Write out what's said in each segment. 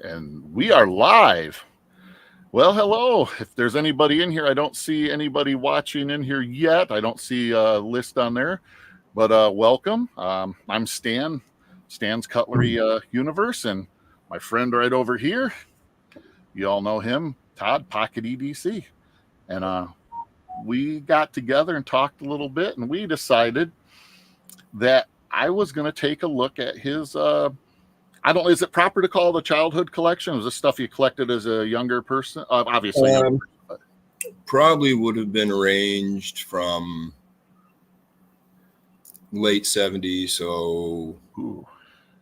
And we are live. Well, hello. If there's anybody in here, I don't see anybody watching in here yet. I don't see a list on there, but welcome. I'm Stan, Stan's Cutlery Universe, and my friend right over here, you all know him, Todd, Pocket EDC. And we got together and talked a little bit, and we decided that I was going to take a look at his is it proper to call it a childhood collection? Was this stuff you collected as a younger person? Obviously, probably would have been ranged from late 70s, so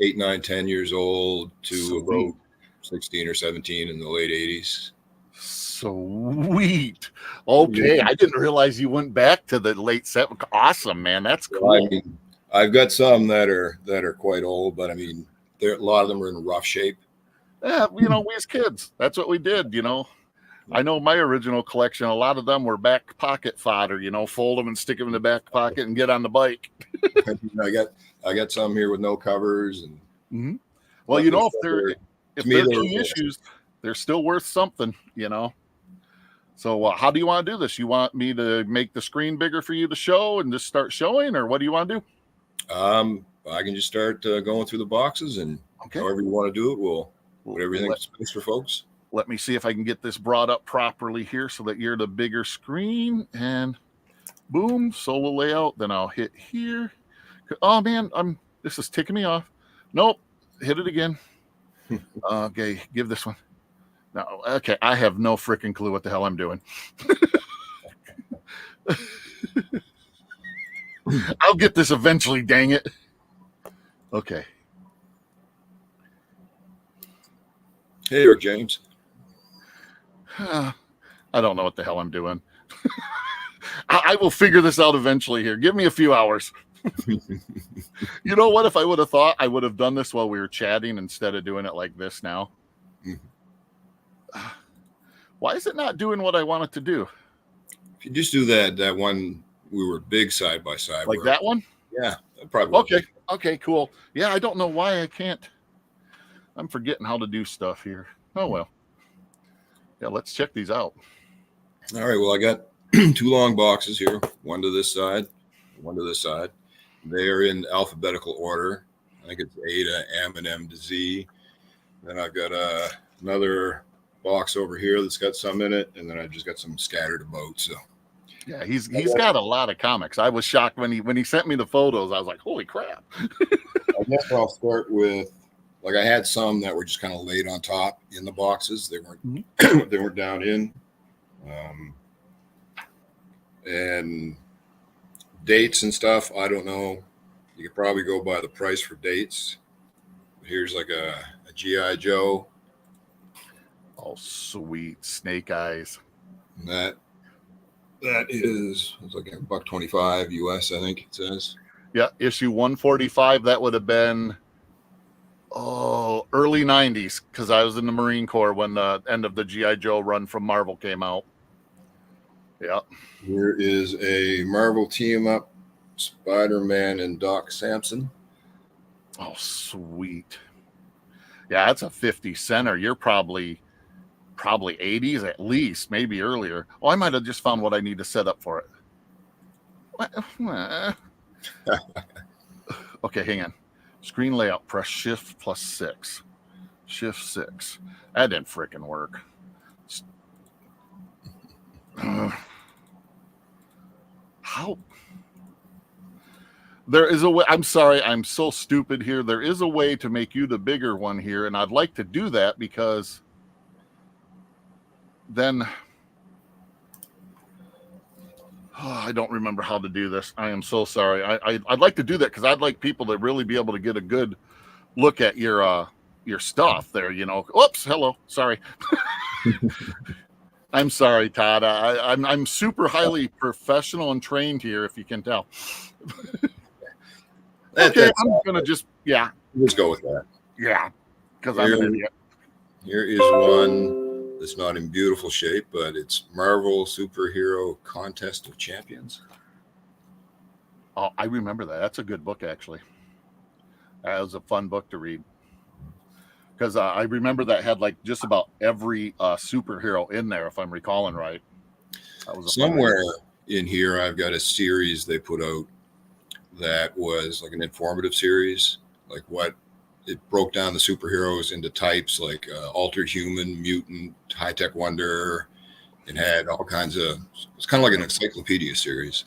8, 9, 10 years old to about 16 or 17 in the late 80s. Sweet. Okay, I didn't realize you went back to the late 70s. Awesome, man. That's cool. Well, I mean, I've got some that are quite old, but I mean, a lot of them are in rough shape. Yeah, we as kids, that's what we did. I know my original collection, a lot of them were back pocket fodder. Fold them and stick them in the back pocket and get on the bike. I got some here with no covers and. Well, if they're key issues, they're still worth something. So how do you want to do this? You want me to make the screen bigger for you to show and just start showing, or what do you want to do? I can just start going through the boxes, and however you want to do it, we'll put everything in space for folks. Let me see if I can get this brought up properly here so that you're the bigger screen. And boom, solo layout. Then I'll hit here. Oh man, this is ticking me off. Nope, hit it again. Okay, give this one. No, okay, I have no freaking clue what the hell I'm doing. I'll get this eventually, dang it. Okay. Hey, Eric James. I don't know what the hell I'm doing. I will figure this out eventually here. Give me a few hours. You know what? If I would have thought, I would have done this while we were chatting instead of doing it like this now. Why is it not doing what I want it to do? If you just do that one, we were big side by side. Like that one? Yeah, probably. Okay. Okay, cool. Yeah, I don't know why I can't. I'm forgetting how to do stuff here. Oh, well. Yeah, let's check these out. All right. Well, I got 2 long boxes here. One to this side, one to this side. They are in alphabetical order. I think it's A to M and M to Z. Then I've got another box over here that's got some in it, and then I've just got some scattered about. So. Yeah, he's got a lot of comics. I was shocked when he sent me the photos. I was like, holy crap. I guess I'll start with, I had some that were just kind of laid on top in the boxes. They weren't they weren't down in. And dates and stuff, I don't know. You could probably go by the price for dates. Here's like a G.I. Joe. Oh, sweet. Snake Eyes. And that is, it's like $1.25 US, I think it says. Yeah, issue 145. That would have been early 90s, because I was in the Marine Corps when the end of the G.I. Joe run from Marvel came out. Yeah. Here is a Marvel team-up, Spider-Man and Doc Samson. Oh, sweet. Yeah, that's a 50 center. You're probably 80s at least, maybe earlier. Oh, I might have just found what I need to set up for it. Okay, hang on. Screen layout, press Shift +6. Shift 6. That didn't freaking work. How? There is a way. I'm sorry, I'm so stupid here. There is a way to make you the bigger one here, and I'd like to do that because then I don't remember how to do this. I am so sorry. I'd like to do that because I'd like people to really be able to get a good look at your stuff there. Oops, hello, sorry. I'm sorry, Todd. I'm super highly professional and trained here, if you can tell. Okay, I'm gonna just go with that. Yeah, because I'm an idiot. Here is one that's not in beautiful shape, but it's Marvel Superhero Contest of Champions. Oh, I remember that. That's a good book, actually. That was a fun book to read. because I remember that had like just about every superhero in there, if I'm recalling right. That was a Somewhere in here, I've got a series they put out that was like an informative series, like what it broke down the superheroes into types, like altered human, mutant, high tech wonder, and had all kinds of. It's kind of like an encyclopedia series.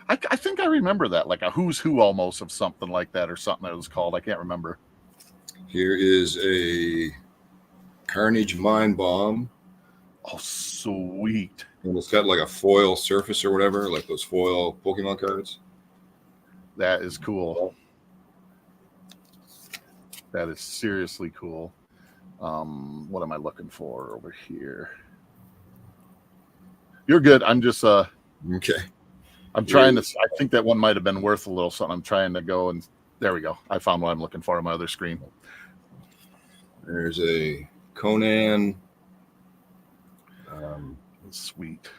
I think I remember that, like a who's who almost of something like that, or something that was called. I can't remember. Here is a Carnage Mind Bomb. Oh, sweet. And it's got like a foil surface or whatever, like those foil Pokemon cards. That is cool. That is seriously cool. What am I looking for over here? You're good. I'm just okay. I'm trying to. I think that one might have been worth a little something. I'm trying to go and there we go. I found what I'm looking for on my other screen. There's a Conan. Sweet.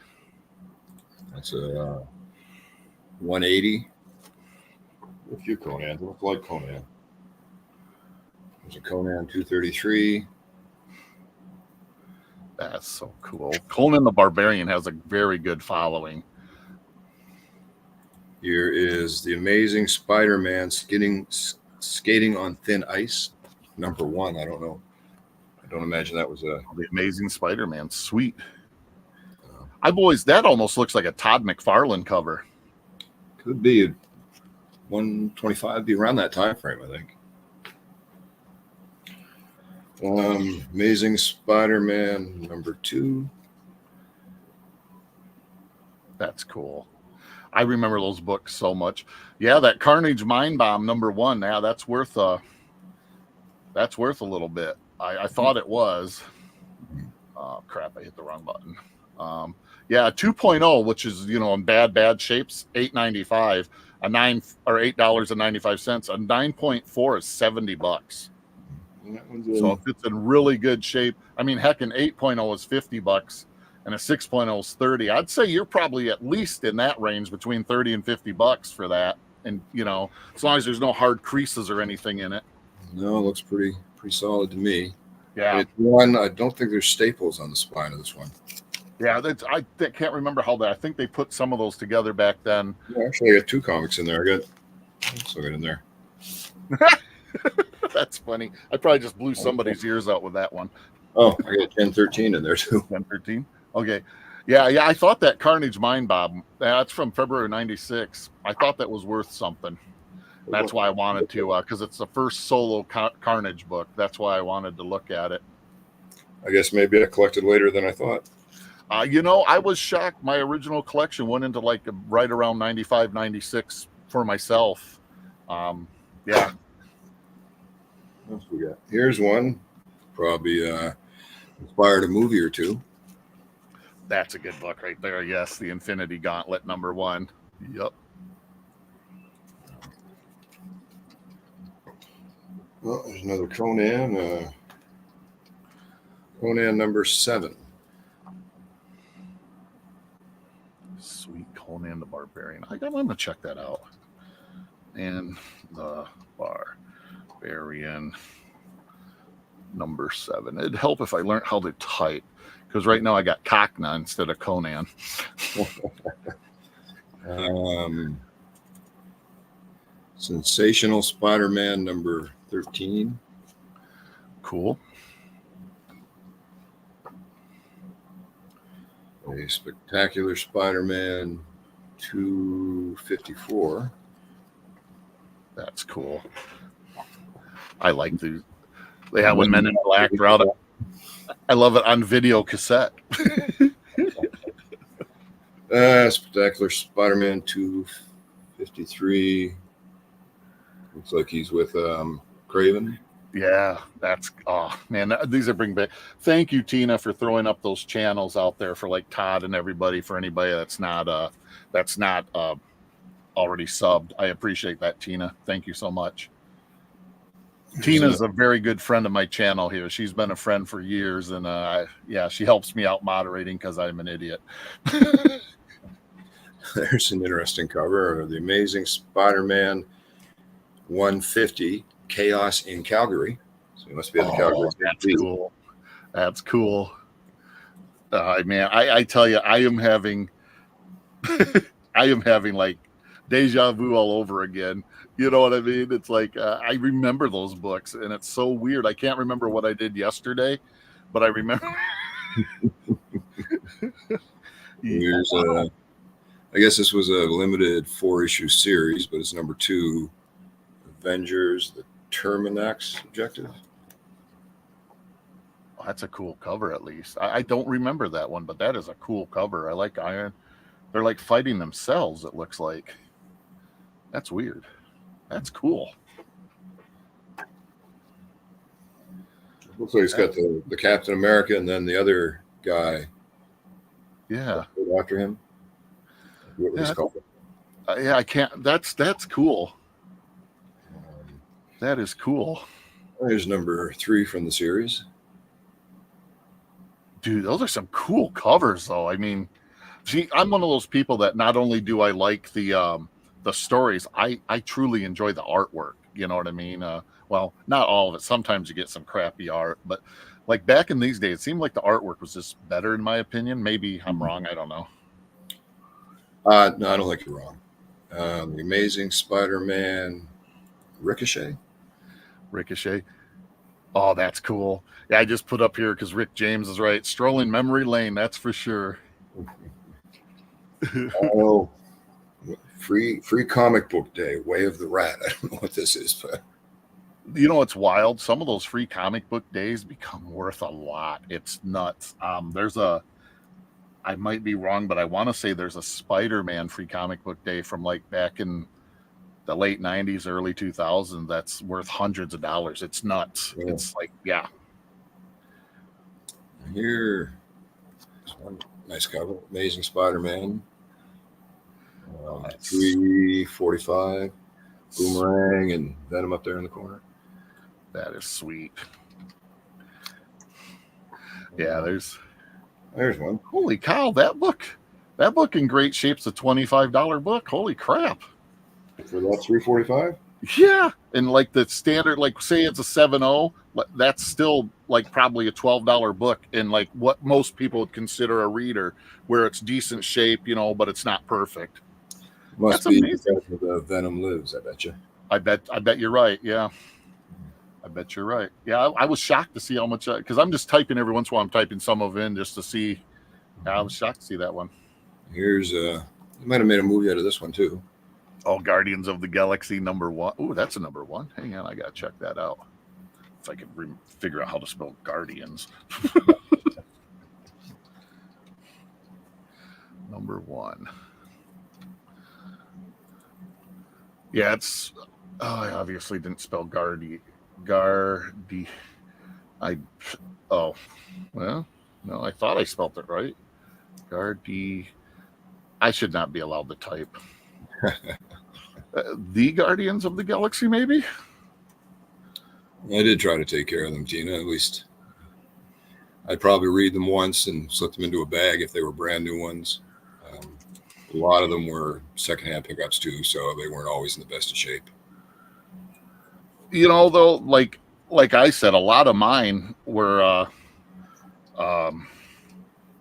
That's a 180. A few Conans. Look like Conan. There's a Conan 233. That's so cool. Conan the Barbarian has a very good following. Here is the Amazing Spider-Man skating on thin ice. Number 1. I don't know. I don't imagine that was a The Amazing Spider-Man. Sweet. That almost looks like a Todd McFarlane cover. Could be 125, be around that time frame, I think. Amazing Spider-Man number 2. That's cool. I remember those books so much. Yeah, that Carnage Mind Bomb number 1. Yeah, that's worth a little bit. I thought it was. Oh crap! I hit the wrong button. Yeah, 2.0, which is in bad shapes, $8.95. A $8.95. A 9.4 is $70. So if it's in really good shape, I mean, heck, an 8.0 is $50, and a 6.0 is $30. I'd say you're probably at least in that range between $30 and $50 for that. And as long as there's no hard creases or anything in it. No, it looks pretty solid to me. Yeah. It's one. I don't think there's staples on the spine of this one. Yeah, I can't remember how I think they put some of those together back then. Yeah, actually, I got 2 comics in there. I still got in there. That's funny. I probably just blew somebody's ears out with that one. Oh, I got 1013 in there too. 1013. Okay. Yeah. I thought that Carnage Mind Bomb, that's from February '96. I thought that was worth something. That's why I wanted to, because it's the first solo Carnage book. That's why I wanted to look at it. I guess maybe I collected later than I thought. I was shocked. My original collection went into like right around 95, 96 for myself. Yeah. What else we got? Here's one. Probably inspired a movie or two. That's a good book right there. Yes, the Infinity Gauntlet number 1. Yep. Well, there's another Conan. Conan number 7. Sweet Conan the Barbarian. I'm going to check that out. And the Barbarian number 7. It'd help if I learned how to type, because right now I got Cockna instead of Conan. Sensational Spider-Man number 13. Cool. A Spectacular Spider-Man 254. That's cool. I like these. They have when Men in Black are out. I love it on video cassette. Spectacular Spider-Man 253. Looks like he's with Craven. Yeah, that's these are bring back. Thank you, Tina, for throwing up those channels out there for like Todd and everybody. For anybody that's not already subbed, I appreciate that, Tina. Thank you so much. Tina's a very good friend of my channel here. She's been a friend for years, and she helps me out moderating because I'm an idiot. There's an interesting cover of the Amazing Spider-Man 150 Chaos in Calgary. So you must be at the Calgary. That's cool. That's cool. Man, I tell you, I am having like deja vu all over again. You know what I mean? It's like I remember those books, and it's so weird. I can't remember what I did yesterday, but I remember. Here's I guess this was a limited 4-issue series, but it's number 2, Avengers: The Terminax Objective. Oh, that's a cool cover, at least. I don't remember that one, but that is a cool cover. I like Iron. They're like fighting themselves, it looks like. That's weird. That's cool. Looks like he's got the Captain America and then the other guy. Yeah. After him. What was called? Yeah, I can't. That's cool. That is cool. There's number 3 from the series. Dude, those are some cool covers, though. I mean, see, I'm one of those people that not only do I like the stories, I truly enjoy the artwork. You know what I mean? Well, not all of it. Sometimes you get some crappy art, but like back in these days, it seemed like the artwork was just better, in my opinion. Maybe I'm wrong. I don't know. No, I don't think you're wrong. The Amazing Spider-Man Ricochet. Oh, that's cool. Yeah, I just put up here because Rick James is right. Strolling memory lane, that's for sure. Oh, free comic book day, Way of the Rat. I don't know what this is, but you know, it's wild. Some of those free comic book days become worth a lot. It's nuts. I might be wrong, but I want to say there's a Spider-Man free comic book day from like back in the late 90s, early 2000s that's worth hundreds of dollars. It's nuts. Yeah. It's like, yeah. Here's one nice cover. Amazing Spider-Man. 345. Boomerang and Venom up there in the corner. That is sweet. Yeah, there's one. Holy cow, that book in great shape's a $25 book. Holy crap. For that 345? Yeah. And like the standard, like say it's a 7.0, that's still like probably a $12 book in like what most people would consider a reader, where it's decent shape, you know, but it's not perfect. Must be because of the Venom Lives, I bet you. I bet you're right. Yeah. I bet you're right. Yeah, I was shocked to see how much, because I'm just typing every once in a while. I'm typing some of in just to see. I was shocked to see that one. Here's you might have made a movie out of this one too. Oh, Guardians of the Galaxy #1. Oh, that's a #1. Hang on, I gotta check that out. If I can figure out how to spell Guardians. #1. Yeah, it's. Oh, I obviously didn't spell well, no, I thought I spelled it right. I should not be allowed to type. The Guardians of the Galaxy, maybe? I did try to take care of them, Tina. At least I'd probably read them once and slip them into a bag if they were brand new ones. A lot of them were secondhand pickups too, so they weren't always in the best of shape. You know, though, like I said, a lot of mine were,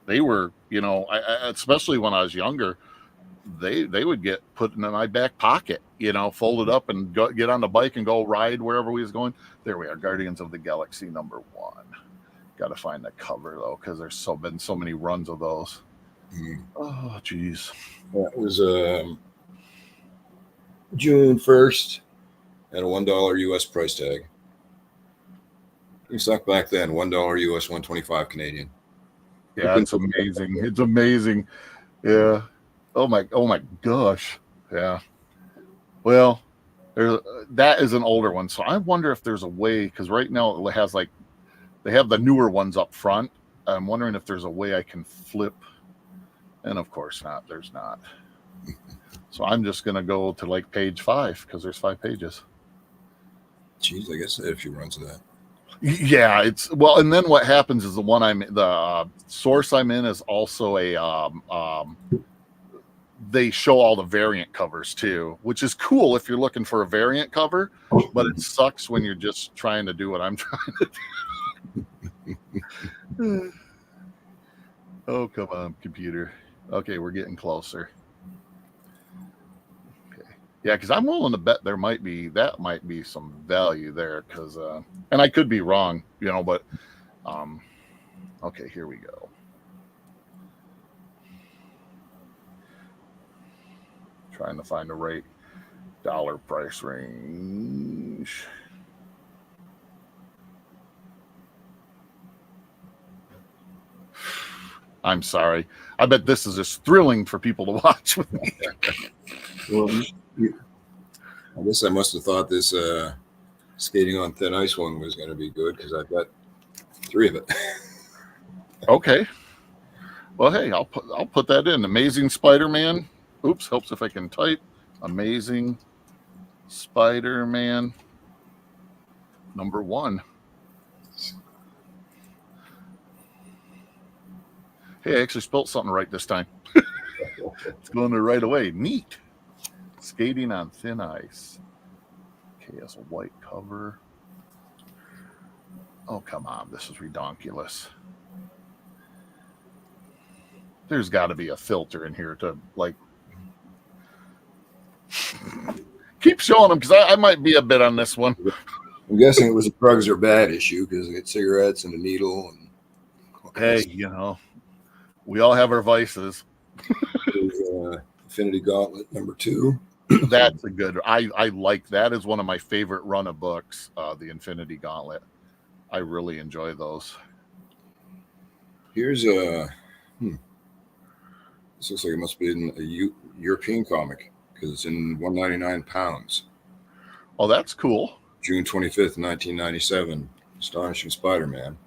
they were, you know, especially when I was younger, they would get put in my back pocket, you know, folded up and get on the bike and go ride wherever we was going. There we are, Guardians of the Galaxy #1. Got to find the cover though, because there's been so many runs of those. Oh, geez. That was June 1st at a $1 US price tag. You stock back then, $1 US, 125 Canadian. Yeah, it's amazing. It's amazing. Yeah. Oh my gosh. Yeah. Well, that is an older one. So I wonder if there's a way, because right now it has like, they have the newer ones up front. I'm wondering if there's a way I can flip. And of course not. There's not. So I'm just going to go to like page 5 because there's 5 pages. Jeez, I guess I had a few runs of that. Yeah, it's well, and then what happens is the source I'm in is also they show all the variant covers too, which is cool if you're looking for a variant cover, but it sucks when you're just trying to do what I'm trying to do. Oh, come on, computer. Okay, we're getting closer. Okay. Yeah, because I'm willing to bet that might be some value there, because and I could be wrong, but okay, here we go. Trying to find the right dollar price range. I'm sorry. I bet this is just thrilling for people to watch with me. Well, I guess I must have thought this skating on thin ice one was going to be good, because I've got 3 of it. Okay. Well, hey, I'll put that in. Amazing Spider-Man. Oops, helps if I can type. Amazing Spider-Man #1. Hey, I actually spelled something right this time. It's going there right away. Neat. Skating on thin ice. Okay, has a white cover. Oh, come on. This is redonkulous. There's got to be a filter in here to, like, keep showing them, because I might be a bit on this one. I'm guessing it was a drugs are bad issue, because I got cigarettes and a needle. And hey, we all have our vices. Infinity Gauntlet #2. That's a good. I like that. Is one of my favorite run of books. The Infinity Gauntlet. I really enjoy those. Here's a. This looks like it must be a European comic, because it's in 199 pounds. Oh, that's cool. June 25th, 1997. Astonishing Spider-Man.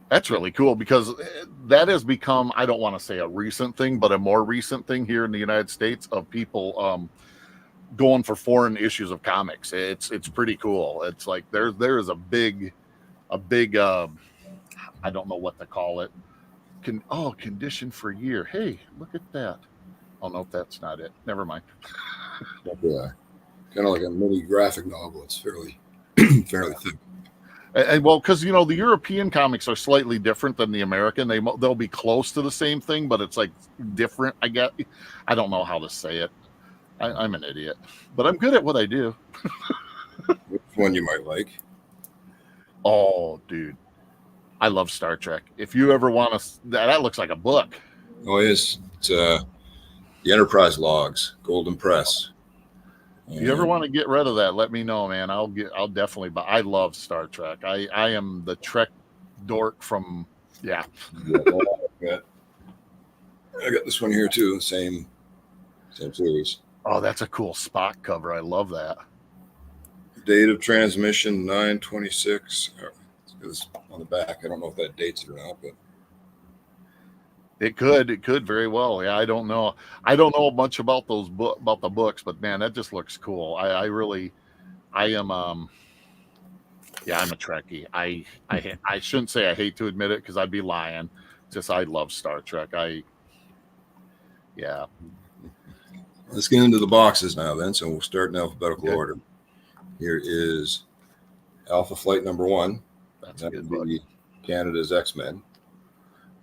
That's really cool, because that has become, I don't want to say a recent thing, but a more recent thing here in the United States, of people going for foreign issues of comics. It's pretty cool. It's like there is a big I don't know what to call it. Condition for a year. Hey, look at that. Oh no, that's not it. Never mind. Kind of like a mini graphic novel. It's fairly thick. And well, because the European comics are slightly different than the American. They'll be close to the same thing, but it's like different. I don't know how to say it. I'm an idiot, but I'm good at what I do. Which one you might like? Oh, dude, I love Star Trek. If you ever want to, that looks like a book. Oh, it's the Enterprise Logs, Golden Press. If you ever want to get rid of that, let me know, man. I'll definitely buy. I love Star Trek. I am the Trek dork from, yeah. I got this one here too, same series. Oh, that's a cool Spock cover. I love that. Date of transmission 9/26. It's on the back. I don't know if that dates it or not, but it could very well. Yeah, I don't know much about those about the books, but man, that just looks cool. I am yeah, I'm a Trekkie. I shouldn't say I hate to admit it, because I'd be lying. Just I love Star Trek. Yeah. Let's get into the boxes now then. So we'll start in alphabetical order. Here is Alpha Flight #1. That's a good book. Canada's X-Men.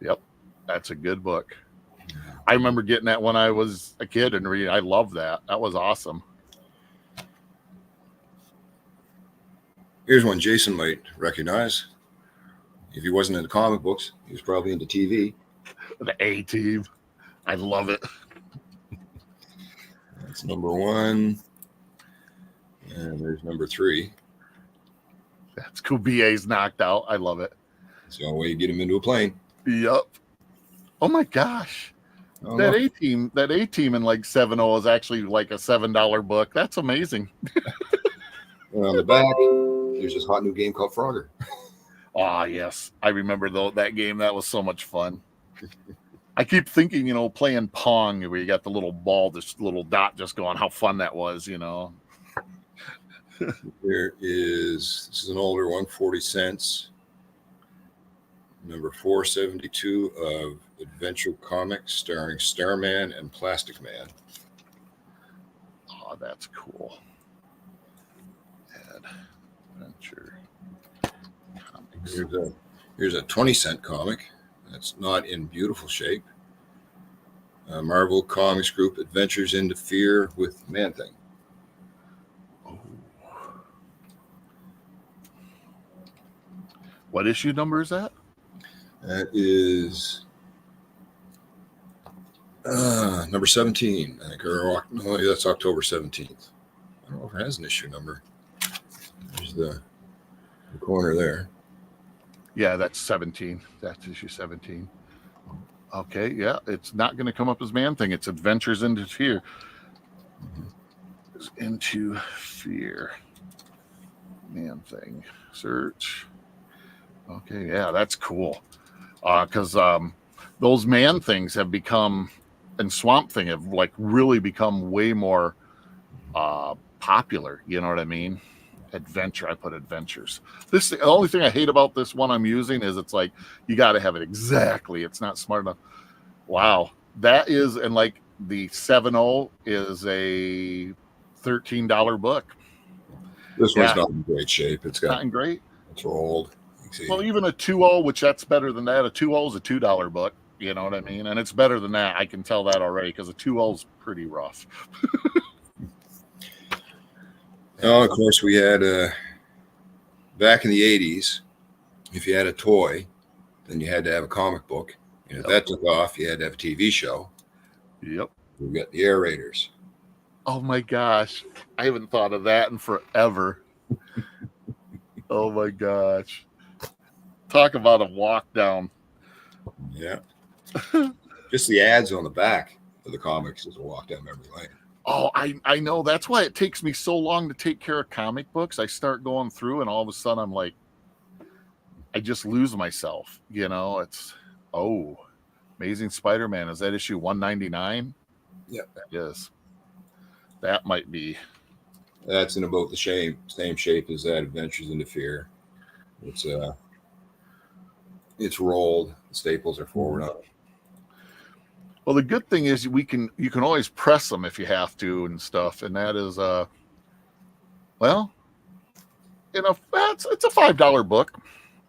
Yep. That's a good book. I remember getting that when I was a kid and reading. I love that. That was awesome. Here's one Jason might recognize. If he wasn't into comic books, he was probably into TV. The A-Team. I love it. That's #1. And there's #3. That's cool. BA's knocked out. I love it. It's the only way you get him into a plane. Yep. Oh my gosh. That A-Team in like 7.0 is actually like a $7 book. That's amazing. And on the back, there's this hot new game called Frogger. Ah, yes. I remember that game. That was so much fun. I keep thinking, playing Pong, where you got the little ball, this little dot just going, how fun that was, This is an older one, 40 cents. Number 472 of adventure comic starring Starman and Plastic Man. Oh, that's cool. Adventure comics. Here's a 20-cent comic that's not in beautiful shape. Marvel Comics Group Adventures into Fear with Man-Thing. Oh. What issue number is that? That is number 17, I think. Or no, that's October 17th. I don't know if it has an issue number. There's the corner there. Yeah, that's 17. That's issue 17. Okay, yeah, it's not going to come up as Man-Thing. It's Adventures into Fear. Into Fear. Man-Thing. Search. Okay, yeah, that's cool. Because those Man-Things have become, and Swamp Thing have like really become way more popular. You know what I mean? Adventure. I put adventures. The only thing I hate about this one I'm using is it's like you got to have it exactly. It's not smart enough. Wow, that is, and like the 7.0 is a $13 book. This one's not in great shape. It's not in great. It's old. Well, even a 2.0, which that's better than that. A 2.0 is a $2 book. You know what I mean? And it's better than that. I can tell that already because a 2.0 is pretty rough. Oh, of course, we had back in the 80s, if you had a toy, then you had to have a comic book. And if that took off, you had to have a TV show. Yep. We got the Air Raiders. Oh, my gosh. I haven't thought of that in forever. Oh, my gosh. Talk about a walk down. Yeah. Just the ads on the back of the comics is a walk down memory lane. Oh, I know. That's why it takes me so long to take care of comic books. I start going through and all of a sudden I'm like, I just lose myself. You know, it's, Amazing Spider-Man. Is that issue 199? Yeah. That is. That might be. That's in about the same shape as that Adventures into Fear. It's rolled. The staples are forward up. Well, the good thing is you can always press them if you have to and stuff, and that is it's a $5 book.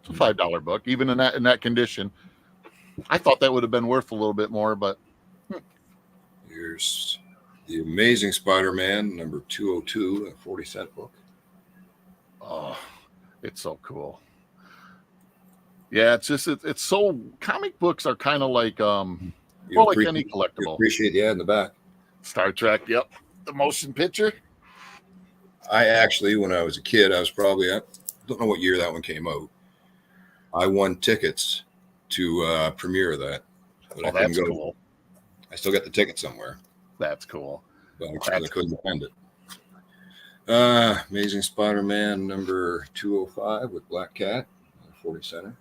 It's a $5 book, even in that condition. I thought that would have been worth a little bit more, but here's the Amazing Spider-Man number 202, a 40-cent book. Oh, it's so cool. Yeah, it's just it's so, comic books are kind of like like any collectible. You appreciate the ad in the back. Star Trek, yep. The motion picture. I actually, when I was a kid, I don't know what year that one came out. I won tickets to premiere that. But that's cool. I still got the ticket somewhere. That's cool. But I couldn't attend it. Amazing Spider-Man number 205 with Black Cat, 40 center.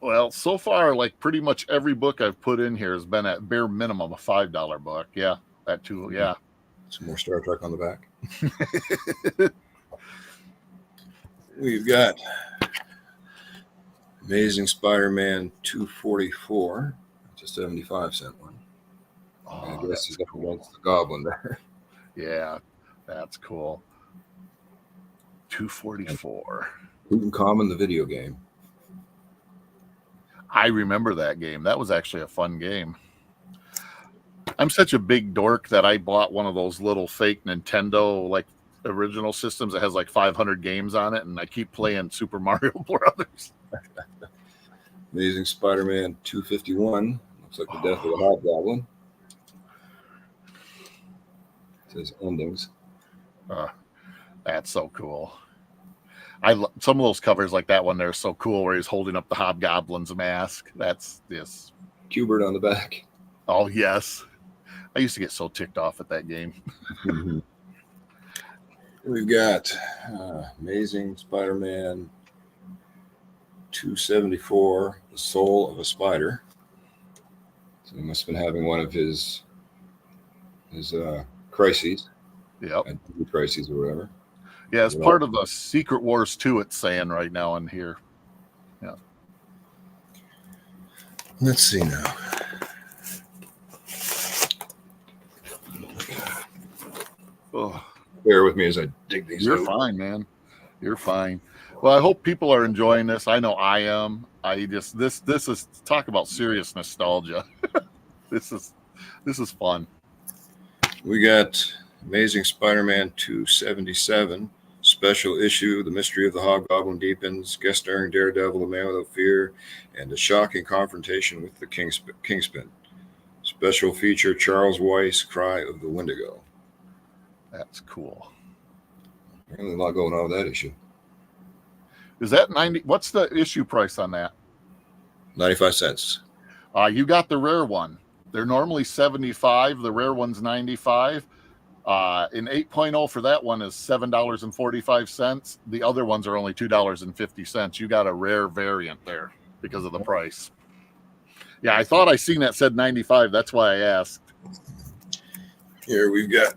Well, so far, like pretty much every book I've put in here has been at bare minimum a $5 book. Yeah, that too. Yeah. Some more Star Trek on the back. We've got Amazing Spider-Man 244. It's a 75-cent one. I guess he's up against the Goblin there. Yeah, that's cool. 244. Tutankhamun, the video game. I remember that game. That was actually a fun game. I'm such a big dork that I bought one of those little fake Nintendo like original systems that has like 500 games on it, and I keep playing Super Mario Brothers. Amazing Spider-Man 251. Looks like the death of the Hobgoblin. It says endings. That's so cool. Some of those covers like that one there are so cool where he's holding up the Hobgoblin's mask. That's this. Qbert on the back. Oh, yes. I used to get so ticked off at that game. Mm-hmm. We've got Amazing Spider-Man 274, The Soul of a Spider. So he must have been having one of his crises. Yep. Crises or whatever. Yeah, it's part of the Secret Wars 2, it's saying right now in here. Yeah. Let's see now. Oh, bear with me as I dig these you're out. fine, man. You're fine. Well, I hope people are enjoying this. I know I am. I just this is talk about serious nostalgia. This is fun. We got Amazing Spider-Man 277, special issue, The Mystery of the Hobgoblin Deepens, guest starring Daredevil, The Man Without Fear, and a shocking confrontation with the Kingspin. Special feature, Charles Weiss, Cry of the Wendigo. That's cool. Apparently a lot going on with that issue. Is that 90? What's the issue price on that? 95 cents. You got the rare one. They're normally 75. The rare one's 95. In 8.0 for that one is $7.45. The other ones are only $2.50. You got a rare variant there because of the price. Yeah, I thought I seen that said 95. That's why I asked. Here we've got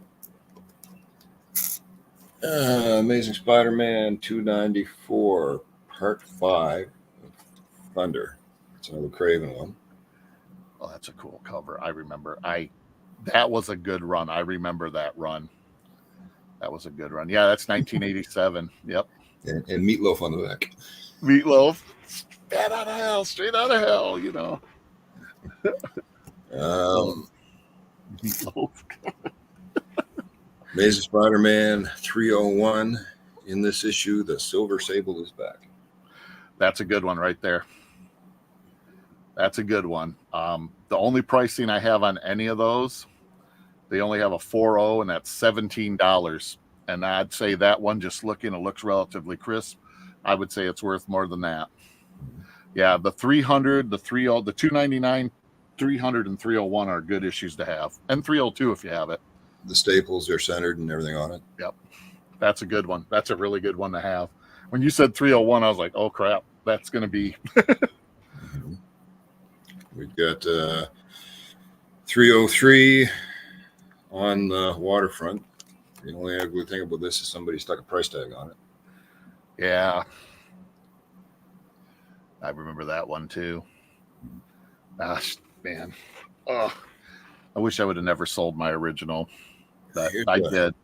Amazing Spider-Man 294, Part 5, Thunder. It's another Craven one. Oh, that's a cool cover. I remember. That was a good run. I remember that run. That was a good run. Yeah, that's 1987. Yep. And Meatloaf on the back. Meatloaf. Straight out of hell. Straight out of hell, you know. Meatloaf. Amazing Spider-Man 301. In this issue, the Silver Sable is back. That's a good one right there. That's a good one. The only pricing I have on any of those, they only have a 4.0, and that's $17. And I'd say that one, just looking, it looks relatively crisp. I would say it's worth more than that. Yeah, the 300, the 30, the 299, 300, and 301 are good issues to have, and 302 if you have it. The staples are centered and everything on it. Yep, that's a good one. That's a really good one to have. When you said 301, I was like, oh crap, that's going to be. We've got 303 on the waterfront. The only ugly thing about this is somebody stuck a price tag on it. Yeah, I remember that one too. Gosh, man. Oh, I wish I would have never sold my original. But I did.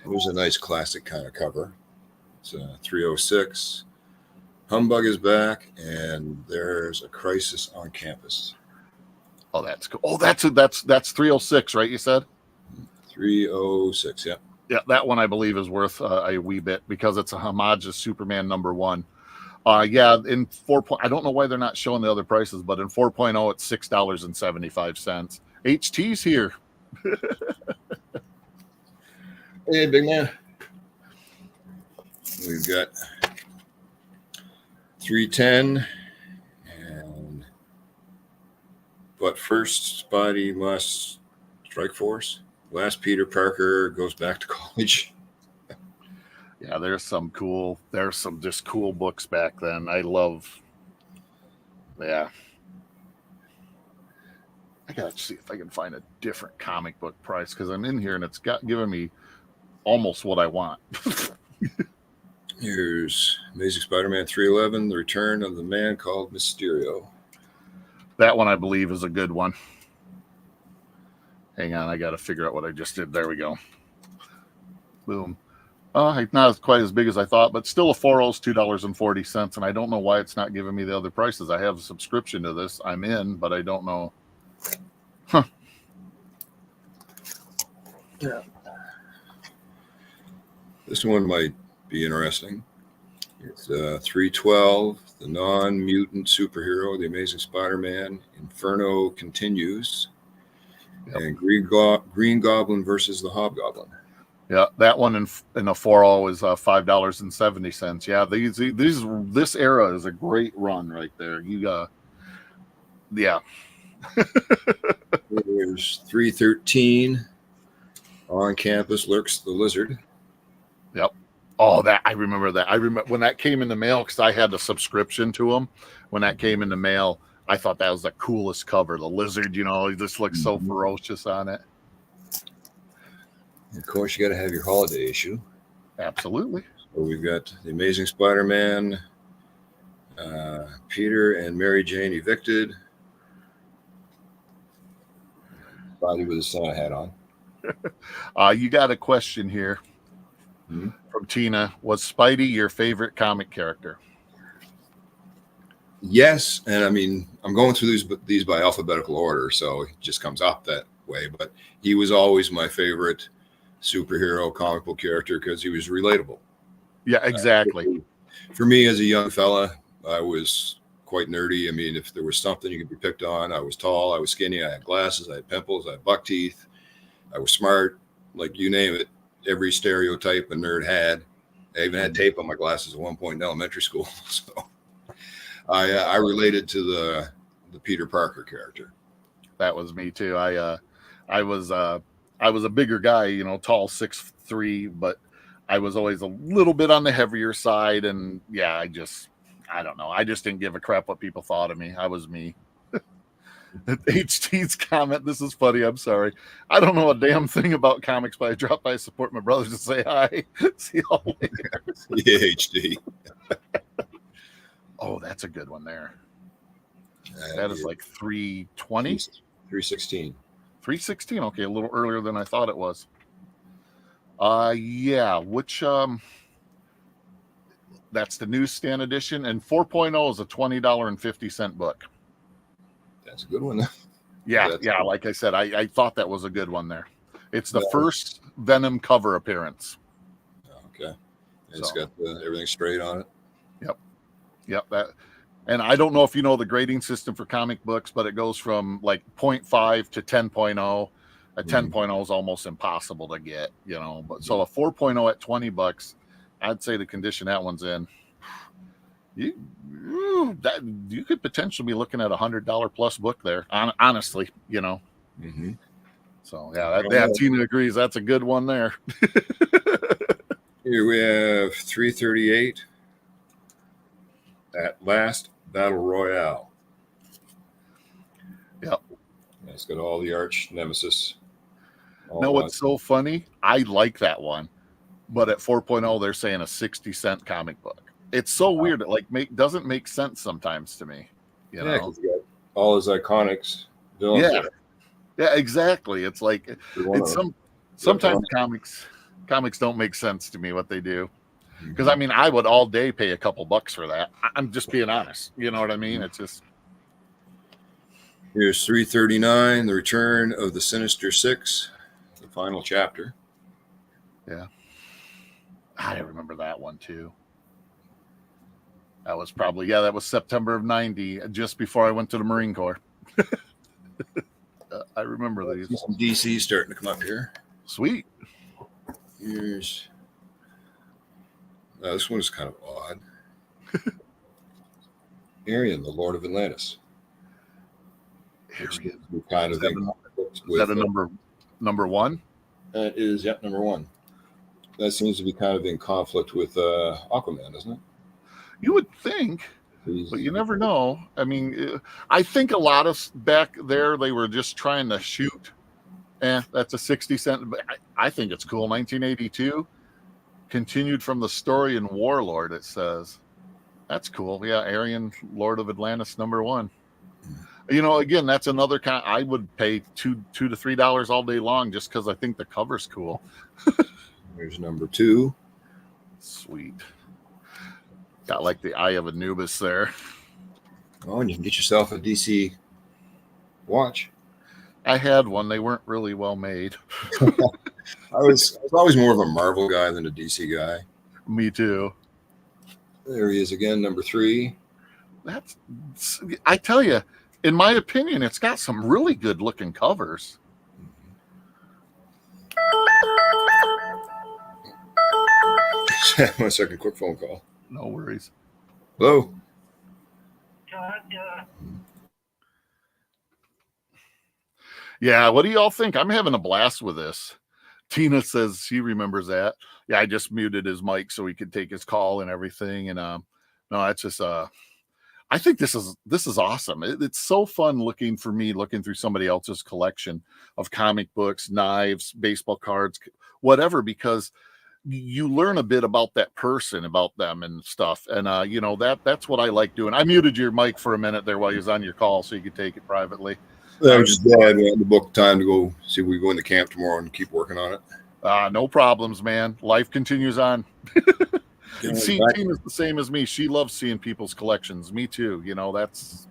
It was a nice classic kind of cover. It's 306. Humbug is back, and there's a crisis on campus. Oh, that's cool. Oh, that's 306, right? You said 306. Yeah. Yeah, that one I believe is worth a wee bit because it's a homage to Superman #1. Yeah, in 4. I don't know why they're not showing the other prices, but in 4.0 it's $6.75. HT's here. Hey, big man. We've got 310, but first, Spotty must strike force. Last Peter Parker goes back to college. Yeah, there's some just cool books back then. I love. Yeah. I gotta see if I can find a different comic book price because I'm in here and it's given me almost what I want. Here's Amazing Spider-Man 311, The Return of the Man Called Mysterio. That one I believe is a good one. Hang on, I got to figure out what I just did. There we go. Boom. Not quite as big as I thought, but still a 4.0 is $2.40, and I don't know why it's not giving me the other prices. I have a subscription to this. I'm in, but I don't know. Huh. Yeah. This one might be interesting. It's 312, the non-mutant superhero, the Amazing Spider-Man, Inferno continues, and Green Goblin versus the Hobgoblin. Yeah, that one in a 4.0 is $5.70. Yeah, this era is a great run right there. Yeah. There's 313. On campus lurks the lizard. Yep. Oh, I remember that. I remember when that came in the mail because I had a subscription to them. When that came in the mail, I thought that was the coolest cover. The lizard, he just looks so ferocious on it. Of course, you got to have your holiday issue. Absolutely. So we've got the Amazing Spider-Man, Peter and Mary Jane evicted, Spidey with his Santa hat on. You got a question here from Tina. Was Spidey your favorite comic character? Yes, and I mean, I'm going through these by alphabetical order, so it just comes up that way. But he was always my favorite superhero comic book character because he was relatable. Yeah, exactly. For me, as a young fella, I was quite nerdy. I mean, if there was something you could be picked on, I was tall, I was skinny, I had glasses, I had pimples, I had buck teeth, I was smart, like you name it. Every stereotype a nerd had. I even had tape on my glasses at one point in elementary school. So I related to the Peter Parker character. That was me too. I was a bigger guy, you know, tall, 6'3", but I was always a little bit on the heavier side, and yeah, I don't know. I just didn't give a crap what people thought of me. I was me. HT's comment, this is funny, I'm sorry. I don't know a damn thing about comics, but I dropped by to support my brothers to say hi. See y'all later. Yeah, HD. Oh, that's a good one there. That is like 320? 316. 316, okay, a little earlier than I thought it was. Yeah, which that's the newsstand edition, and 4.0 is a $20.50 book. That's a good one. Yeah, cool. Like I said, I thought that was a good one there. It's the first Venom cover appearance. Okay. It's got everything straight on it. Yep. And I don't know if you know the grading system for comic books, but it goes from like 0.5 to 10.0. A 10.0 is almost impossible to get, you know. But so a 4.0 at $20, I'd say the condition that one's in, you could potentially be looking at $100 plus book there. Honestly, you know. So yeah, Tina agrees. That's a good one there. Here we have 338. At Last Battle Royale. Yep. It's got all the arch nemesis. No, what's so funny? I like that one, but at 4.0, they're saying a 60-cent comic book. It's so weird. It doesn't make sense sometimes to me. You know, because you got all his iconics villains. Yeah, yeah, exactly. It's like sometimes comics don't make sense to me what they do. Because I mean, I would all day pay a couple bucks for that. I'm just being honest. You know what I mean? It's just. Here's 339, the return of the Sinister Six, the final chapter. Yeah. I remember that one too. That was probably, that was September of 90, just before I went to the Marine Corps. I remember these. Some DC starting to come up here. Sweet. Here's. This one is kind of odd. Arian, the Lord of Atlantis. Is that a number one? That is, number one. That seems to be kind of in conflict with Aquaman, isn't it? You would think, but you never know. I mean, I think a lot of back there, they were just trying to shoot. That's a 60-cent. But I think it's cool. 1982. Continued from the story in Warlord, it says. That's cool. Yeah, Arian, Lord of Atlantis, number one. You know, again, that's another kind. I would pay $2 to $3 all day long just because I think the cover's cool. Here's number two. Sweet. Got like the Eye of Anubis there. Oh, and you can get yourself a DC watch. I had one. They weren't really well made. I was always more of a Marvel guy than a DC guy. Me too. There he is again, number three. I tell you, in my opinion, it's got some really good looking covers. One second, quick phone call. No worries. Hello. Yeah, what do y'all think? I'm having a blast with this. Tina says she remembers that. Yeah, I just muted his mic so he could take his call and everything. And no, it's just I think this is awesome. It's so fun looking through somebody else's collection of comic books, knives, baseball cards, whatever, because you learn a bit about that person, about them and stuff. And that's what I like doing. I muted your mic for a minute there while you was on your call so you could take it privately. I was just glad we had the book time to go see if we go into camp tomorrow and keep working on it. No problems, man. Life continues on. See, Tina's the same as me. She loves seeing people's collections. Me too. You know, that's...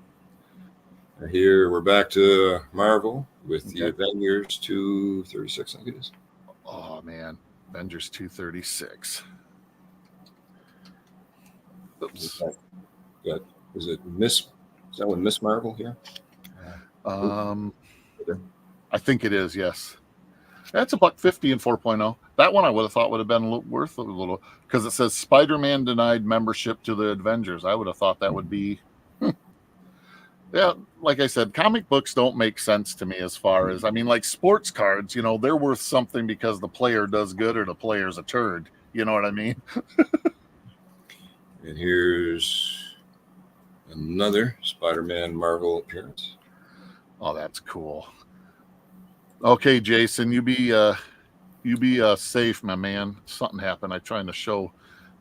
Here we're back to Marvel with the Avengers 236, I think it is. Oh, man. Avengers 236. Oops. Got, is it Miss? Is that one Miss Marvel here? I think it is, yes. That's $150 and 4.0. That one I would have thought would have been worth a little, because it says Spider-Man denied membership to the Avengers. I would have thought that would be... Yeah, like I said, comic books don't make sense to me as far as, I mean, like sports cards, you know, they're worth something because the player does good or the player's a turd. You know what I mean? And here's another Spider-Man Marvel appearance. Oh, that's cool. Okay, Jason, you be safe, my man. Something happened. I'm trying to show.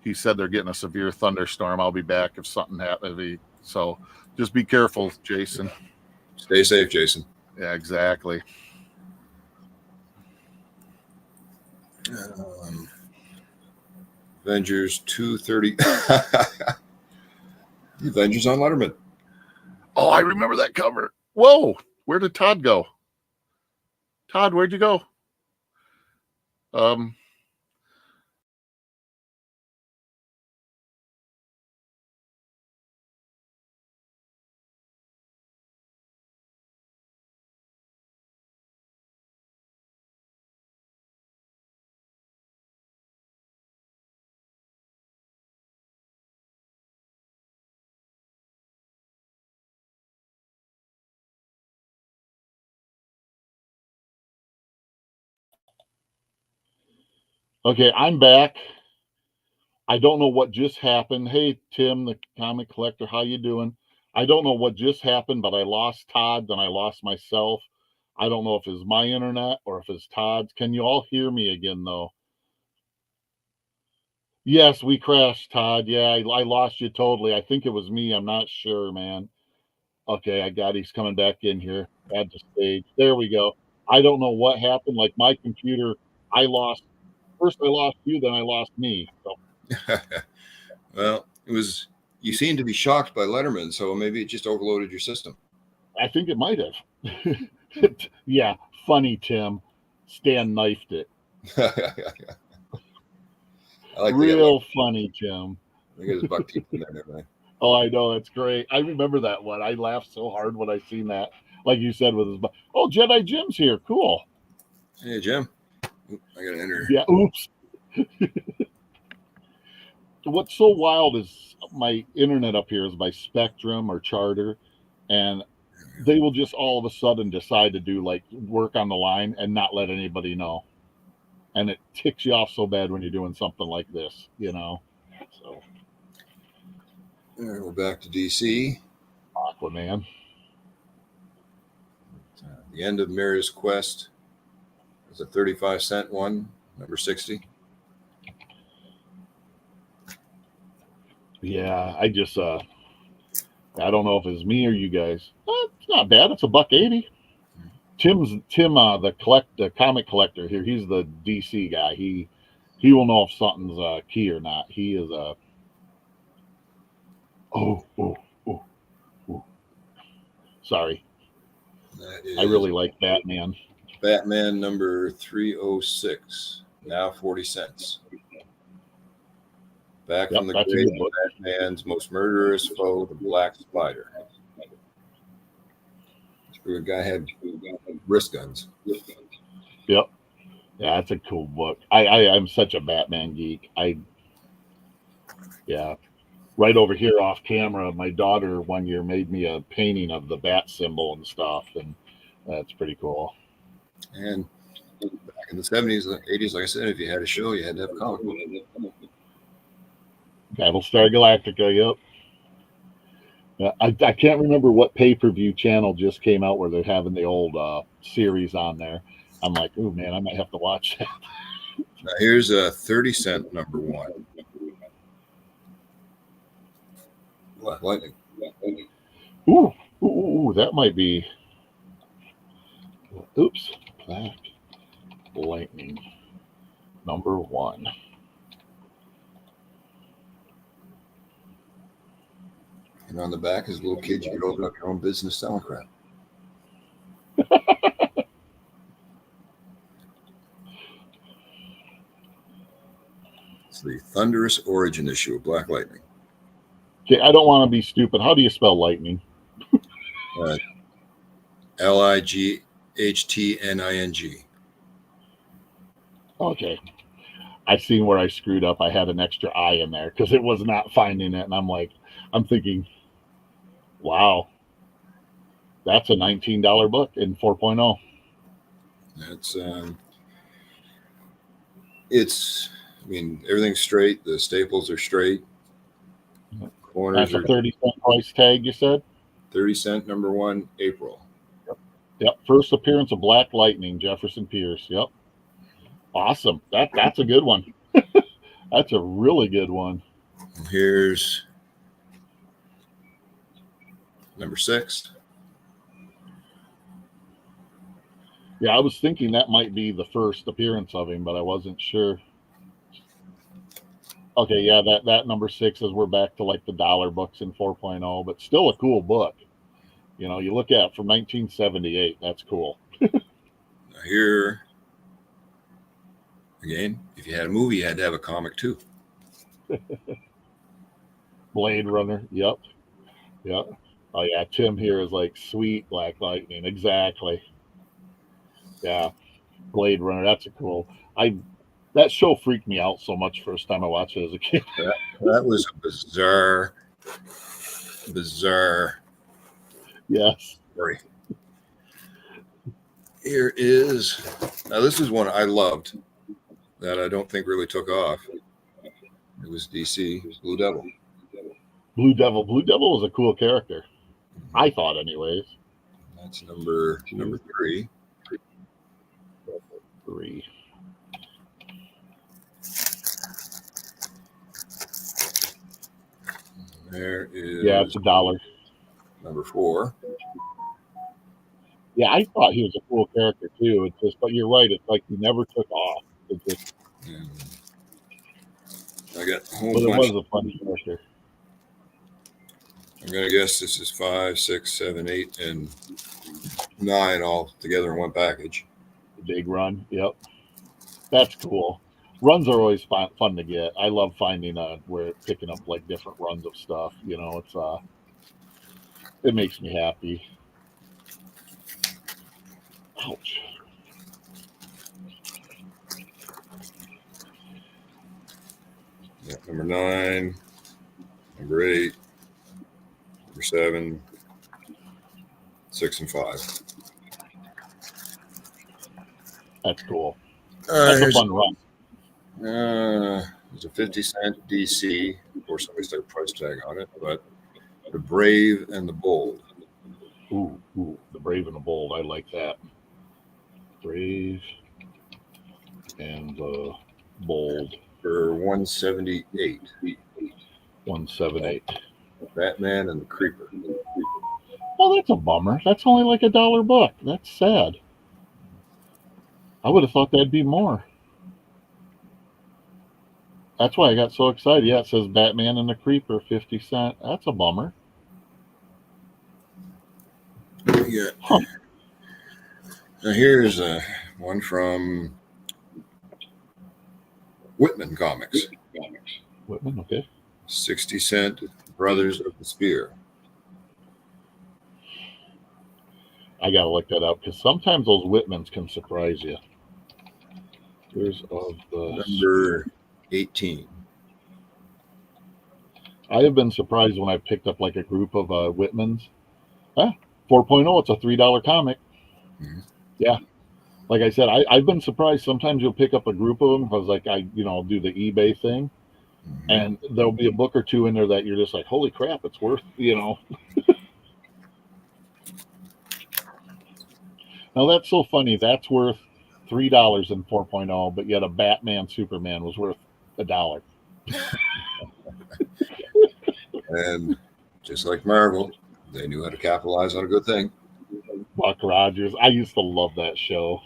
He said they're getting a severe thunderstorm. I'll be back if something happens. So just be careful, Jason. Stay safe, Jason. Yeah, exactly. Avengers 230. The Avengers on Letterman. Oh, I remember that cover. Whoa, where did Todd go? Todd, where'd you go? Okay, I'm back. I don't know what just happened. Hey, Tim, the comic collector, how you doing? I don't know what just happened, but I lost Todd, then I lost myself. I don't know if it's my internet or if it's Todd's. Can you all hear me again, though? Yes, we crashed, Todd. Yeah, I lost you totally. I think it was me. I'm not sure, man. Okay, I got he's coming back in here. Add to stage. There we go. I don't know what happened. Like my computer, I lost first I lost you, then I lost me. So Well, it was, you seemed to be shocked by Letterman, so maybe it just overloaded your system. I think it might have. Yeah, funny, Tim. Stan knifed it. I like real funny, Tim. I think it was buck teeth in there and everything. Oh, I know, that's great. I remember that one. I laughed so hard when I seen that. Like you said, with his oh, Jedi Jim's here. Cool. Hey, Jim. Oop, I gotta enter. Yeah. Oops. What's so wild is my internet up here is by Spectrum or Charter, and they will just all of a sudden decide to do like work on the line and not let anybody know. And it ticks you off so bad when you're doing something like this, you know. So we're back to DC. Aquaman. The end of Mira's Quest. It's a 35-cent one, number 60. Yeah, I just I don't know if it's me or you guys. It's not bad. It's $1.80. Tim, the comic collector here. He's the DC guy. He will know if something's key or not. He is a. Oh. Sorry. I really like Batman. Batman number 306. Now 40 cents. Back from the grave, Batman's most murderous foe, the Black Spider. The guy had wrist guns. Yep. Yeah, that's a cool book. I'm such a Batman geek. Right over here off camera, my daughter one year made me a painting of the bat symbol and stuff, and that's pretty cool. And back in the 70s, 80s, like I said, if you had a show, you had to have a comic book. Battlestar Galactica, yep. Yeah, I can't remember what pay-per-view channel just came out where they're having the old series on there. I'm like, oh man, I might have to watch that. Now here's a 30-cent number one. Lightning. Ooh, that might be. Oops. Black Lightning #1. And on the back is a little kid. You could open up your own business selling crap. It's the Thunderous Origin issue of Black Lightning. Okay, I don't want to be stupid. How do you spell lightning? Lightning. Okay. I seen where I screwed up. I had an extra I in there because it was not finding it. And I'm thinking, wow, that's a $19 book in 4.0. That's everything's straight. The staples are straight. Corners That's a 30-cent price tag, you said? 30-cent #1, April. Yep. First appearance of Black Lightning, Jefferson Pierce. Yep. Awesome. That's a good one. That's a really good one. And here's #6. Yeah, I was thinking that might be the first appearance of him, but I wasn't sure. Okay, yeah, that #6 is we're back to like the dollar books in 4.0, but still a cool book. You know, you look at from 1978. That's cool. Now here, again, if you had a movie, you had to have a comic too. Blade Runner. Yep. Yep. Oh yeah, Tim here is like sweet Black Lightning. Exactly. Yeah. Blade Runner. That's a cool. That show freaked me out so much first time I watched it as a kid. That was a bizarre Yes. story. Here is, now this is one I loved that I don't think really took off. It was DC, Blue Devil. Blue Devil. Blue Devil was a cool character. I thought anyways. That's number 3. 3. There is, Yeah, it's $1. #4. Yeah, I thought he was a cool character too. It's just, but you're right. It's like he never took off. It's just, And I got a whole but it bunch. was a funny character. I'm going to guess this is 5, 6, 7, 8, and 9 all together in one package. The big run. Yep. That's cool. Runs are always fun to get. I love finding where picking up like different runs of stuff. You know, it's it makes me happy. Ouch. Yeah, #9, #8, #7, 6, and 5. That's cool. That's a fun run. There's a 50-cent DC. Of course, somebody stuck a price tag on it, but the Brave and the Bold. Ooh, the Brave and the Bold. I like that. Brave and the Bold. For 178. 178. Batman and the Creeper. Oh, that's a bummer. That's only like $1 book. That's sad. I would have thought that'd be more. That's why I got so excited. Yeah, it says Batman and the Creeper, 50-cent. That's a bummer. Yeah. Huh. Now here's one from Whitman Comics. Whitman, okay. 60-cent Brothers of the Spear. I gotta look that up because sometimes those Whitmans can surprise you. Here's of the number 18. I have been surprised when I picked up like a group of Whitmans. 4.0, it's a $3 comic. Mm-hmm. Yeah. Like I said, I've been surprised. Sometimes you'll pick up a group of them because like I do the eBay thing. Mm-hmm. And there'll be a book or two in there that you're just like, holy crap, it's worth, Now that's so funny. That's worth $3 in 4.0, but yet a Batman Superman was worth $1. And just like Marvel, they knew how to capitalize on a good thing. Buck Rogers. I used to love that show.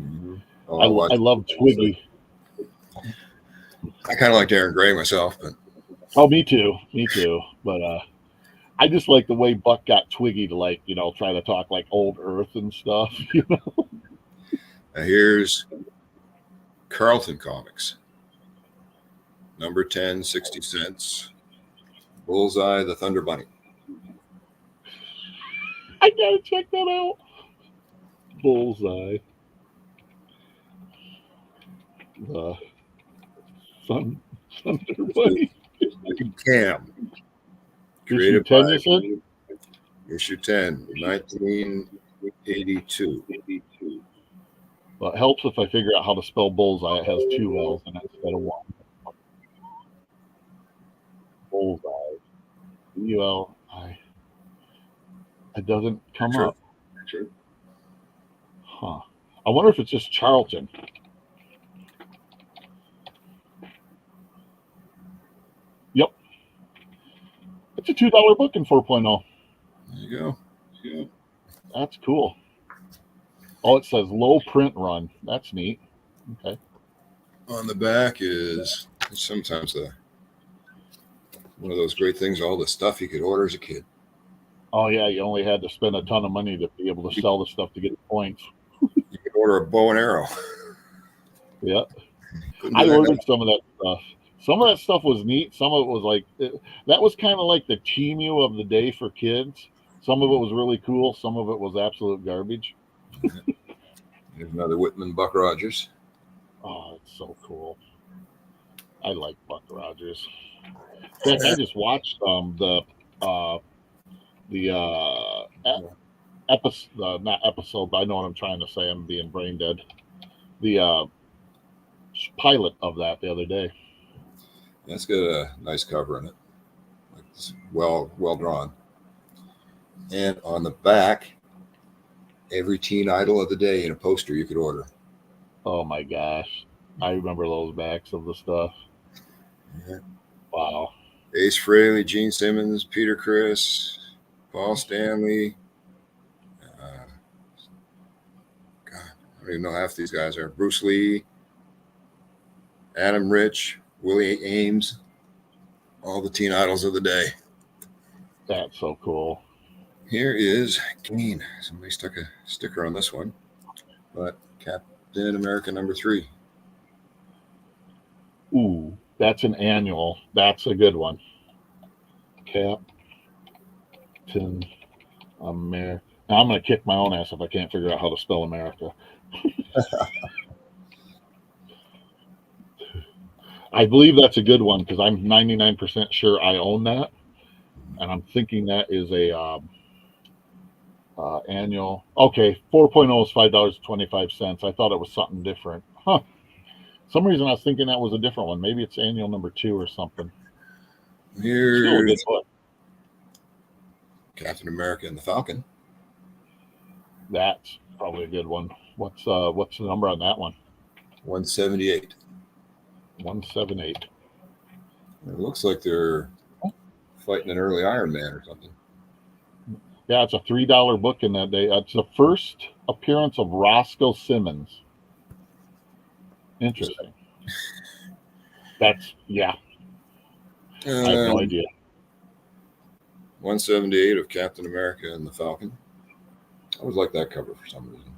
Mm-hmm. Oh, I love Twiggy. I kind of liked Aaron Gray myself, but Oh, me too. Me too. But I just like the way Buck got Twiggy to, like, try to talk like old Earth and stuff. now here's Carlton Comics. Number 10, 60 cents. Bullseye, the Thunder Bunny. I gotta check that out. Bullseye. The Thunder Bunny. Cam. Issue Created 10, by you said? Issue 10, 1982. Well, it helps if I figure out how to spell bullseye. It has 2 L's in it instead of 1. Bullseye. B-U-L-I. It doesn't come up. Sure. Huh. I wonder if it's just Charlton. Yep. It's a $2 book in 4.0. There you go. That's cool. Oh, it says low print run. That's neat. Okay. On the back is sometimes one of those great things, all the stuff you could order as a kid. Oh, yeah. You only had to spend a ton of money to be able to sell the stuff to get the points. You could order a bow and arrow. Yeah. I ordered some of that stuff. Some of that stuff was neat. Some of it was like, that was kind of like the Temu of the day for kids. Some of it was really cool. Some of it was absolute garbage. Here's another Whitman Buck Rogers. Oh, it's so cool. I like Buck Rogers. In fact, I just watched episode, not episode, but I know what I'm trying to say. I'm being brain dead. The pilot of that the other day. That's got a nice cover in it. It's well drawn. And on the back, every teen idol of the day in a poster you could order. Oh my gosh. I remember those backs of the stuff. Yeah. Wow. Ace Frehley, Gene Simmons, Peter Criss, Paul Stanley. God, I don't even know half these guys are. Bruce Lee, Adam Rich, Willie Ames, all the teen idols of the day. That's so cool. Here is Kane. Somebody stuck a sticker on this one, but Captain America #3. Ooh, that's an annual. That's a good one. Captain America. Now I'm going to kick my own ass if I can't figure out how to spell America. I believe that's a good one because I'm 99% sure I own that. And I'm thinking that is a annual. Okay, 4.0 is $5.25. I thought it was something different. Huh. Some reason I was thinking that was a different one. Maybe it's annual #2 or something. Here's Still a good book. Captain America and the Falcon. That's probably a good one. What's the number on that one? 178. 178. It looks like they're fighting an early Iron Man or something. Yeah, it's a $3 book in that day. It's the first appearance of Roscoe Simmons. Interesting. That's, yeah. I have no idea. 178 of Captain America and the Falcon. I always like that cover for some reason.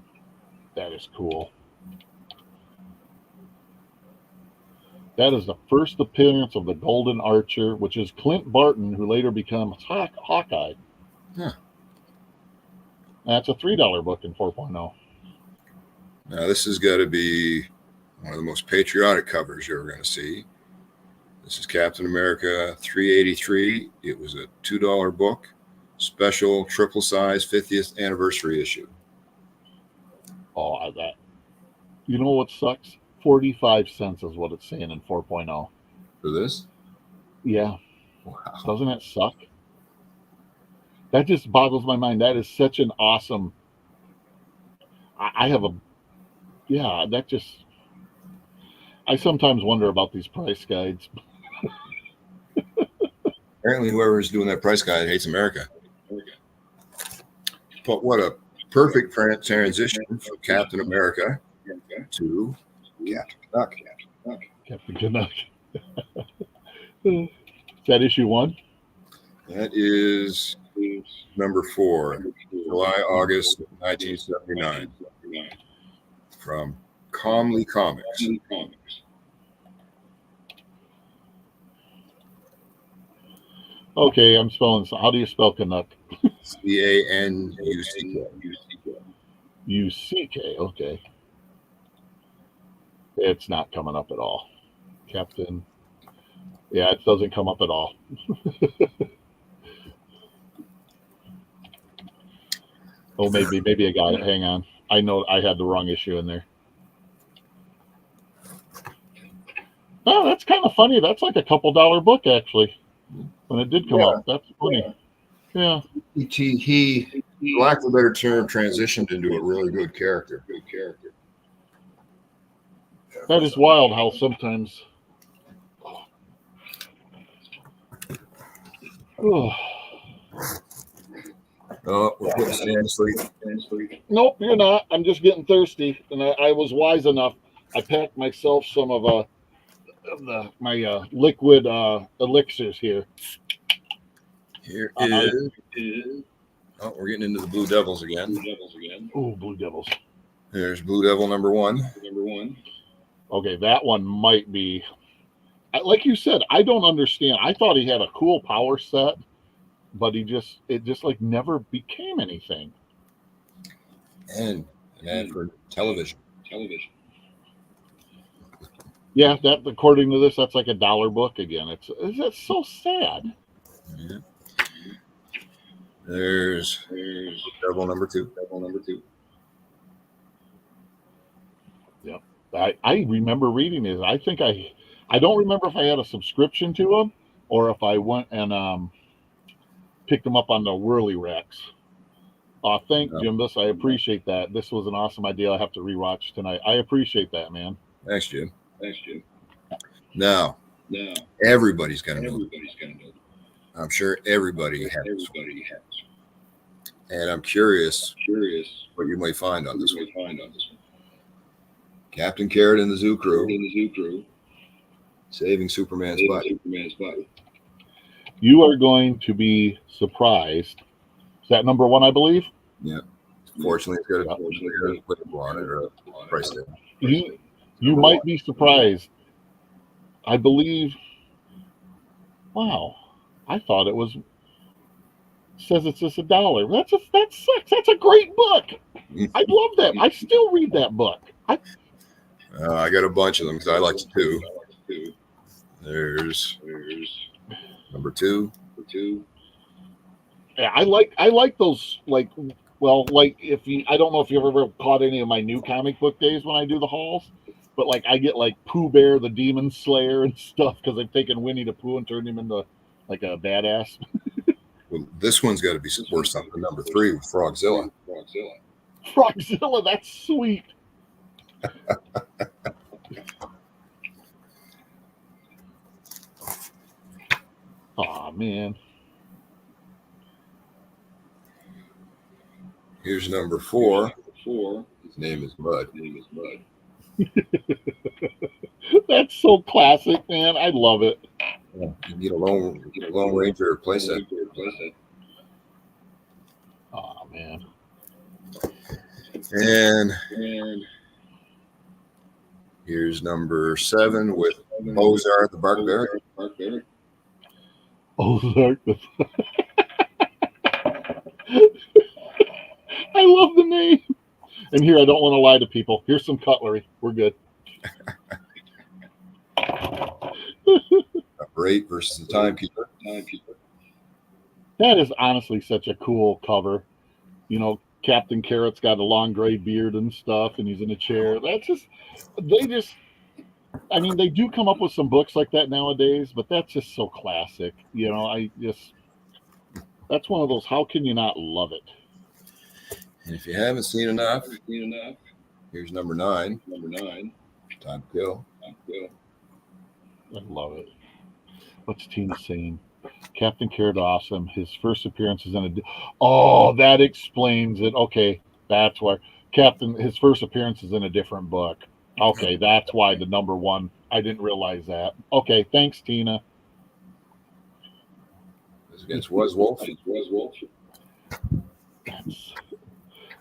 That is cool. That is the first appearance of the Golden Archer, which is Clint Barton, who later becomes Hawkeye. Huh. That's a $3 book in 4.0. Now, this has got to be one of the most patriotic covers you're ever going to see. This is Captain America 383. It was a $2 book, special triple size 50th anniversary issue. Oh, that. You know what sucks? 45 cents is what it's saying in 4.0. For this? Yeah. Wow. Doesn't that suck? That just boggles my mind. That is such an awesome. I have a. Yeah, that just. I sometimes wonder about these price guides. Apparently, whoever's doing that price guide hates America. But what a perfect transition from Captain America to Captain Canuck. Captain Canuck. Is that issue 1? That is number 4, July, August 1979, from Calmly Comics. Okay, I'm spelling. How do you spell Canuck? Canuck. UCK. Okay. It's not coming up at all. Captain. Yeah, it doesn't come up at all. Oh, maybe I got it. Hang on. I know I had the wrong issue in there. Oh, that's kind of funny. That's like a couple $1 book, actually. When it did come up. That's funny. Yeah. He, for lack of a better term, transitioned into a really good character. That is wild how sometimes. Oh. Oh, we're putting Stan to sleep. Nope, you're not. I'm just getting thirsty, and I was wise enough. I packed myself some of my liquid elixirs here. Here is. Oh, we're getting into the Blue Devils again. Oh, Blue Devils. There's Blue Devil number 1. Okay, that one might be. Like you said, I don't understand. I thought he had a cool power set, but it just like never became anything. And an ad for television. Yeah, that according to this, that's like a $1 book again. It's so sad. Yeah. There's Devil number 2. Yep. I remember reading this. I think I don't remember if I had a subscription to them or if I went and picked them up on the Whirly Racks. Thank Jimbus. I appreciate that. This was an awesome idea. I have to rewatch tonight. I appreciate that, man. Thanks, Jim. Now, everybody's got to know. I'm sure everybody has. And I'm curious what you might find on this one. Captain Carrot and the Zoo Crew saving Superman's butt. You are going to be surprised. Is that number 1, I believe? Yeah. Fortunately, it's got a label on it or a price tag. You might be surprised. I believe. Wow, I thought it was. Says it's just $1. That sucks. That's a great book. I love that. I still read that book. I got a bunch of them because I like to too. There's number 2. Yeah, I like those like if you I don't know if you've ever caught any of my new comic book days when I do the hauls, but like I get like Pooh Bear the Demon Slayer and stuff because I've taken Winnie the Pooh and turned him into like a badass. Well, this one's got to be worth something. Number 3 with Frogzilla. Frogzilla, that's sweet. Aw, man. Here's number 4. His name is Mud. That's so classic, man. I love it. Yeah. You get a Lone Ranger playset. Oh man. And here's number 7 with Ozark the Barkbear. Ozark the I love the name. And here, I don't want to lie to people. Here's some cutlery. We're good. Number 8 versus the Timekeeper. That is honestly such a cool cover. You know, Captain Carrot's got a long gray beard and stuff, and he's in a chair. They do come up with some books like that nowadays, but that's just so classic. You know, that's one of those, how can you not love it? And if you haven't seen enough, here's number 9. Time to Kill. I love it. What's Tina saying? Captain Carrot awesome. His first appearance is in a. Oh, that explains it. Okay, That's why Captain, his first appearance is in a different book. Okay, that's why the number one. I didn't realize that. Okay, thanks, Tina. This is against Wolf. That's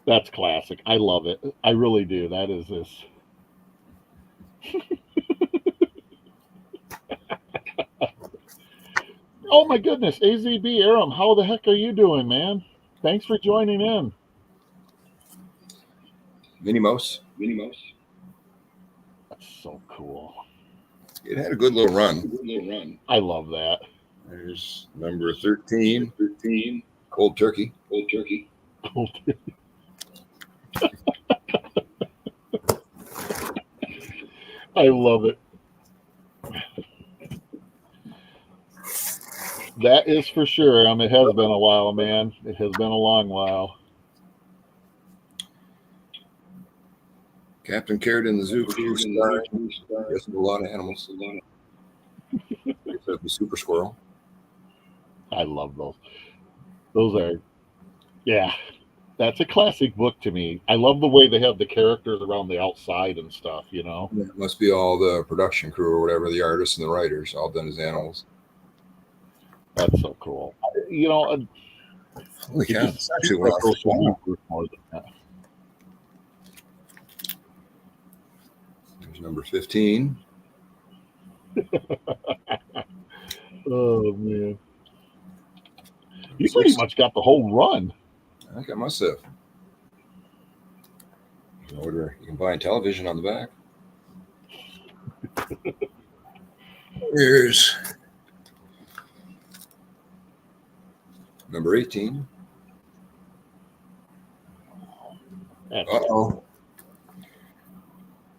that's classic. I love it. I really do. That is this. Oh my goodness, AZB Aram, how the heck are you doing, man? Thanks for joining in. Minnie Mouse. That's so cool. It had a good little run. I love that. There's number 13. Cold Turkey. I love it. That is for sure. It has been a while, man. It has been a long while. Captain Carrot in the Zoo. Yes, a lot of animals. Except the Super Squirrel. I love those. Those are, yeah, that's a classic book to me. I love the way they have the characters around the outside and stuff, you know? It must be all the production crew or whatever, the artists and the writers, all done as animals. That's so cool. You know, holy cow, it's actually went on for a while. More than that. There's number 15. Oh, man. You pretty much got the whole run. I think I must have. You can buy a television on the back. Here's number 18. Uh-oh.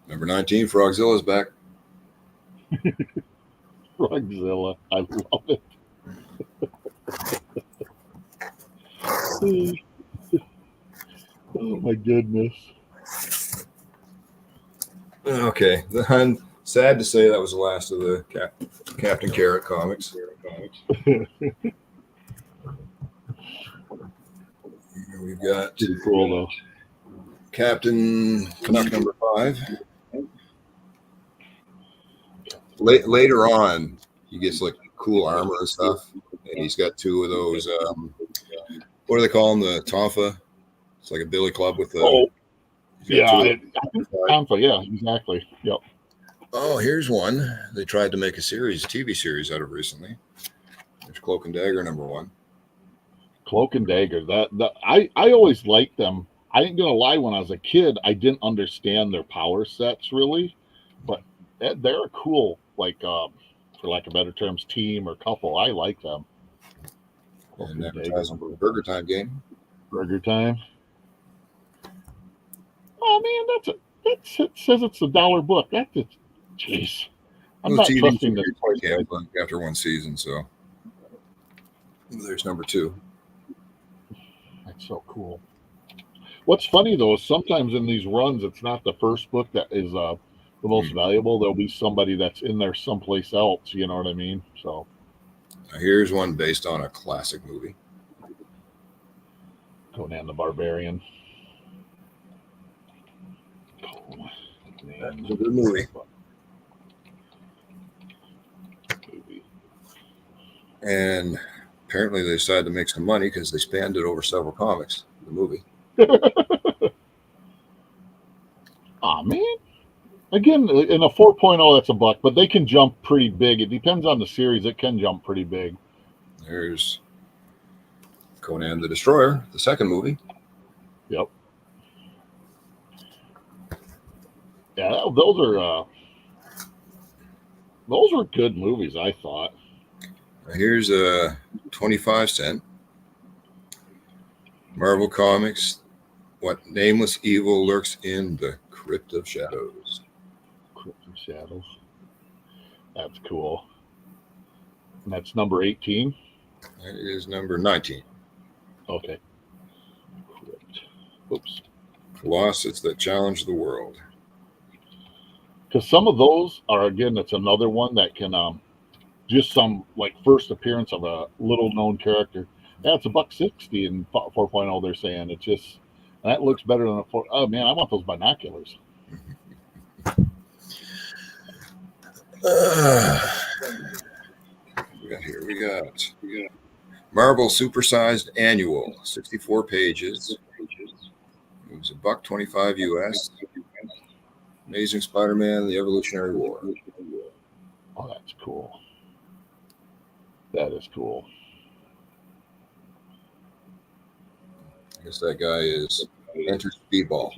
Number 19, Frogzilla's back. Frogzilla. I love it. Oh my goodness. Okay. I'm sad to say that was the last of the Captain Carrot comics. We've got Pretty cool though. Captain Canuck number 5. Later on, he gets like cool armor and stuff, and he's got 2 of those. What do they call them? The Tonfa. It's like a billy club with the. Oh, yeah, Tonfa. Yeah, exactly. Yep. Oh, here's one they tried to make a TV series out of recently. There's Cloak and Dagger number 1. Cloak and Dagger. I always liked them. I ain't gonna lie. When I was a kid, I didn't understand their power sets really, but they're a cool, like, for lack of better terms, team or couple. I like them. And advertising for the Burger Time game. Burger Time. Oh man, it says it's $1 book. That's it. Jeez, I'm not trusting this. After one season, so there's number 2. That's so cool. What's funny though is sometimes in these runs, it's not the first book that is the most valuable. There'll be somebody that's in there someplace else. You know what I mean? So now here's one based on a classic movie. Conan the Barbarian. That's a good movie. And apparently they decided to make some money because they spanned it over several comics, the movie. Aw, man. Again, in a 4.0, that's $1, but they can jump pretty big. It depends on the series. It can jump pretty big. There's Conan the Destroyer, the second movie. Yep. Yeah, those were good movies, I thought. Here's a 25-cent. Marvel Comics, What Nameless Evil Lurks in the Crypt of Shadows. Crypt of Shadows. That's cool. And that's number 18? That is number 19. Okay. Crypt. Oops. Colossus that challenged the world. Because some of those are, again, that's another one that can just some like first appearance of a little known character. Yeah, it's $1.60 in 4.0. They're saying it's just That looks better than a four. Oh man, I want those binoculars. We got Marvel Supersized Annual, 64 pages. It was $1.25 US. Amazing Spider-Man: The Evolutionary War. Oh, that's cool. That is cool. I guess that guy is Enter Speedball.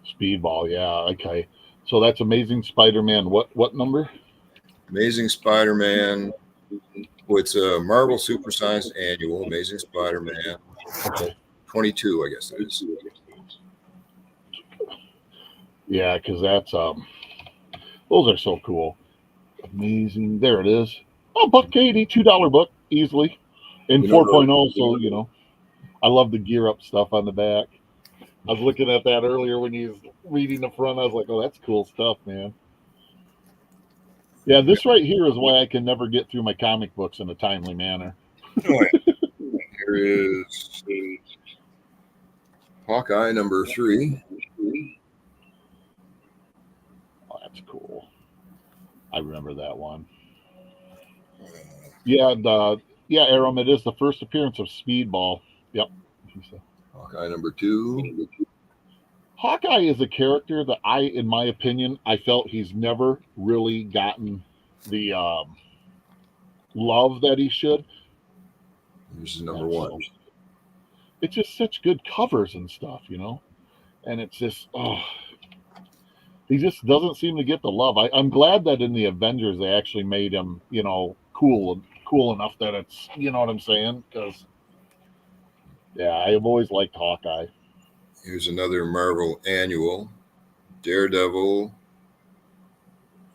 Speedball, yeah, okay. So that's Amazing Spider-Man. What number? Amazing Spider-Man. Well, it's a Marvel Supersized Annual. Amazing Spider-Man. Okay. 22, I guess it is. Yeah, because that's those are so cool. Amazing. There it is. Oh, $1.80, $2 book easily. In 4.0, so you know, I love the gear up stuff on the back. I was looking at that earlier when he was reading the front. I was like, oh, that's cool stuff, man. Yeah, this right here is why I can never get through my comic books in a timely manner. Oh, yeah. Here is Hawkeye number 3. Oh, that's cool. I remember that one. Yeah, Aram, it is the first appearance of Speedball. Yep. Hawkeye number 2. Hawkeye is a character that in my opinion, I felt he's never really gotten the love that he should. This is number 1. It's just such good covers and stuff, you know, and it's just he just doesn't seem to get the love. I'm glad that in the Avengers they actually made him, you know, cool enough that it's, you know what I'm saying? Because yeah, I've always liked Hawkeye. Here's another Marvel Annual, Daredevil.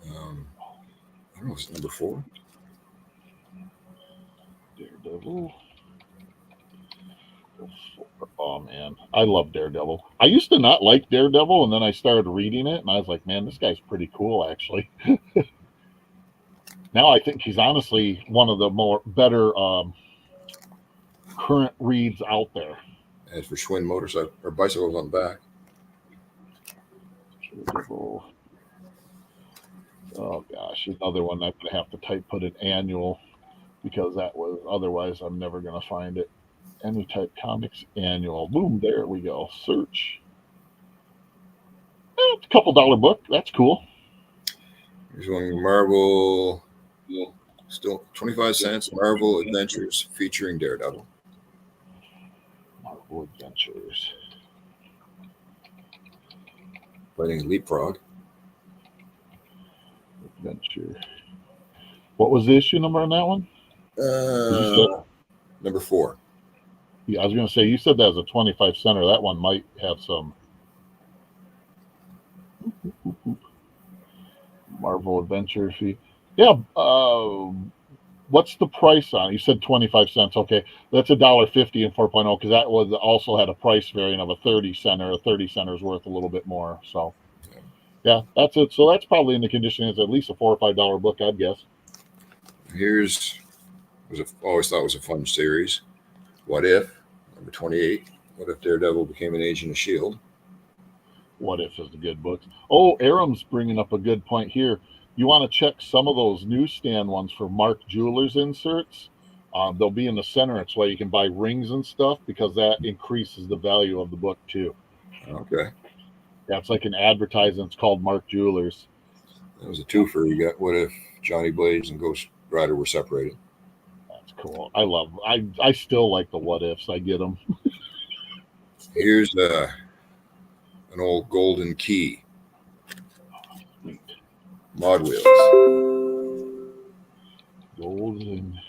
I don't know, is it number 4? Daredevil. Oh man, I love Daredevil. I used to not like Daredevil, and then I started reading it, and I was like, man, this guy's pretty cool, actually. Now I think he's honestly one of the better current reads out there. As for Schwinn motorcycle or bicycles on the back. Daredevil. Oh gosh, another one I'm gonna have to put an annual because that was otherwise I'm never gonna find it. Any type comics annual. Boom, there we go. Search. It's a couple $1 book. That's cool. Here's one Marvel, still 25 cents. Marvel Adventures featuring Daredevil. Marvel Adventures. Fighting Leapfrog. Adventure. What was the issue number on that one? Number 4. Yeah, I was going to say, you said that was a 25 center. That one might have some Marvel Adventure fee. Yeah. What's the price on it? You said 25 cents. Okay. That's $1.50 in 4.0 because that was also had a price variant of a 30 center. A 30 center is worth a little bit more. So, yeah, that's it. So that's probably in the condition is at least a $4 or $5 book, I'd guess. Here's always thought it was a fun series. What If, number 28. What if Daredevil became an agent of S.H.I.E.L.D.? What If is the good books. Oh, Aram's bringing up a good point here. You want to check some of those newsstand ones for Mark Jewelers inserts. They'll be in the center. It's why you can buy rings and stuff because that increases the value of the book too. Okay. Yeah, it's like an advertisement. It's called Mark Jewelers. That was a twofer. You got What If Johnny Blaze and Ghost Rider were separated. That's cool. I still like the What Ifs. I get them. Here's an old golden key. Mod Wheels. Golden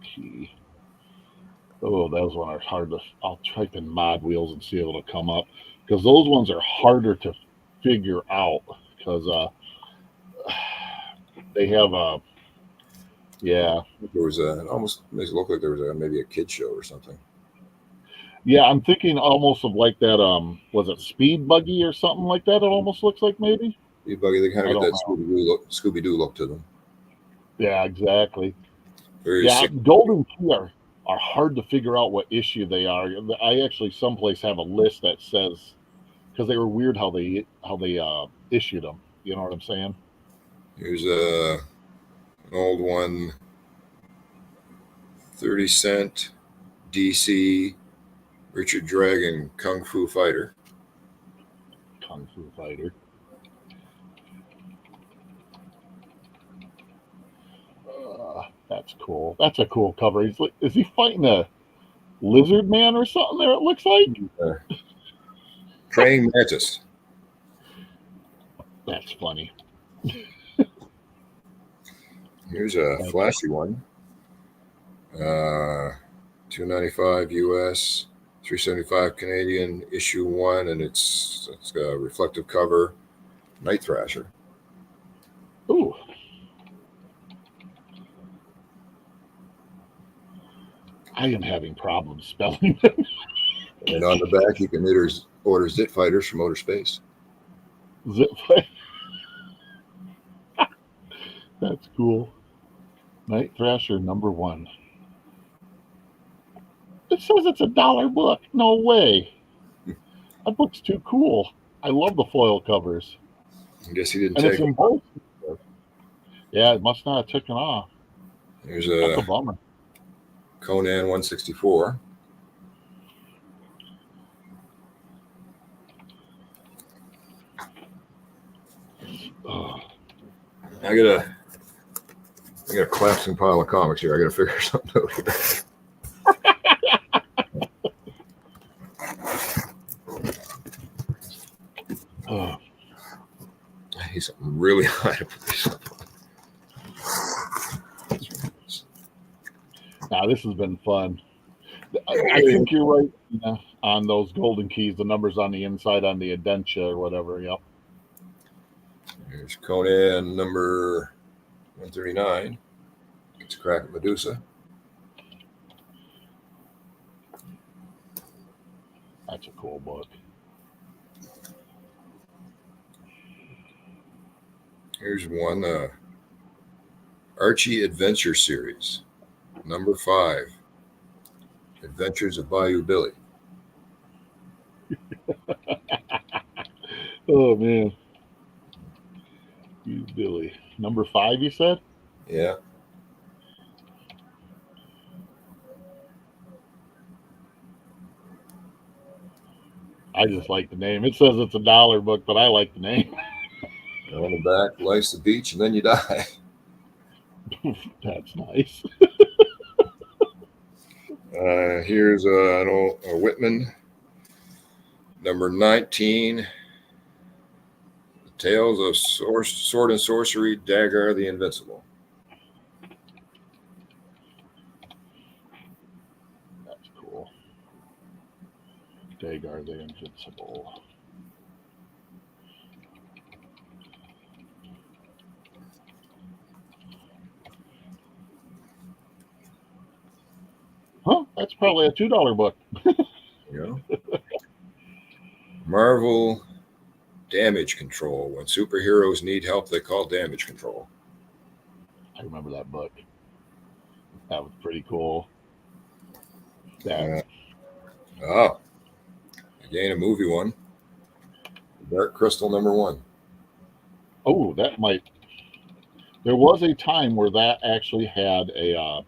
key. Oh, those one are hard to. I'll type in Mod Wheels and see if it'll come up because those ones are harder to figure out because they have a. Yeah. There was it almost makes it look like there was maybe a kid show or something. Yeah, I'm thinking almost of like that. Was it Speed Buggy or something like that? It almost looks like maybe. Speed Buggy, they kind of got that Scooby Doo look to them. Yeah, exactly. Very Golden Key are hard to figure out what issue they are. I actually someplace have a list that says, because they were weird how they issued them. You know what I'm saying? Here's an old one, 30-cent DC Richard Dragon Kung Fu Fighter. Kung Fu Fighter. That's cool. That's a cool cover. Is he fighting a lizard man or something there, it looks like? Praying Mantis. That's funny. Here's a flashy one. $2.95 US, $3.75 Canadian, issue 1, and it's a reflective cover. Night Thrasher. Ooh. I am having problems spelling it. And on the back, you can order Zit Fighters from outer space. Zip fight. That's cool. Night Thrasher #1. It says it's $1 book. No way. That book's too cool. I love the foil covers. I guess he didn't And take it's in both. Yeah, it must not have taken off. There's That's a a bummer. Conan 164. Ugh. I got a collapsing pile of comics here. I got to figure something out here. Ugh. I need something really high to put this up on. Now, this has been fun. I think you're right on those golden keys, the numbers on the inside on the indentia or whatever. Yep. Here's Conan number 139. It's a crack at Medusa. That's a cool book. Here's one, Archie Adventure Series, number 5, Adventures of Bayou Billy. Oh, man. You Billy. Number 5, you said? Yeah. I just like the name. It says it's $1 book, but I like the name. And on the back, life's the beach and then you die. That's nice. Here's a Whitman, number 19, Tales of Sword and Sorcery, Dagar the Invincible. That's cool. Dagar the Invincible. Huh? That's probably a $2 book. You know? Marvel Damage Control. When superheroes need help, they call Damage Control. I remember that book. That was pretty cool. Yeah. Again, a movie one. Dark Crystal number 1. Oh, that might. There was a time where that actually had a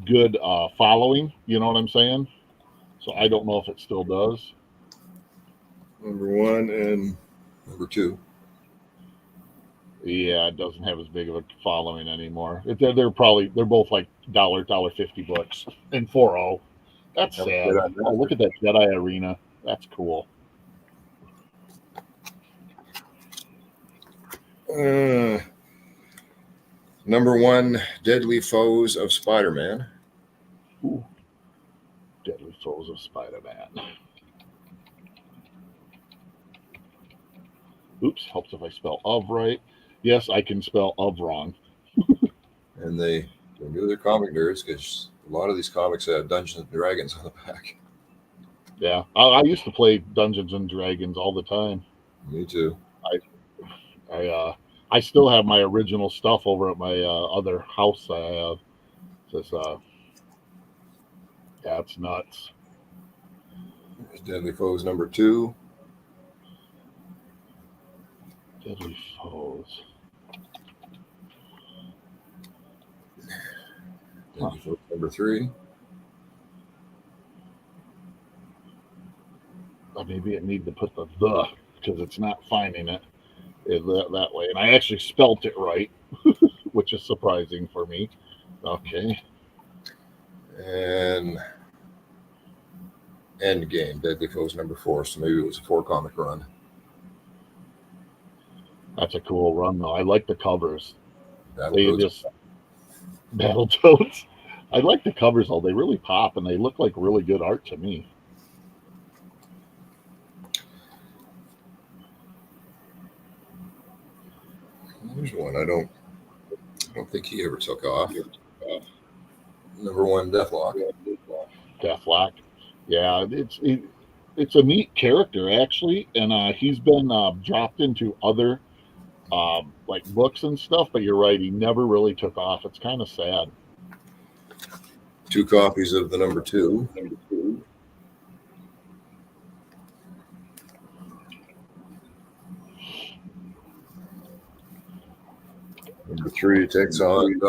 good following. You know what I'm saying? So I don't know if it still does. Number 1 and number 2. Yeah, it doesn't have as big of a following anymore. They're both like $1.50 books and 4.0. That's sad. Oh, look at that Jedi Arena. That's cool. Number 1, Deadly Foes of Spider-Man. Ooh. Deadly Foes of Spider-Man. Oops, helps if I spell of right. Yes, I can spell of wrong. And they knew their comic nerds because a lot of these comics have Dungeons and Dragons on the back. Yeah, I used to play Dungeons and Dragons all the time. Me too. I still have my original stuff over at my other house I have. This, yeah, it's nuts. There's Deadly Foes number 2. Deadly Foes. Deadly Foes number 3. Maybe it need to put the because it's not finding it that way. And I actually spelt it right, which is surprising for me. Okay. And Endgame, Deadly Foes number 4. So maybe it was a 4-comic run. That's a cool run, though. I like the covers. Battletoads. Battletoads. I like the covers, though. They really pop, and they look like really good art to me. There's one I don't think he ever took off. Number 1, Deathlock. Deathlock. Yeah, it's a neat character, actually, and he's been dropped into other like books and stuff, but you're right, he never really took off. It's kind of sad. 2 copies of the number 2. Number 3 takes on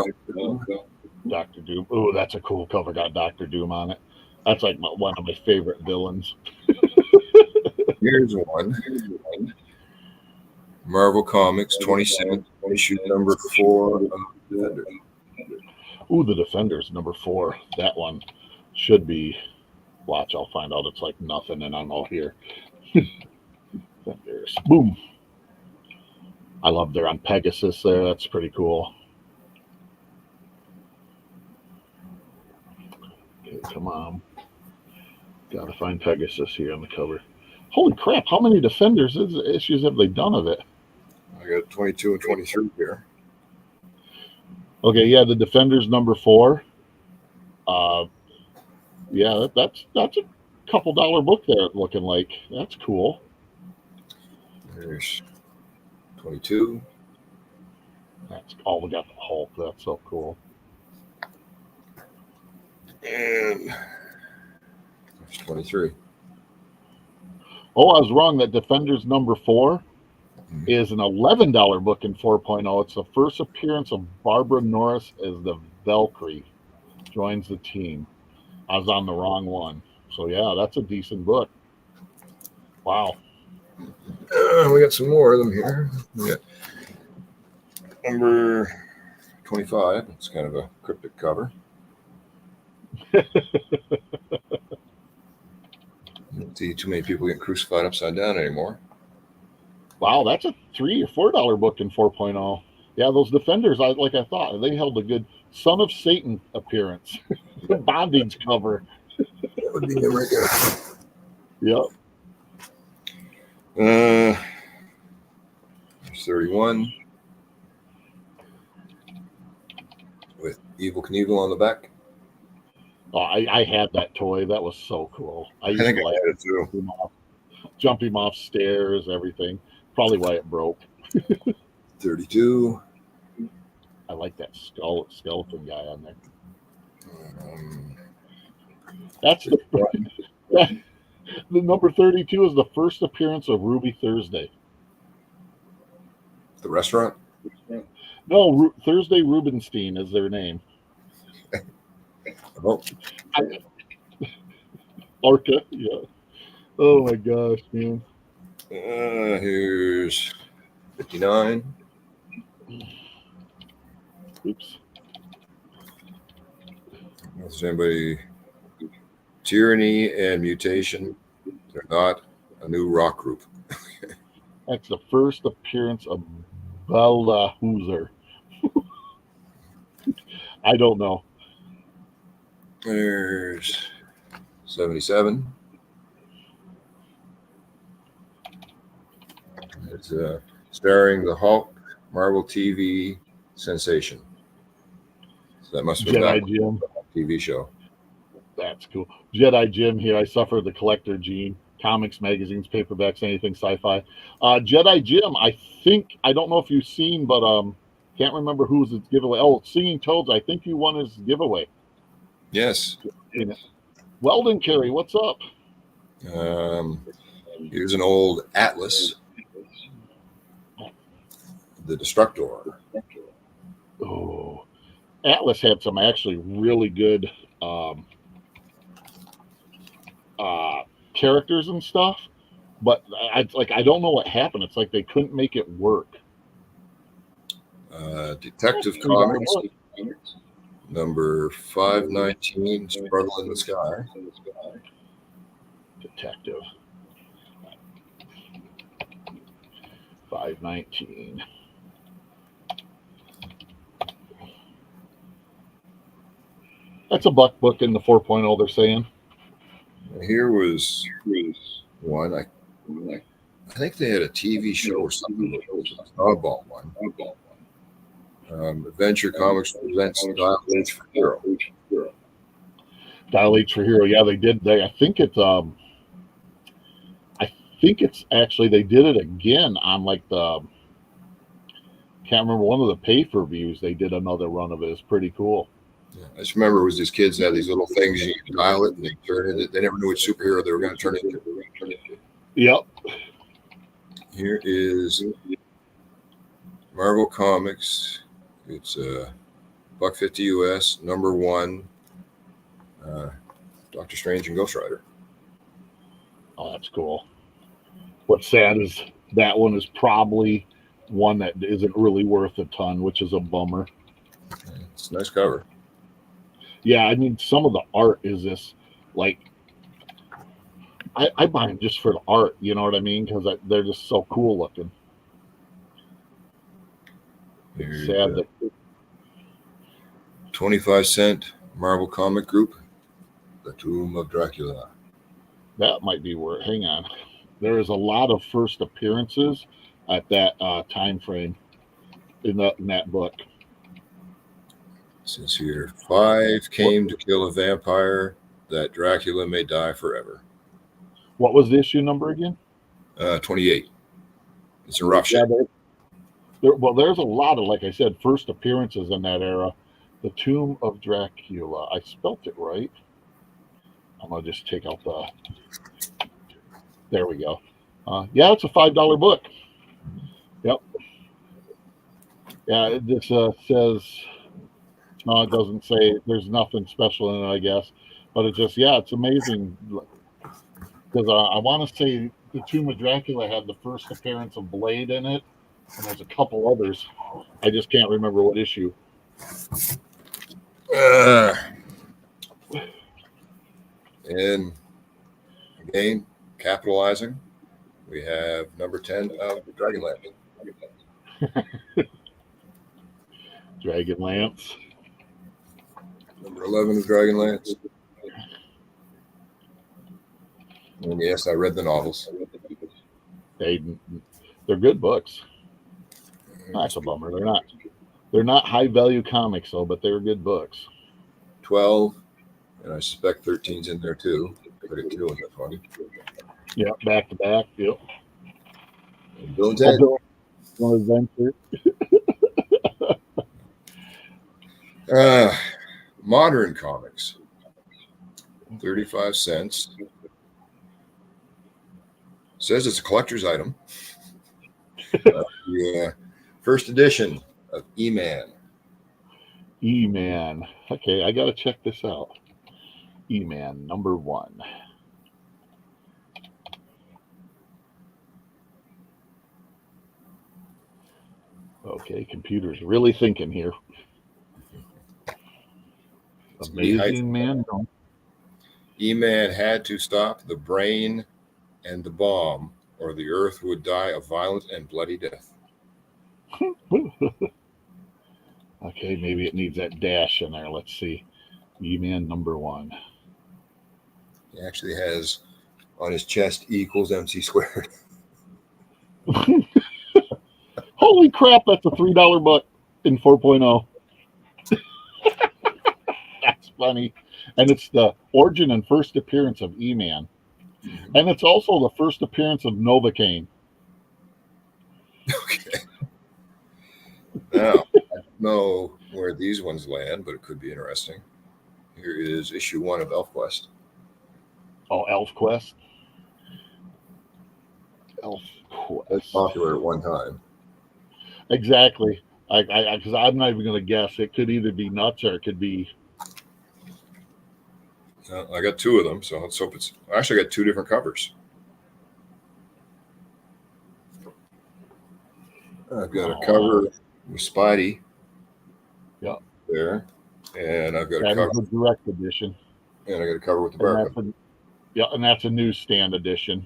Dr. Doom. Oh, that's a cool cover. Got Dr. Doom on it. That's like one of my favorite villains. Here's one. Marvel Comics 27th issue number 4 of Defenders. Ooh, the Defenders number 4. That one should be. Watch, I'll find out. It's like nothing, and I'm all here. Defenders. Boom. I love they're on Pegasus there. That's pretty cool. Okay, come on. Gotta find Pegasus here on the cover. Holy crap, how many Defenders issues have they done of it? I got 22 and 23 here. Okay, yeah, the Defenders number 4. Yeah, that's a couple $1 book there looking like. That's cool. There's 22. That's all. We got the Hulk. That's so cool. And there's 23. Oh, I was wrong. That Defenders number 4 is an $11 book in 4.0. It's the first appearance of Barbara Norris as the Valkyrie. Joins the team. I was on the wrong one. So, yeah, that's a decent book. Wow. We got some more of them here. We got number 25. It's kind of a cryptic cover. Don't see too many people getting crucified upside down anymore. Wow, that's a $3 or $4 book in 4.0. Yeah, those Defenders, like I thought, they held a good Son of Satan appearance. Bondage cover. That would be him right there. Yep. There's 31 with Evel Knievel on the back. Oh, I had that toy. That was so cool. I used I think to I had it too. jump him off stairs, everything. Probably why it broke. 32. I like that skeleton guy on there. That's the number 32 is the first appearance of Ruby Thursday. The restaurant? No, Thursday Rubenstein is their name. Oh. Orca, yeah. Oh my gosh, man. Here's 59. Oops. Is anybody? Tyranny and Mutation. They're not a new rock group. That's the first appearance of Bella Hooser. I don't know. There's 77. It's starring the Hulk Marvel TV sensation. So that must have been Jedi Jim. TV show. That's cool. Jedi Jim here. I suffer the collector gene. Comics, magazines, paperbacks, anything sci-fi. Jedi Jim, I don't know if you've seen, but Can't remember who's his giveaway. Oh, Singing Toads. I think you won his giveaway. Yes. Weldon Carey, what's up? Here's an old Atlas, the Destructor. Oh, Atlas had some actually really good characters and stuff, but I don't know what happened. It's like they couldn't make it work. Detective Comics, number 519, Struggle in the Sky. Detective 519. That's a buck book in the 4.0, they're saying. Here was one. I think they had a TV show or something. Oddball one. Adventure Comics presents Dial H for Hero. Dial H for Hero. Yeah, they did. I think it's actually they did it again on like the. Can't remember one of the pay-per-views. They did another run of it. It's pretty cool. Yeah, I just remember it was these kids had these little things you could dial it and they turn it. They never knew which superhero they were going to turn it into. Yep. Here is Marvel Comics. It's $1.50 US, number 1. Doctor Strange and Ghost Rider. Oh, that's cool. What's sad is that one is probably one that isn't really worth a ton, which is a bummer. It's a nice cover. Yeah, I mean, some of the art is this, like, I buy them just for the art, you know what I mean? Because they're just so cool looking. It's sad that 25-cent Marvel comic group, The Tomb of Dracula. that might be worth. Hang on, there is a lot of first appearances at that time frame in that book. It says here, 5 came to kill a vampire that Dracula may die forever. What was the issue number again? 28. It's a rough shape. There's a lot of, like I said, first appearances in that era. The Tomb of Dracula. I spelt it right. I'm gonna just take out the. There we go. Yeah, it's a $5 book. Yep. Yeah, this says. No, it doesn't say. There's nothing special in it, I guess. But it's just, yeah, it's amazing. Because I want to say the Tomb of Dracula had the first appearance of Blade in it, and there's a couple others. I just can't remember what issue. And again, capitalizing, we have number 10 of Dragonlance. Dragonlance. Number 11 of Dragonlance. And yes, I read the novels. They're good books. That's a bummer. They're not high value comics though, but they're good books. 12, and I suspect 13's in there too. Put it 2 in that one. Yeah, back to back. Yep. And Bill and Ted. Adventure. Modern comics, 35 cents. Says it's a collector's item. The first edition of E-Man. E-Man. Okay, I gotta check this out. E-Man number 1. Okay, computer's really thinking here. Amazing Man. E-Man had to stop the brain and the bomb, or the Earth would die a violent and bloody death. Okay, maybe it needs that dash in there. Let's see. E-Man number 1. He actually has on his chest E equals MC squared. Holy crap, that's a $3 book in 4.0. That's funny. And it's the origin and first appearance of E-Man. Mm-hmm. And it's also the first appearance of Novocaine. Okay. Now, I know where these ones land, but it could be interesting. Here is issue 1 of ElfQuest. Oh, ElfQuest. Very ElfQuest. popular at one time. Exactly. Because I'm not even going to guess. It could either be nuts or it could be. I got 2 of them, so let's hope it's. I actually got 2 different covers. I've got a cover with Spidey. Yeah. There, and I've got That a cover. is a direct edition. And I got a cover with the And Barker. and that's a newsstand edition.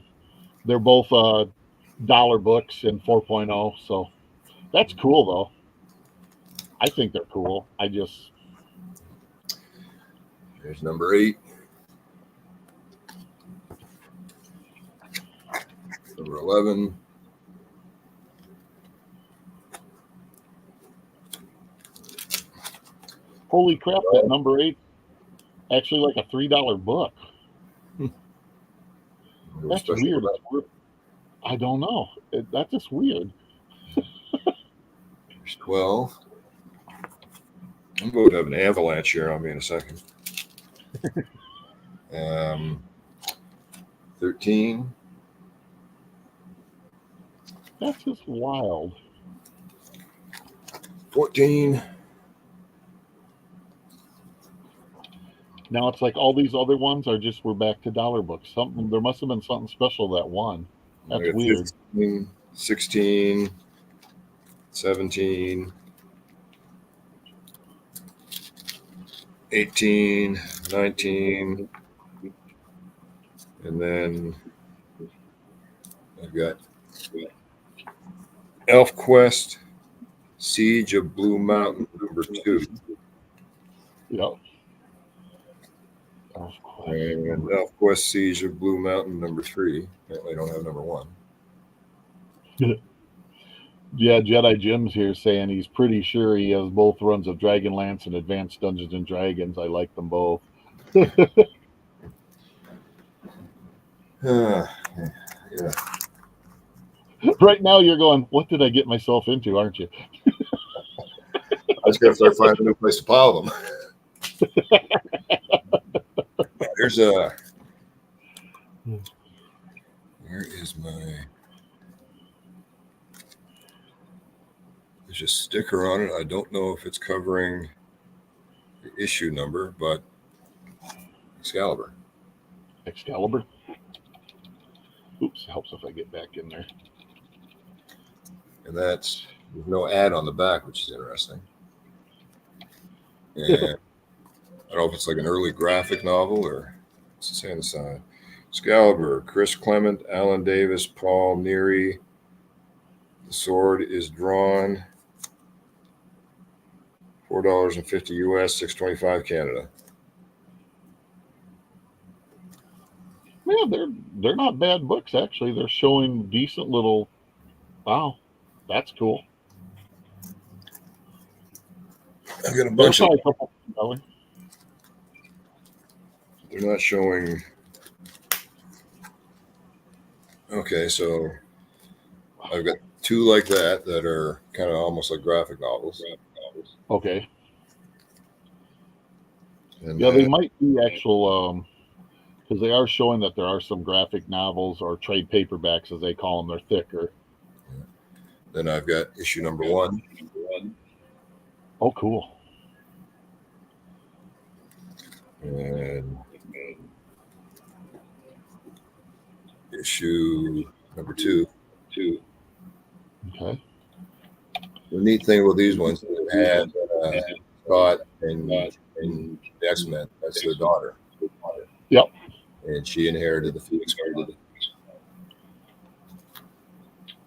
They're both dollar books in 4.0, so that's cool though. I think they're cool. Here's number 8. Number 11. Holy crap! That number 8 actually like a $3 book. That's weird. I don't know. That's just weird. There's 12. I'm going to have an avalanche here on me in a second. 13. That's just wild. 14. Now it's like all these other ones we're back to dollar books. There must have been something special that one. That's weird. 15, 16, 17, 18, 19, and then I've got ElfQuest, Siege of Blue Mountain number 2. Yep. And ElfQuest, Siege of Blue Mountain number 3. Apparently I don't have number 1. Yeah, Jedi Jim's here saying he's pretty sure he has both runs of Dragonlance and Advanced Dungeons and Dragons. I like them both. Yeah. Right now you're going, what did I get myself into, aren't you? I just got to start finding a new place to pile them. There's a. Where is my? There's a sticker on it. I don't know if it's covering the issue number, but Excalibur. Excalibur. Oops, helps if I get back in there. And there's no ad on the back, which is interesting. And I don't know if it's like an early graphic novel or what's it say on the side. Excalibur, Chris Clement, Alan Davis, Paul Neary. The sword is drawn. $4.50 US, $6.25 Canada. Yeah, they're not bad books actually. They're showing decent little. Wow, that's cool. I've got a bunch of. $2. They're not showing. Okay, so I've got 2 like that are kind of almost like graphic novels. Okay. And yeah, they might be actual, because they are showing that there are some graphic novels or trade paperbacks, as they call them. They're thicker. Then I've got issue number 1. Oh, cool. And issue number 2. Okay. The neat thing with these ones is they had Scott and the X-Men. That's their daughter. Yep. And she inherited the Phoenix Squad.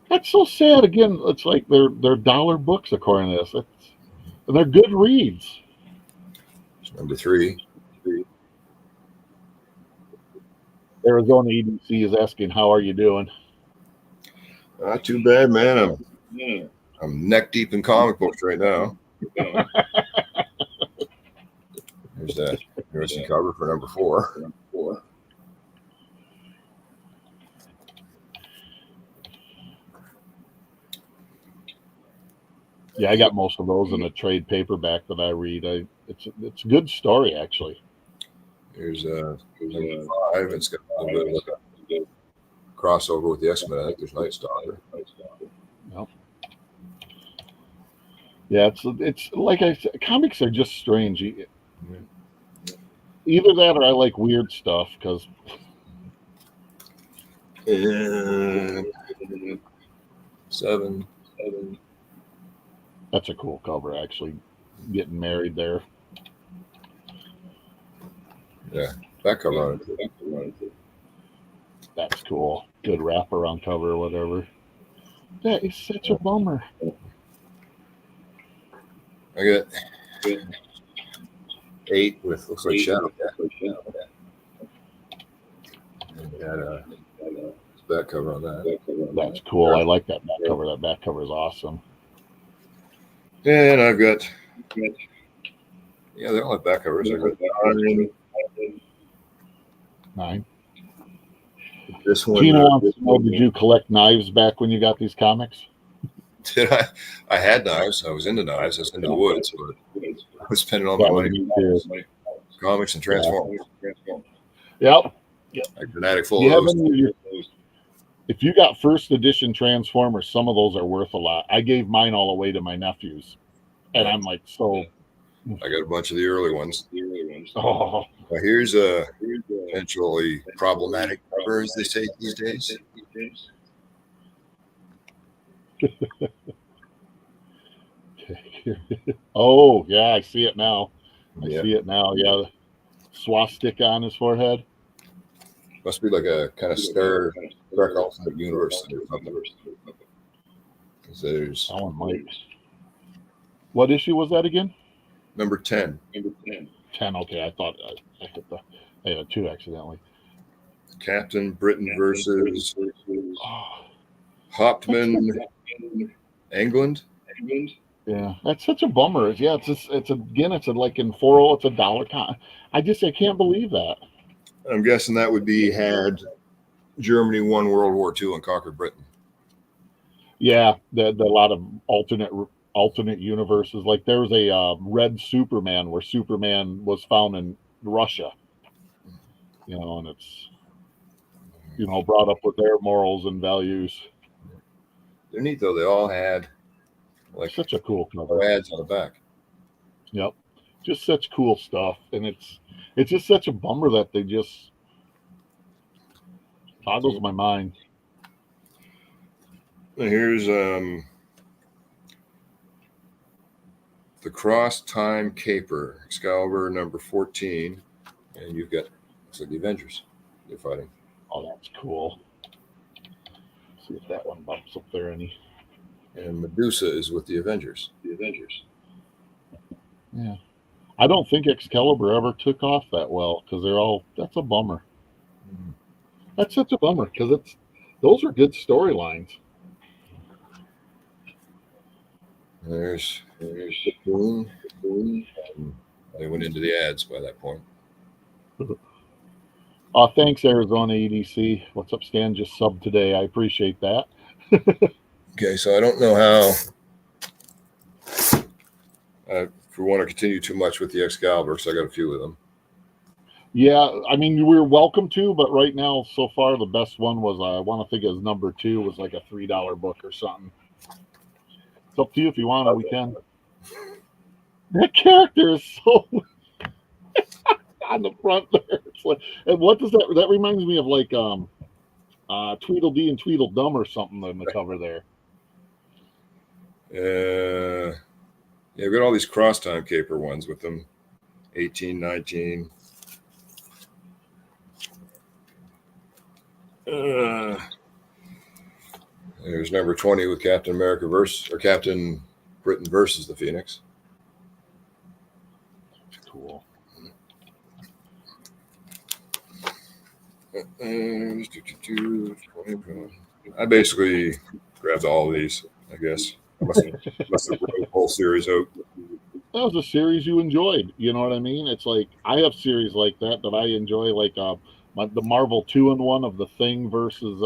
That's so sad. Again, it's like they're dollar books according to this. And they're good reads. Number 3. Arizona EDC is asking, "How are you doing?" Not too bad, man. I'm neck deep in comic books right now. There's that interesting cover for number 4. Yeah, I got most of those in a trade paperback that I read. It's a good story actually. Here's number 5. It's got a little bit of a crossover with the X-Men. I think there's Night Stalker. Yep. Yeah, it's like I said, comics are just strange. Either that or I like weird stuff because And 7. that's a cool cover actually. Getting married there. Yeah, back cover on it. That's cool. Good wraparound cover or whatever. That is such a bummer. I got 8 with looks like Shadow Cat. And got back cover on that. That's cool. I like that back cover. That back cover is awesome. And I've got they all have back covers. I've got 9. this one. Gina wants to know, did you collect knives back when you got these comics? Did I? I had knives. I was into knives. I was into the woods, but I was spending all my money on comics and Transformers. Yep. Like fanatic full of those. If you got first edition Transformers, some of those are worth a lot. I gave mine all away to my nephews, and I'm like, so. I got a bunch of the early ones. Oh. Well, here's a potentially problematic cover, as they say these days. Oh, yeah, I see it now. I Yeah. see it now. Yeah, swastika on his forehead. Must be like a kind of Star Trek alternate universe or something. Because there's That one might. What issue was that again? number 10. 10. Okay, I thought I hit the. I had a 2 accidentally. Captain Britain versus Oh, Hauptmann England. yeah, that's such a bummer. Yeah, it's like in 4.0, it's $1 con. I can't believe that. I'm guessing that would be had Germany won World War II and conquered Britain. Yeah, the a lot of alternate universes. Like there was a Red Superman where Superman was found in Russia. And it's brought up with their morals and values. They're neat though. They all had like Such a cool cover. ads on the back. Yep, just such cool stuff, and it's just such a bummer that they just boggles my mind. And here's the Cross Time Caper, Excalibur number 14, and you've got looks like the Avengers they're fighting. Oh, that's cool. See if that one bumps up there any. And Medusa is with the Avengers. Yeah, I don't think Excalibur ever took off that well because that's a bummer. That's such a bummer because those are good storylines. There's the Boom. They went into the ads by that point. Thanks, Arizona EDC. What's up, Stan? Just subbed today. I appreciate that. Okay, so I don't know how if we want to continue too much with the Excalibur, because I got a few of them. Yeah, I mean, we're welcome to, but right now, so far, the best one was, I want to think it was number 2, was like a $3 book or something. It's up to you if you want, we can. That character is so on the front there. It's like, and what does that reminds me of? Like Tweedledee and Tweedledum or something on the cover there. Yeah, we've got all these Cross Time Caper ones with them. 18, 19. There's number 20 with Captain America Captain Britain versus the Phoenix. Cool. I basically grabbed all of these, I guess. Must have wrote the whole series out. That was a series you enjoyed. You know what I mean? It's like I have series like that I enjoy, like the Marvel 2-in-1 of the Thing versus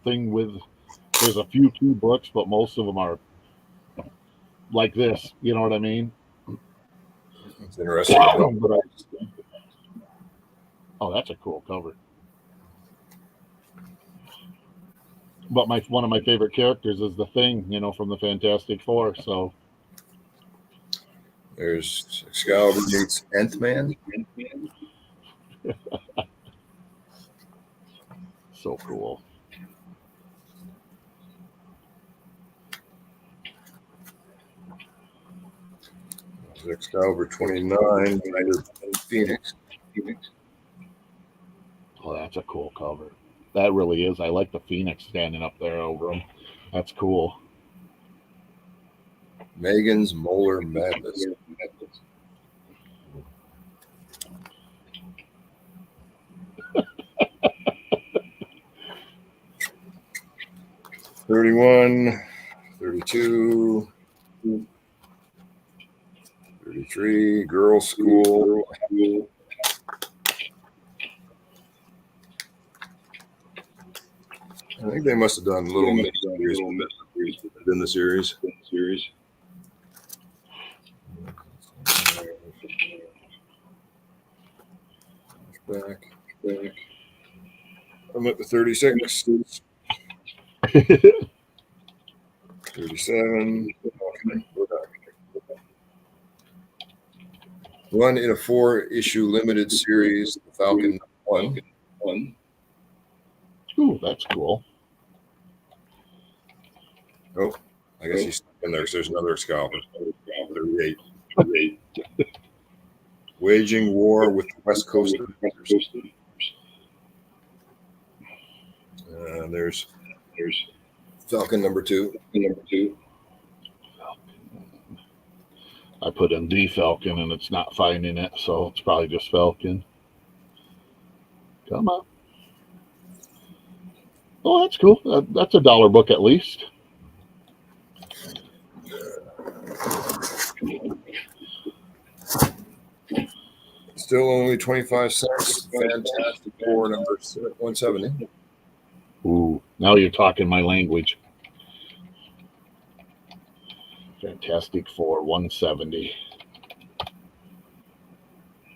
Thing with. There's a few key books, but most of them are like this. You know what I mean? It's interesting. But oh, that's a cool cover. But one of my favorite characters is the Thing, you know, from the Fantastic Four. So There's Excalibur meets Nth Man. so cool. There's Excalibur 29, Phoenix. Oh, that's a cool cover. That really is. I like the Phoenix standing up there over him. That's cool. Megan's Molar Madness. $31, $32, $33, Girls School. I think they must have done little mini series within the series. Back. I'm at the 36. 37. One in a 4-issue limited series, The Falcon 1. Ooh, that's cool. Oh, I guess he's in there because there's another Excalibur. 38. Waging war with the West Coast. There's Falcon number 2. I put in the Falcon and it's not finding it, so it's probably just Falcon. Come on. Oh, that's cool. That's $1 book at least. Still only 25 cents. Fantastic Four number 170. Ooh, now you're talking my language. Fantastic Four 170.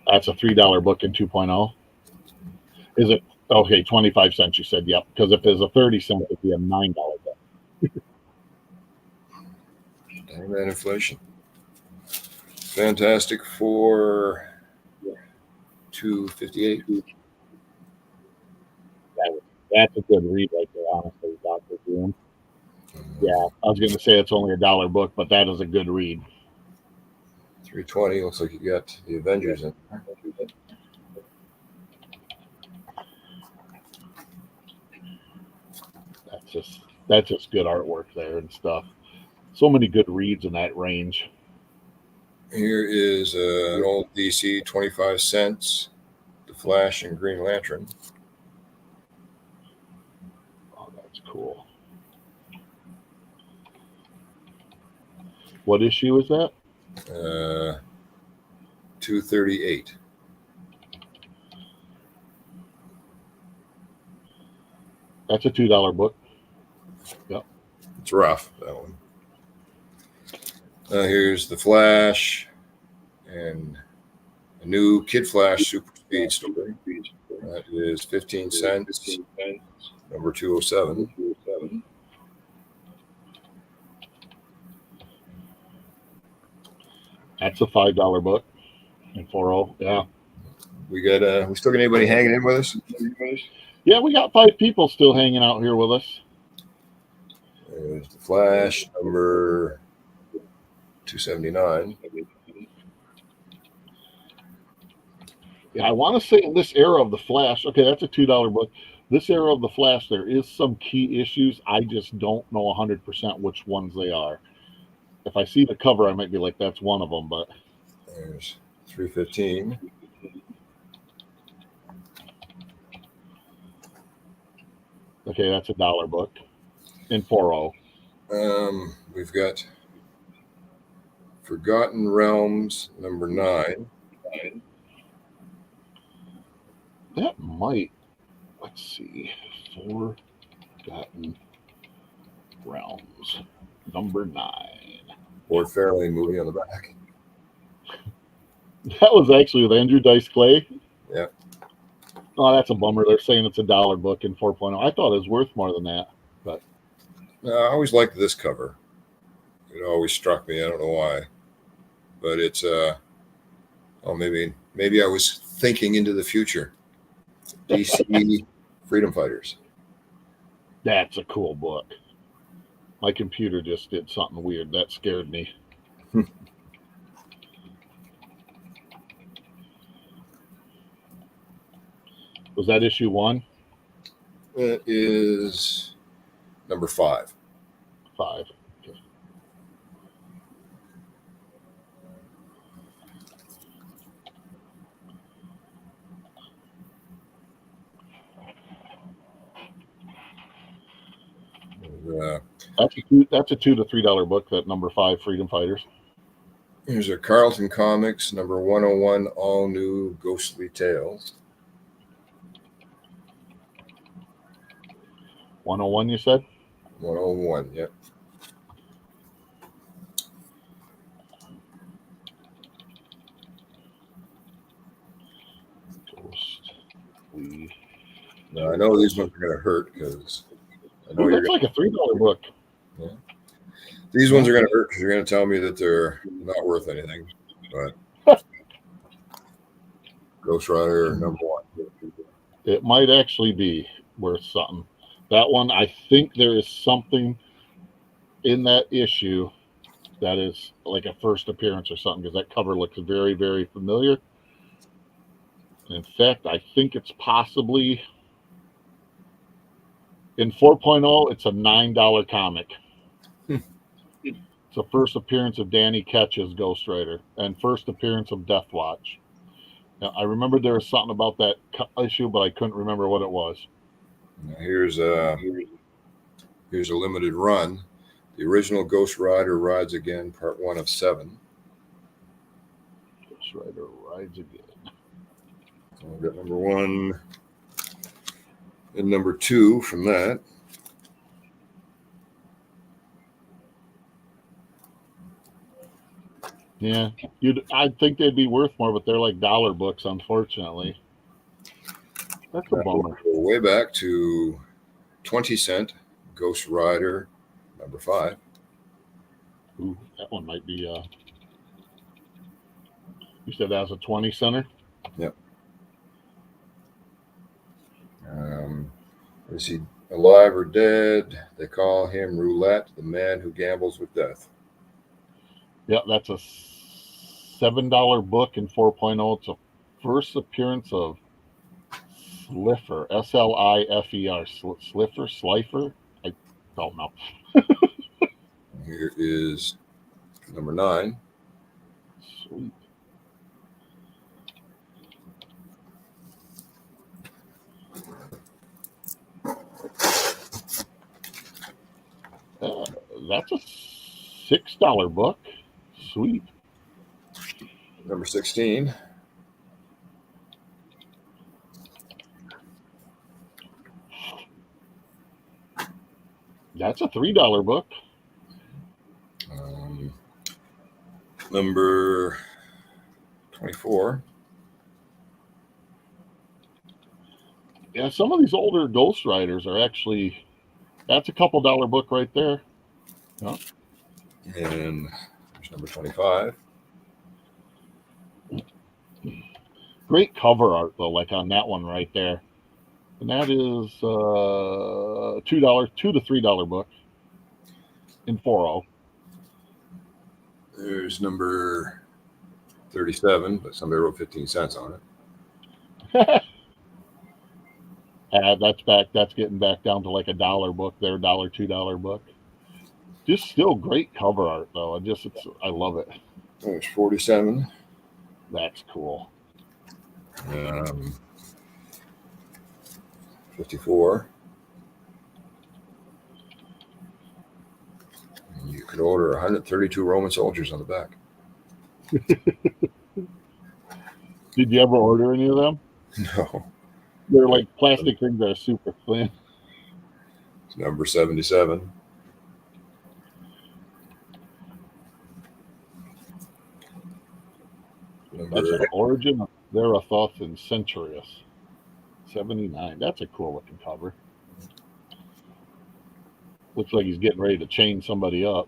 That's a $3 book in 2.0. Is it? Okay, 25 cents you said, yep. Because if there's a 30 cent, it'd be a $9 book. Dang that inflation. Fantastic Four 258. That's a good read right there, honestly, Dr. Doom. Yeah, I was going to say it's only $1 book, but that is a good read. 320. Looks like you got the Avengers in there. That's just good artwork there and stuff. So many good reads in that range. Here is an old DC 25 cents. The Flash and Green Lantern. Oh, that's cool. What issue is that? 238. That's a $2 book. Yep. It's rough, that one. Here's the Flash and a new Kid Flash Super Speed story. That is 15 cents. Number 207. That's a $5 book in 4.0. Yeah. We got we still got anybody hanging in with us? Yeah, we got 5 people still hanging out here with us. There's the Flash, number 279. Yeah, I want to say in this era of the Flash, okay, that's a $2 book. This era of the Flash, there is some key issues. I just don't know 100% which ones they are. If I see the cover, I might be like, that's one of them, but There's 315. okay, that's $1 book in 4.0. We've got Forgotten Realms, number 9. That might, let's see, Forgotten Realms, number 9. Ford Fairlane movie on the back. That was actually with Andrew Dice Clay. Yeah. Oh, that's a bummer. They're saying it's $1 book in 4.0. I thought it was worth more than that. But I always liked this cover. It always struck me. I don't know why, but it's maybe I was thinking into the future. DC Freedom Fighters. that's a cool book. My computer just did something weird. That scared me. Was that issue 1? It is number 5. 5. Okay. That's a $2 to $3 book. That number 5 Freedom Fighters. Here's a Carlton Comics number 101, all new Ghostly Tales. 101, you said? 101, yep. Now, I know these ones are going to hurt because I know that's like a $3 book. Yeah. These ones are going to hurt because you're going to tell me that they're not worth anything. But Ghost Rider number 1. It might actually be worth something. That one, I think there is something in that issue that is like a first appearance or something, because that cover looks very, very familiar. In fact, I think it's possibly in 4.0, it's a $9 comic. It's a first appearance of Danny Ketch's Ghost Rider and first appearance of Death Watch. Now, I remember there was something about that issue, but I couldn't remember what it was. Now, here's a limited run. The original Ghost Rider rides again, part 1 of 7. Ghost Rider rides again. So we've got number 1 and number 2 from that. Yeah, I'd think they'd be worth more, but they're like dollar books, unfortunately. That's a bummer. We'll go way back to 20-cent Ghost Rider number 5. Ooh, that one might be. You said that was a 20 center? Yep. Is he alive or dead? They call him Roulette, the man who gambles with death. Yeah, that's a $7 book in 4.0. It's a first appearance of Slifer, Slifer, Slifer. I don't know. Here is number 9. Sweet. That's a $6 book. Sweet. Number 16. That's a $3 book. Number 24. Yeah, some of these older Ghost Riders are actually, that's a couple dollar book right there. Yeah. And there's number 25. Great cover art, though, like on that one right there. And that is $2 to $3 book in 4.0. There's number 37, but somebody wrote 15 cents on it. That's getting back down to like $1 book there, $2 book. Just still great cover art, though. I love it. There's 47. That's cool. 54. You could order 132 Roman soldiers on the back. Did you ever order any of them? No. They're like plastic things that are super thin. It's number 77. That's an Origin of Therathoth and Centurious. 79. That's a cool looking cover. Looks like he's getting ready to chain somebody up.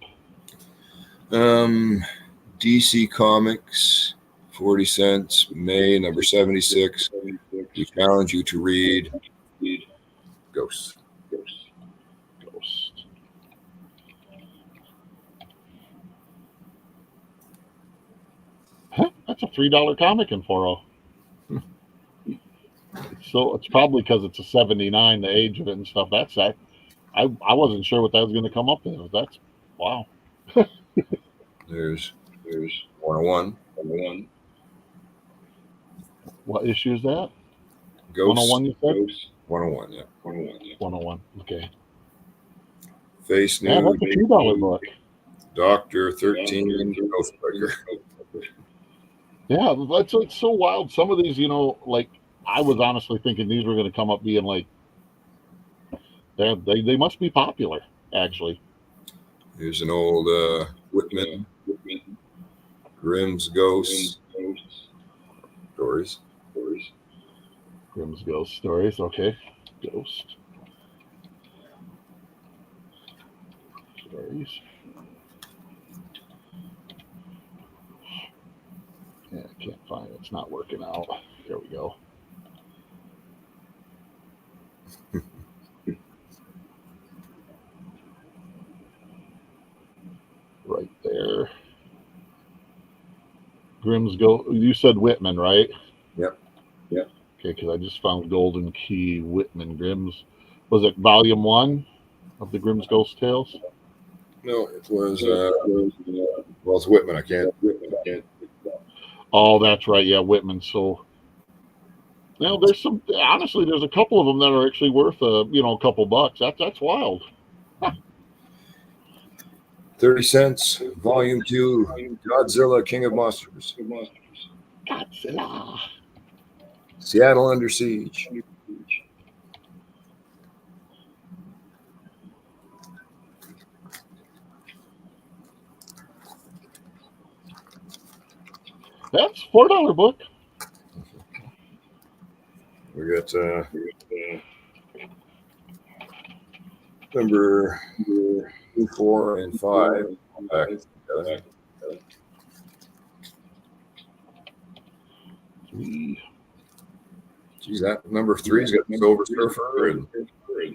DC Comics, 40 cents, May, number 76. We challenge you to read Ghost. Huh, that's a $3 comic in 4.0. So it's probably because it's a 79, the age of it and stuff. That's that. I wasn't sure what that was going to come up with. That's wow. There's 101. What issue is that? Ghost. 101, you said? 101, yeah. 101. Okay. Face Yeah, New. that's a $2 book. Doctor 13, Ghostbreaker. Yeah, it's so wild. Some of these, like I was honestly thinking these were going to come up being like they must be popular, actually. Here's an old Whitman. Grimm's Ghost Stories. Grimm's Ghost Stories, okay. Ghost Stories. Yeah, I can't find it. It's not working out. There we go. Right there. Grimm's Ghost. You said Whitman, right? Yep. Okay, because I just found Golden Key Whitman Grimm's. Was it volume 1 of the Grimm's Ghost Tales? No, it was well, it's Whitman. I can't. Oh, that's right. Yeah, Whitman. So, there's there's a couple of them that are actually worth a couple bucks. That's wild. 30 cents, volume 2, Godzilla, King of Monsters. Godzilla. Seattle Under Siege. That's $4 book. We got number 2, 4, and 5 back together. 3. Geez, that number 3's got Silver Surfer and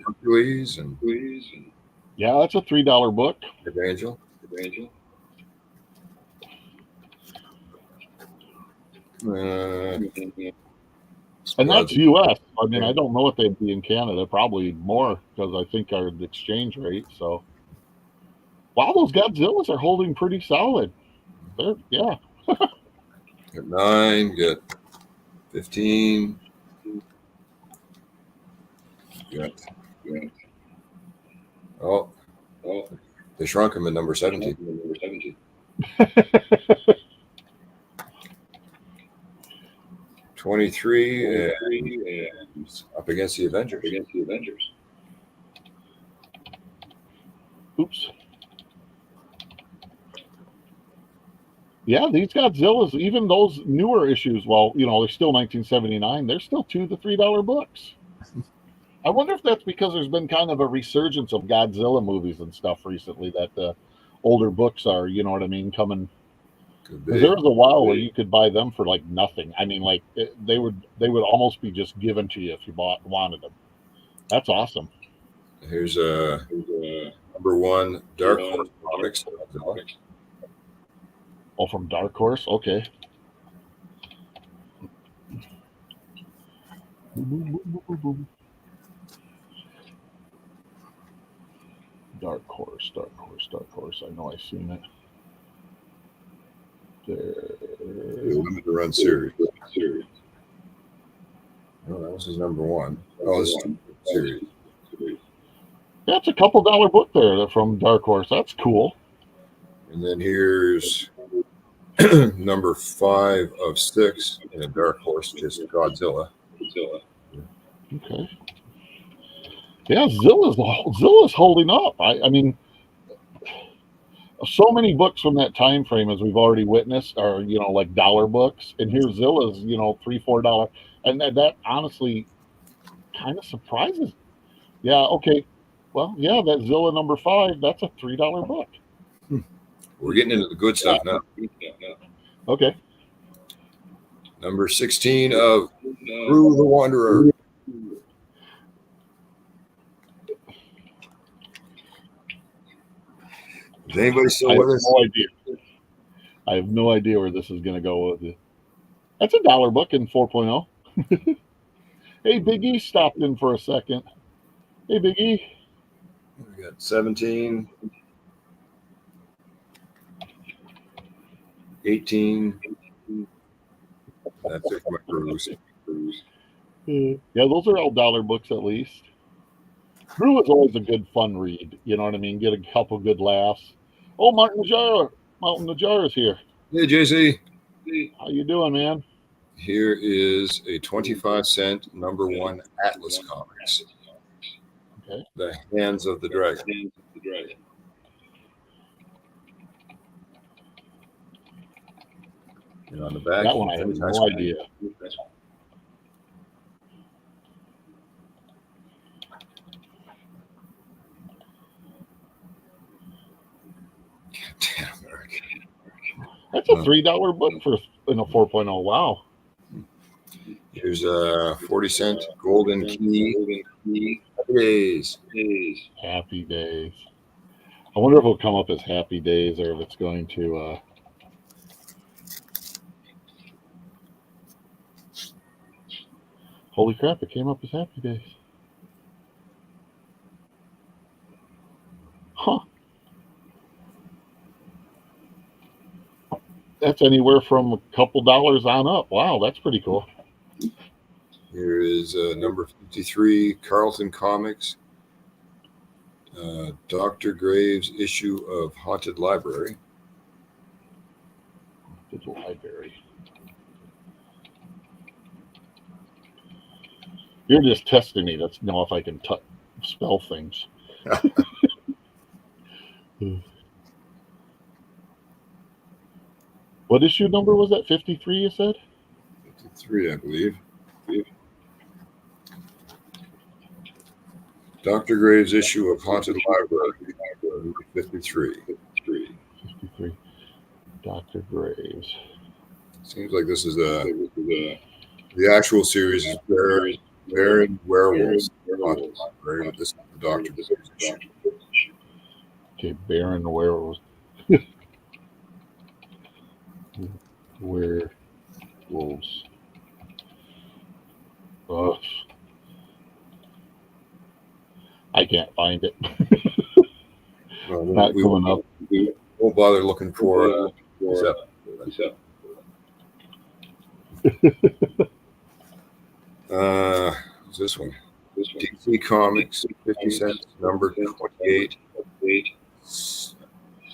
Hercules and Yeah, that's a $3 book. Evangel. And that's U.S. I mean, I don't know what they'd be in Canada. Probably more because I think our exchange rate. So, wow, those Godzillas are holding pretty solid. Yeah. Got 9, got 15. Got. Oh, they shrunk him in number 17. 23 and up against the Avengers. Oops. Yeah, these Godzillas, even those newer issues, well, they're still 1979. They're still $2 to $3 books. I wonder if that's because there's been kind of a resurgence of Godzilla movies and stuff recently that the older books are, you know what I mean, coming. Because there was a while where you could buy them for like nothing. I mean, like they would almost be just given to you if you wanted them. That's awesome. Here's number 1, Dark Horse Comics. Oh, from Dark Horse? Okay. Dark Horse. I know I've seen it. The Limited Run series. Oh, that was his number 1. Oh, this is series. That's a couple $1 book there from Dark Horse. That's cool. And then here's number 5 of 6 in a Dark Horse, just Godzilla. Okay. Yeah, Zilla's holding up. I mean, so many books from that time frame, as we've already witnessed, are like dollar books, and here Zilla's $3-4, and that honestly kind of surprises. Yeah, okay, well, yeah, that Zilla number 5, that's a $3 book. We're getting into the good stuff now. Okay. Number 16 of Through the Wanderer. Is anybody still with us? No idea. I have no idea where this is going to go with it. That's a dollar book in 4.0. Hey, Big E stopped in for a second. Hey, Big E. We got 17, 18. That's it for my cruise. Yeah, those are all dollar books at least. Drew is always a good fun read. You know what I mean? Get a couple good laughs. Oh, Martin Najjar is here. Hey, JC. How you doing, man? Here is a 25-cent number 1 Atlas Comics. Okay. The Hands of the Dragon. And on the back, That one I have no idea. Damn, America. That's a $3 book in a 4.0. Wow. Here's a 40-cent Golden Key. Happy Days. Happy Days. I wonder if it'll come up as Happy Days or if it's going to. Holy crap! It came up as Happy Days. Huh. That's anywhere from a couple dollars on up. Wow, that's pretty cool. Here is number 53, Carlton Comics. Dr. Graves' issue of Haunted Library. Haunted Library. You're just testing me to know if I can spell things. What issue number was that? 53, you said? 53, I believe. Dr. Graves' issue of Haunted Library, 53. 53. Dr. Graves. Seems like this is the actual series is Baron Werewolves. Haunted Library, but this is the Dr. Graves issue. Okay, Baron Werewolves. Werewolves. I can't find it. Not coming up. We won't bother looking for What's this one? DC Comics, 50 cents, number 28.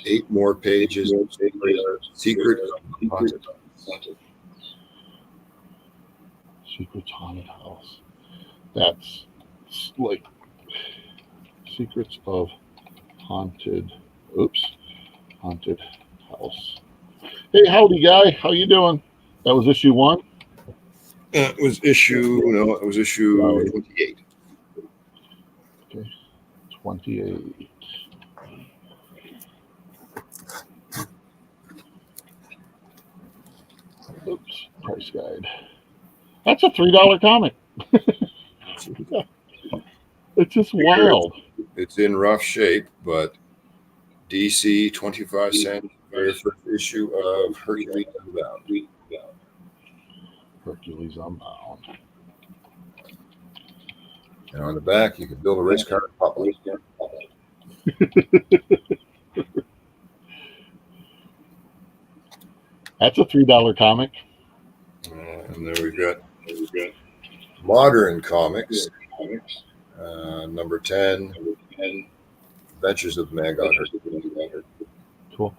8 more pages. Secret Haunted. Secrets Haunted House. That's like Secrets of Haunted House. Hey, howdy, guy. How you doing? That was issue 1? It was issue 28. Okay, 28. Oops, price guide. That's a $3 comic. It's just wild. It's in rough shape, but DC 25 cent, very first issue of Hercules Unbound. Hercules Unbound. And on the back, you can build a race car and pop it. That's a $3 comic. And then we've got Modern Comics, number 10, Adventures of Maggot. Cool.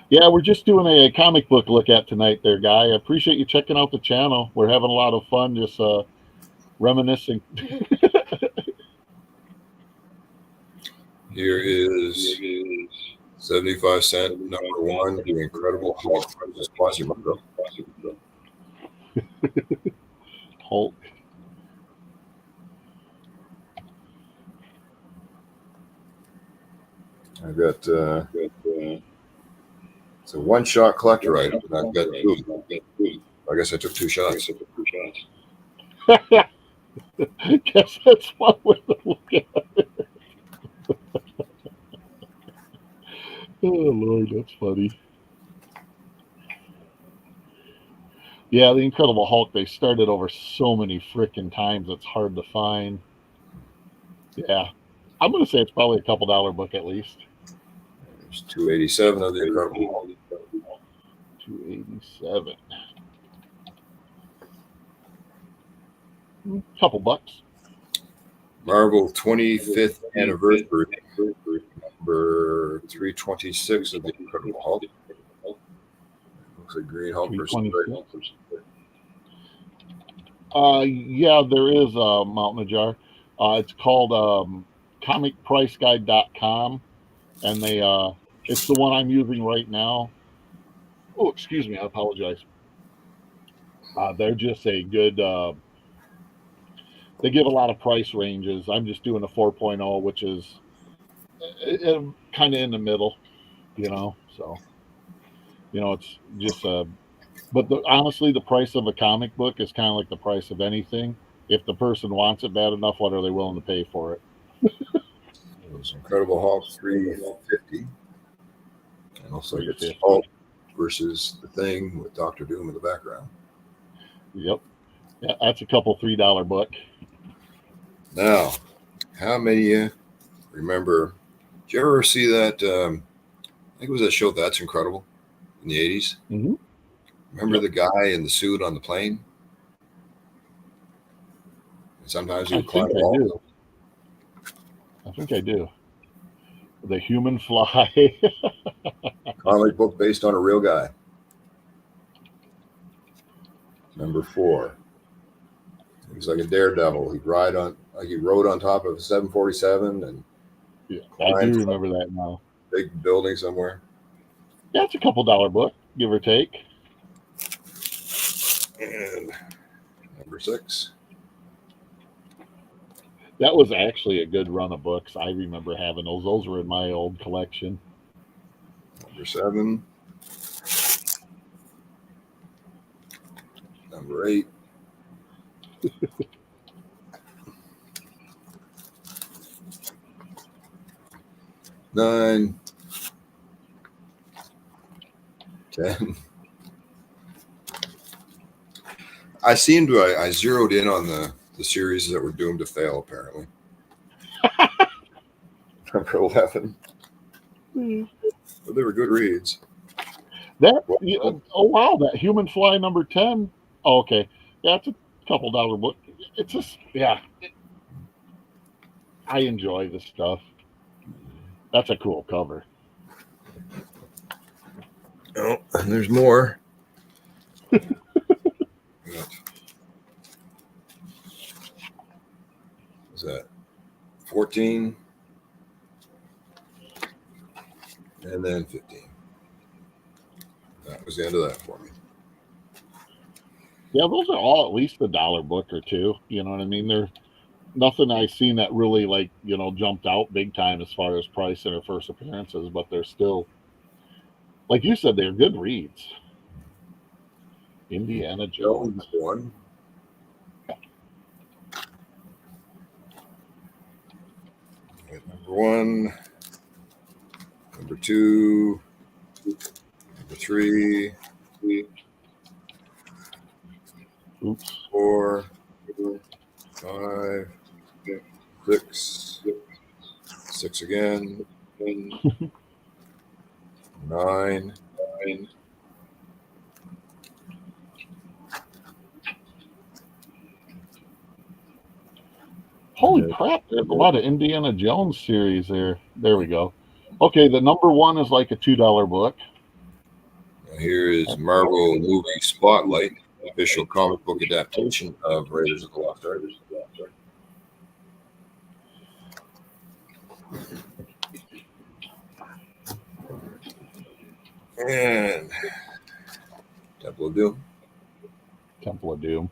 Yeah, we're just doing a comic book look at tonight there, Guy. I appreciate you checking out the channel. We're having a lot of fun just reminiscing. Here is 75-cent number one, The Incredible Hulk versus Quasimodo. Hulk. I've got it's a one-shot collector item, and I've got two. I guess I took two shots. Guess that's one way to look at it. Oh Lord, that's funny. Yeah, the Incredible Hulk, they started over so many freaking times it's hard to find. Yeah. I'm gonna say it's probably a couple $1 book at least. There's 287 of The Incredible Hulk. 287. Couple bucks. Marvel 25th anniversary, number 326 of The Incredible Hulk. Looks like Green Hulk versus Red Hulk. Yeah, there is a Mountain Jar. It's called comicpriceguide.com, and they it's the one I'm using right now. Oh, excuse me, I apologize. They're just a good. They give a lot of price ranges. I'm just doing a 4.0, which is kind of in the middle, So, it's just a. But honestly, the price of a comic book is kind of like the price of anything. If the person wants it bad enough, what are they willing to pay for it? It was Incredible Hulk 350. And also it's Hulk versus the Thing with Dr. Doom in the background. Yep. Yeah, that's a couple $3 book. Now, how many of you remember? Did you ever see that? I think it was that show That's Incredible in the 80s. Mm-hmm. Remember the guy in the suit on the plane? And sometimes he would climb walls. I think I do. The Human Fly. Comic book based on a real guy. Number 4. He was like a daredevil. He rode on top of a 747 and I do remember that now. Big building somewhere. Yeah, it's a couple $1 book, give or take. And number 6. That was actually a good run of books. I remember having those. Those were in my old collection. Number 7. Number 8. Nine. 10. I zeroed in on the series that were doomed to fail, apparently. Number 11. But they were good reads. Oh, wow. That Human Fly number 10. Oh, okay. Yeah, it's a couple $1 book. It's just, I enjoy this stuff. That's a cool cover. Oh, and there's more. What's that? 14. And then 15. That was the end of that for me. Yeah, those are all at least a $1 book or two. You know what I mean? They're nothing I've seen that really jumped out big time as far as price in their first appearances, but they're still, like you said, they're good reads. Indiana Jones. One. Number 1. Number 2. Number 3. Oops. 4. 5. 6. 6 again. 9. Holy crap, there's a lot of Indiana Jones series there. There we go. Okay, the number 1 is like a $2 book. Here is Marvel Movie Spotlight, official comic book adaptation of Raiders of the Lost Ark. And Temple of Doom. Temple of Doom.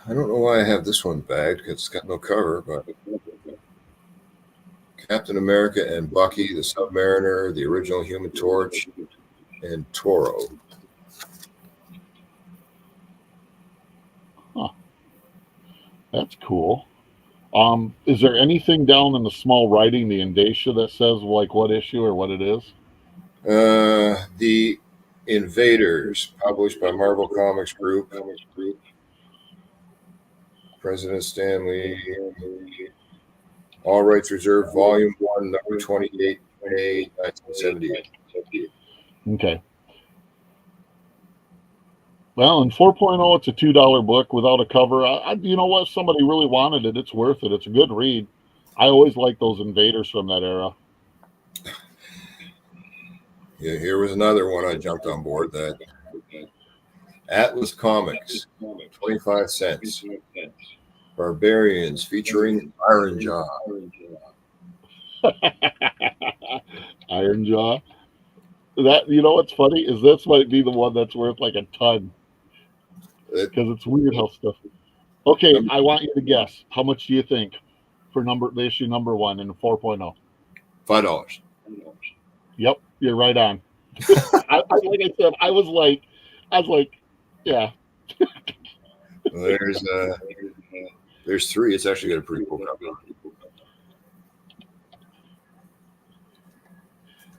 I don't know why I have this one bagged because it's got no cover, but Captain America and Bucky, the Submariner, the original Human Torch, and Toro. That's cool. Is there anything down in the small writing, the indicia, that says like what issue or what it is? The Invaders, published by Marvel Comics Group. President Stanley. All rights reserved. Volume 1, number 28, May 1978. Okay. Well, in 4.0, it's a $2 book without a cover. You know what? If somebody really wanted it, it's worth it. It's a good read. I always like those Invaders from that era. Yeah, here was another one I jumped on board. That Atlas Comics, 25 cents. Barbarians featuring Iron Jaw. Iron Jaw. That, you know what's funny is this might be the one that's worth like a ton because it's weird how stuff. Okay, I want you to guess. How much do you think for the issue number 1 in 4.0? $5. Yep, you're right on. Like I said, I was like, yeah. There's 3. It's actually got a pretty cool cover.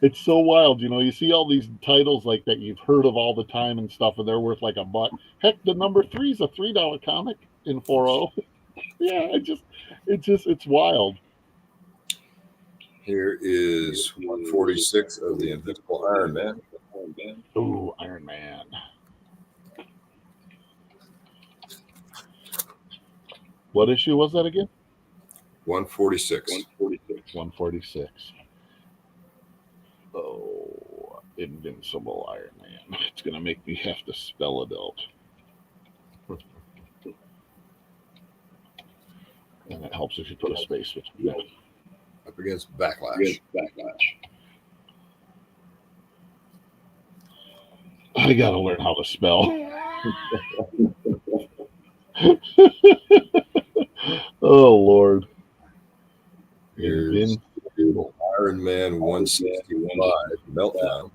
It's so wild, you know. You see all these titles like that you've heard of all the time and stuff, and they're worth like a buck. Heck, the number 3 is a $3 comic in 4.0. Yeah, it's wild. Here is 146 of the Invincible Iron Man. Ooh, Iron Man. What issue was that again? 146. 146. Oh, Invincible Iron Man. It's going to make me have to spell it out. And it helps if you put a space between it. Up against Backlash. I got to learn how to spell. Oh, Lord. Here's Iron Man 165 Meltdown.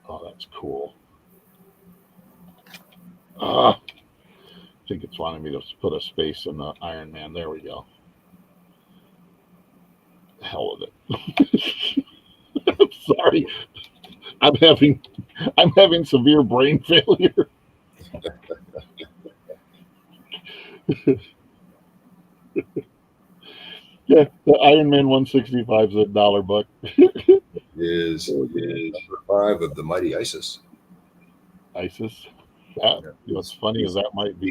Oh, that's cool. I think it's wanting me to put a space in the Iron Man. There we go. Hell with it. I'm sorry. I'm having severe brain failure. Yeah, the Iron Man 165 is $1 buck. is number 5 of the Mighty Isis. ISIS. What's funny is that might be.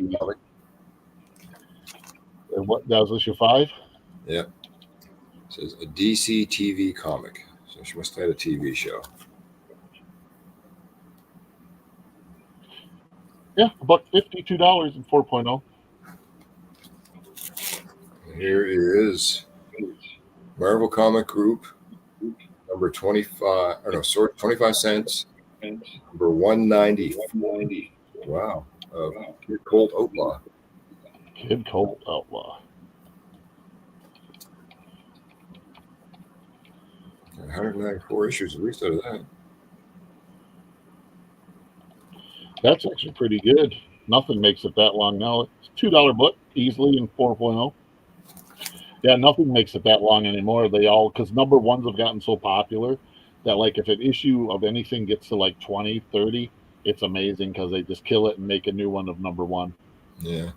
And what that was issue 5? Yeah. It says a DC TV comic. So she must have had a TV show. Yeah, $1.50, $2 in 4.0. Here is Marvel Comic Group, number 25. Or no, sorry, 25 cents. Number 190. Wow. Kid Colt Outlaw. Kid Colt Outlaw. 194 issues at least out of that. That's actually pretty good. Nothing makes it that long now. It's $2 book easily in 4.0. Yeah, nothing makes it that long anymore. They all, because number 1s have gotten so popular that like if an issue of anything gets to like 20, 30, it's amazing because they just kill it and make a new one of number 1. Yeah.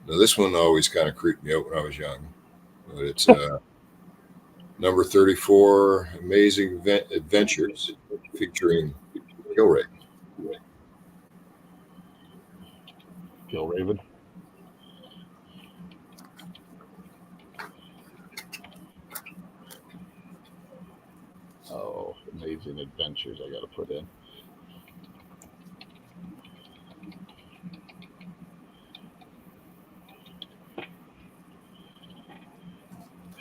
Now, this one always kind of creeped me out when I was young. But it's number 34, Amazing Adventures, featuring Killraven. Killraven. Oh, Amazing Adventures I got to put in.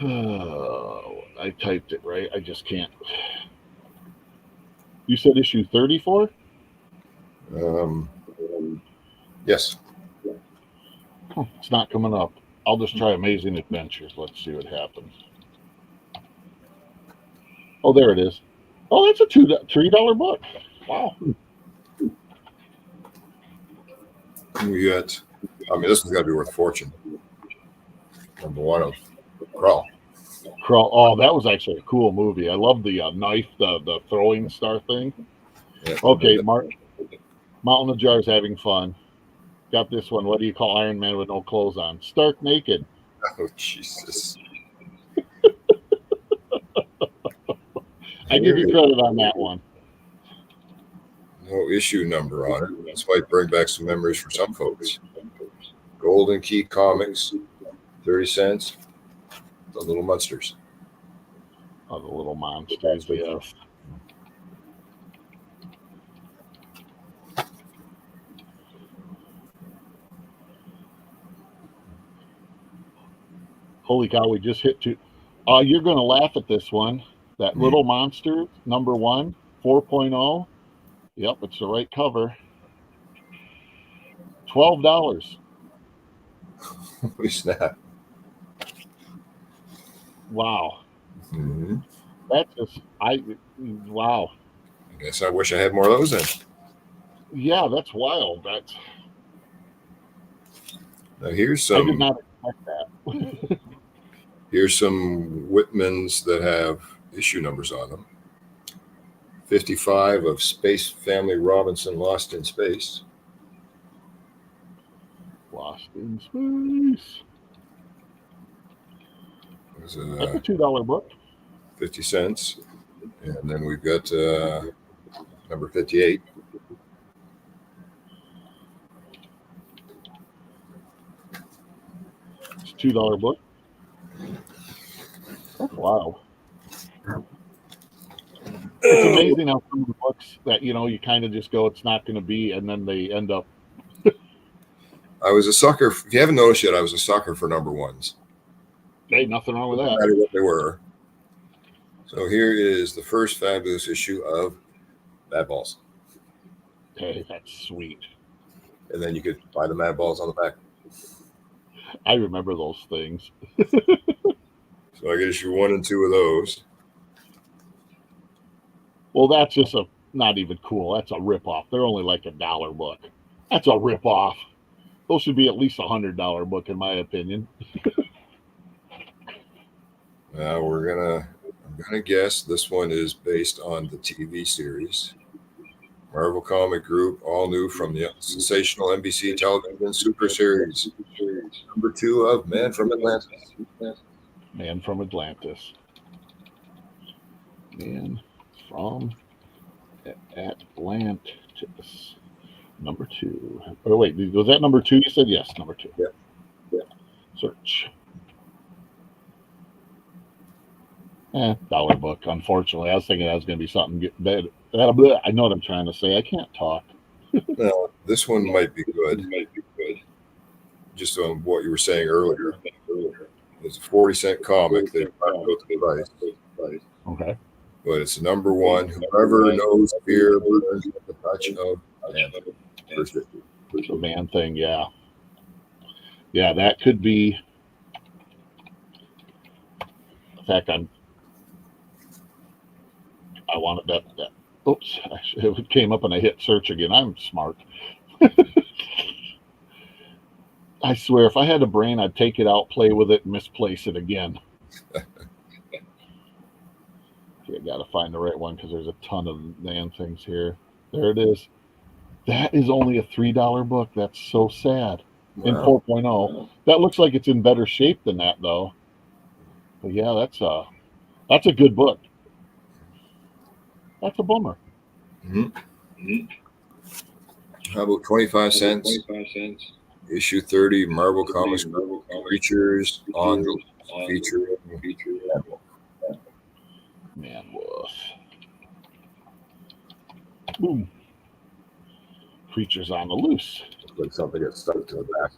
Oh, I typed it right. I just can't. You said issue 34? Yes. It's not coming up. I'll just try Amazing Adventures. Let's see what happens. Oh, there it is. Oh, that's a $3 book. Wow. We got, I mean, this has got to be worth a fortune. Number one of Crawl. Oh, that was actually a cool movie. I love the knife, the throwing star thing. Yeah. Okay, Mountain of Jars having fun. Got this one. What do you call Iron Man with no clothes on? Stark naked. Oh, Jesus. I give you credit on that one. No issue number on it. This might bring back some memories for some folks. Golden Key Comics, 30 cents. The Little Monsters. Oh, the little monsters, yes. Holy cow, we just hit two. You're going to laugh at this one. That Little Monster, number 1, 4.0. Yep, it's the right cover. $12. Holy snap. Wow. Mm-hmm. That's just, wow. I guess I wish I had more of those then. Yeah, that's wild. Now here's I did some. not expect that. Here's some Whitmans that have issue numbers on them. 55 of Space Family Robinson, Lost in Space. Lost in Space. That's a $2 book. 50 cents. And then we've got number 58. It's a $2 book. That's wild. It's amazing how some of the books that, you kind of just go, it's not going to be, and then they end up. I was a sucker. If you haven't noticed yet, I was a sucker for number ones. Hey, nothing wrong with that. No matter what they were. So here is the first fabulous issue of Mad Balls. Hey, that's sweet. And then you could buy the Mad Balls on the back. I remember those things. So I get issue 1 and 2 of those. Well, that's just not even cool. That's a ripoff. They're only like $1 book. That's a ripoff. Those should be at least $100 book, in my opinion. Now I'm gonna guess this one is based on the TV series. Marvel Comic Group, all new from the sensational NBC television super series. Number 2 of Man from Atlantis. Man from Atlantis. Man from Atlantis. Number 2. Oh, wait, was that number 2? You said yes, number 2. Yeah. Search. $1 book, unfortunately. I was thinking that was going to be something bad. I know what I'm trying to say. I can't talk. Now, this one might be good. Just on what you were saying earlier. It's a 40-cent comic. They don't go to the price. Okay. But it's number 1. Whoever knows fear burns at the touch of man. First issue. The man thing, yeah. Yeah, that could be. In fact, I wanted that. Oops, it came up and I hit search again. I'm smart. I swear, if I had a brain, I'd take it out, play with it, and misplace it again. Okay, I got to find the right one because there's a ton of man things here. There it is. That is only a $3 book. That's so sad. Wow. In 4.0. That looks like it's in better shape than that, though. But yeah, that's a good book. That's a bummer. Mm-hmm. How about 25 cents? Issue 30, Marvel Comics Creatures on the feature. Man Wolf. Boom. Creatures on the loose. Like something gets stuck to the back.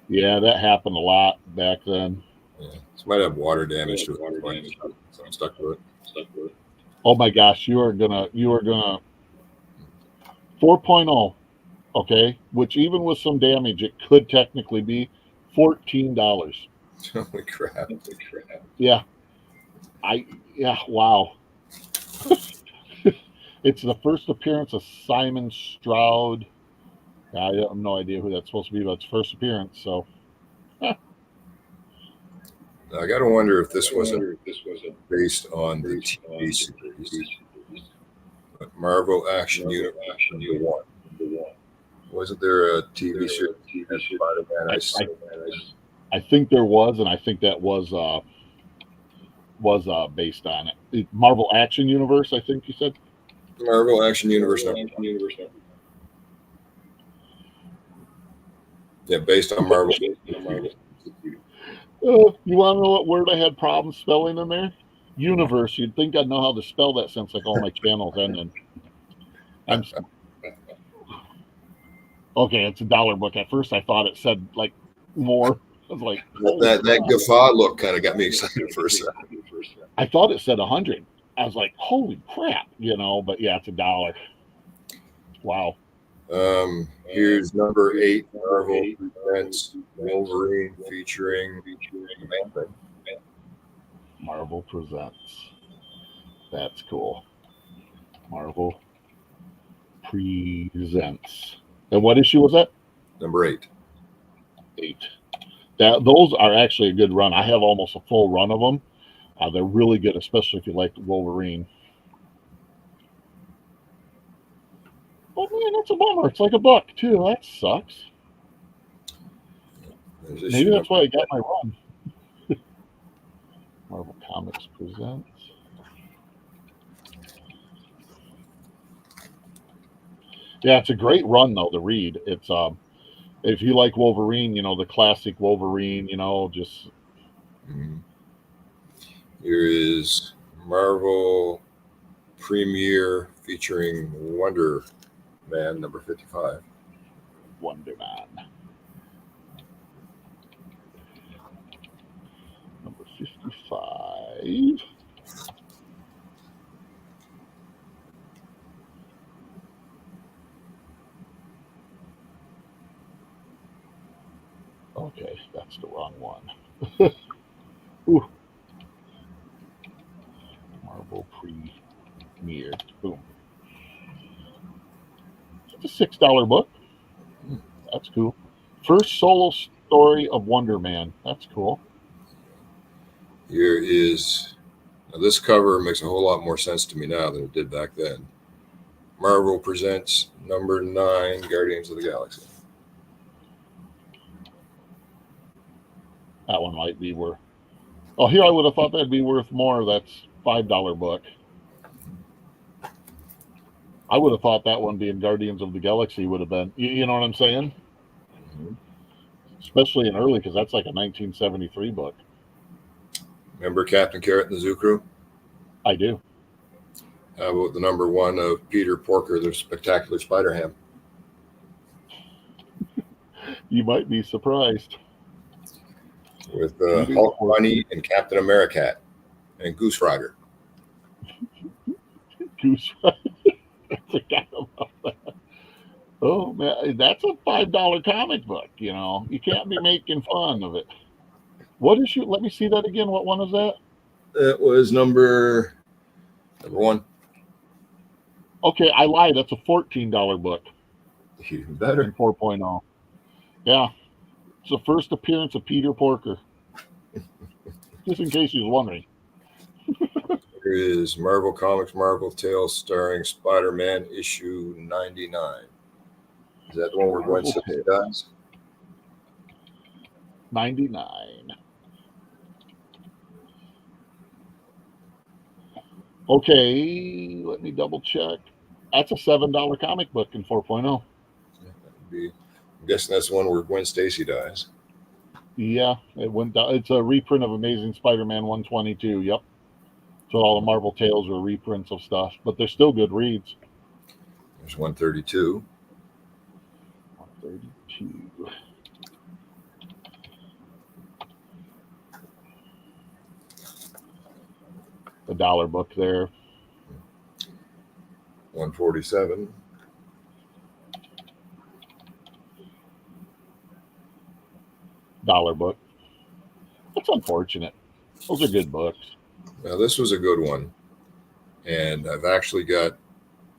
Yeah, that happened a lot back then. Yeah, this might have water damage to it. So I'm stuck with it. Oh my gosh, you are gonna 4.0, okay, which even with some damage, it could technically be $14. Holy crap. Yeah. Wow. It's the first appearance of Simon Stroud. I have no idea who that's supposed to be, but it's first appearance, so Now, I got to wonder if this wasn't based on the TV series, but Marvel Action Universe #1. Wasn't there a TV series that Spider-Man? I think there was, and I think that was based on it. Marvel Action Universe, I think you said. Marvel Action Universe #1. Yeah, based on Marvel. You want to know what word I had problems spelling in there? Universe. You'd think I'd know how to spell that since like all my channels ended. Okay, it's a dollar book. At first, I thought it said like more. I was like, that guffaw look kind of got me excited for a second. I thought it said 100. I was like, holy crap, but yeah, it's a dollar. Wow. Here's number 8, Marvel presents Wolverine featuring Man-Thing. Marvel presents. That's cool. Marvel presents. And what issue was that? Number 8. 8. Those are actually a good run. I have almost a full run of them. They're really good, especially if you like Wolverine. Oh man, that's a bummer. It's like a buck too. That sucks. Maybe that's why I got my run. Marvel Comics presents. Yeah, it's a great run though to read. It's if you like Wolverine, the classic Wolverine, just. Here is Marvel Premiere featuring Wonder Man number 55. Wonder Man. Number 55. Okay, that's the wrong one. Ooh. Marvel Premiere. Boom. It's a $6 book. That's cool. First solo story of Wonder Man. That's cool. Here is, now this cover makes a whole lot more sense to me now than it did back then. Marvel presents number 9, Guardians of the Galaxy. That one might be worth. Oh, here I would have thought that'd be worth more. That's $5 book. I would have thought that one being Guardians of the Galaxy would have been. You know what I'm saying? Mm-hmm. Especially in early, because that's like a 1973 book. Remember Captain Carrot and the Zoo Crew? I do. How about the number 1 of Peter Porker, the Spectacular Spider-Ham? You might be surprised. With Hulk Bunny and Captain America and Goose Rider. Goose Rider. I forgot about that. Oh man, that's a $5 comic book. You can't be making fun of it. What issue? Let me see that again. What one is that? That was number 1. Okay, I lied. That's a $14 book. Even better. In 4.0. Yeah. It's the first appearance of Peter Porker. Just in case you was wondering. Here is Marvel Comics Marvel Tales starring Spider-Man issue 99. Is that the one where Gwen Stacy dies? 99. Okay, let me double check. That's a $7 comic book in 4.0. I'm guessing that's the one where Gwen Stacy dies. Yeah, it went down. It's a reprint of Amazing Spider-Man 122. Yep. So all the Marvel Tales are reprints of stuff, but they're still good reads. There's 132. 132. a dollar book there. 147. Dollar book. That's unfortunate. Those are good books. Now this was a good one, and I've actually got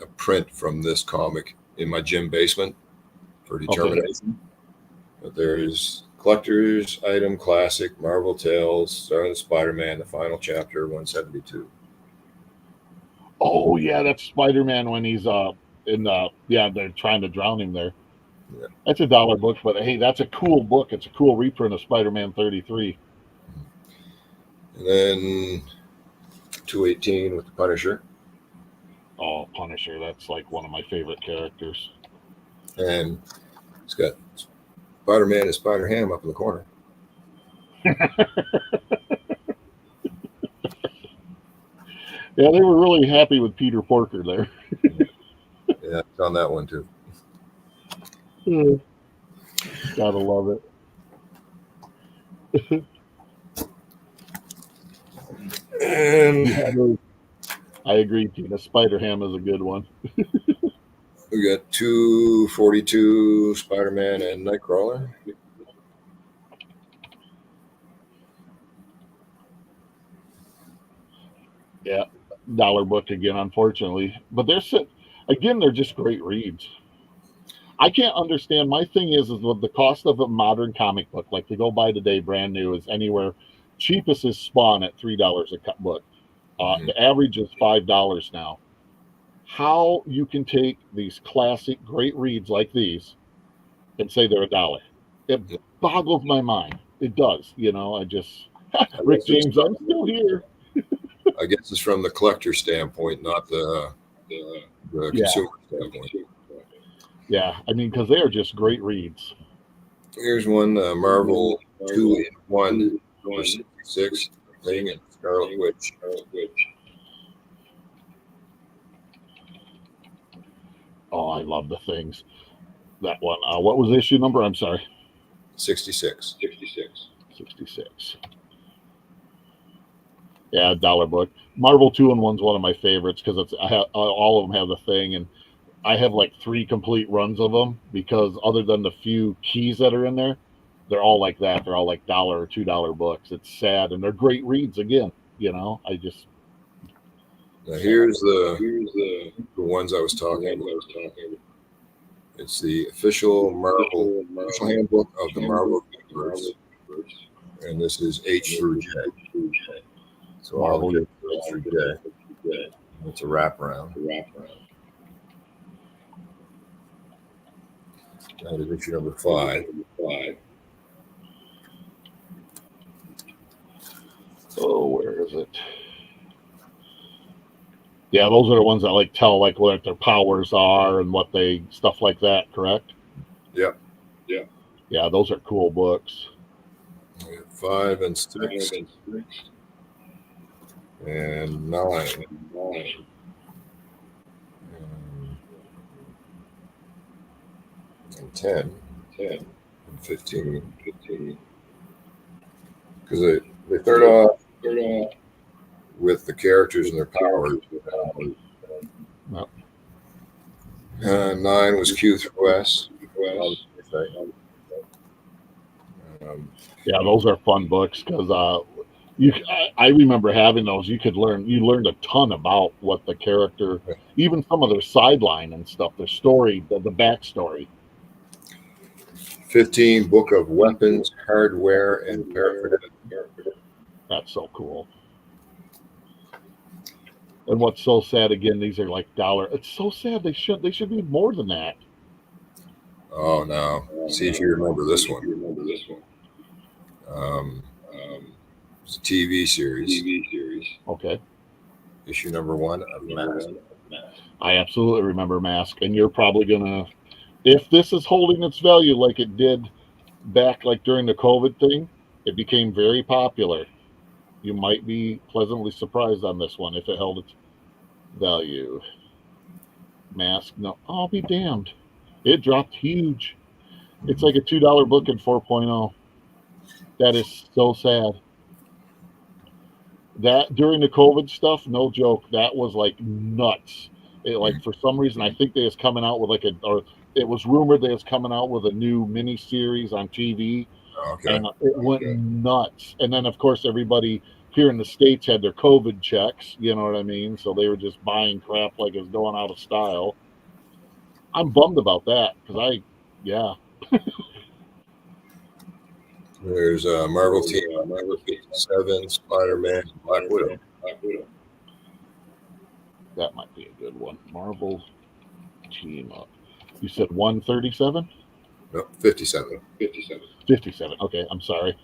a print from this comic in my gym basement for determination. But there's Collector's Item Classic, Marvel Tales, starting Spider-Man, the final chapter, 172. Oh yeah, that's Spider-Man when he's in the they're trying to drown him there. Yeah. That's a dollar book, but hey, that's a cool book. It's a cool reprint of Spider-Man 33. And then 218 with the Punisher. Oh, Punisher, that's like one of my favorite characters. And it's got Spider-Man and Spider-Ham up in the corner. Yeah, they were really happy with Peter Porker there. Yeah, it's on that one too. Gotta love it. And I agree, Tina. Spider-Ham is a good one. we got 242 Spider-Man and Nightcrawler. Yeah, dollar book again, unfortunately. But they're just great reads. I can't understand. My thing is the cost of a modern comic book, like to go buy today, brand new, is anywhere. Cheapest is Spawn at $3 a book. The average is $5 now. How you can take these classic great reads like these and say they're $1? It boggles my mind. It does. I just Rick James, I'm still here. I guess it's from the collector standpoint, not the consumer standpoint. Yeah, I mean, because they are just great reads. Here's one Marvel 2-in-1 for 66 Thing and Scarlet Witch. Oh, I love the Things. That one. What was the issue number? I'm sorry. 66. 66. Yeah, dollar book. Marvel 2-in-1's one of my favorites because all of them have the Thing, and I have like 3 complete runs of them because other than the few keys that are in there, they're all like that. They're all like $1 or $2 books. It's sad, and they're great reads again. I just. Now here's the ones I was talking about. It's the official handbook of the Marvel Universe, and this is H through J. So I'll get H through J. It's a wraparound. That is issue number 5. Oh, where is it? Yeah, those are the ones that tell what their powers are and what they stuff like that. Correct? Yep. Yeah, those are cool books. 5 and 6 and 9. And 10 and 15. Because they start off with the characters and their powers. 9 was Q through S. Yeah, those are fun books because I remember having those. You learned a ton about what the character, even some of their sideline and stuff, their story, the backstory. 15, Book of Weapons, Hardware, and Paraphernalia. That's so cool. And what's so sad, again, these are like $1. It's so sad. They should be more than that. Oh, no. See if you remember this one. It's a TV series. Okay. Issue number 1 of Mask. I absolutely remember Mask. And you're probably going to, if this is holding its value like it did back during the COVID thing, it became very popular. You might be pleasantly surprised on this one if it held its value. Mask, no, I'll be damned. It dropped huge. It's like a $2 book in 4.0. That is so sad. That during the COVID stuff, no joke, that was like nuts. Like for some reason, I think they was coming out with or it was rumored they was coming out with a new mini series on TV, Okay. and it went nuts. And then of course everybody here in the States had their COVID checks, you know what I mean? So they were just buying crap like it's going out of style. I'm bummed about that because yeah. There's a Marvel team, Marvel 57, Spider-Man, Black Widow. That might be a good one. Marvel team up. You said 137? No, 57. 57. Okay, I'm sorry.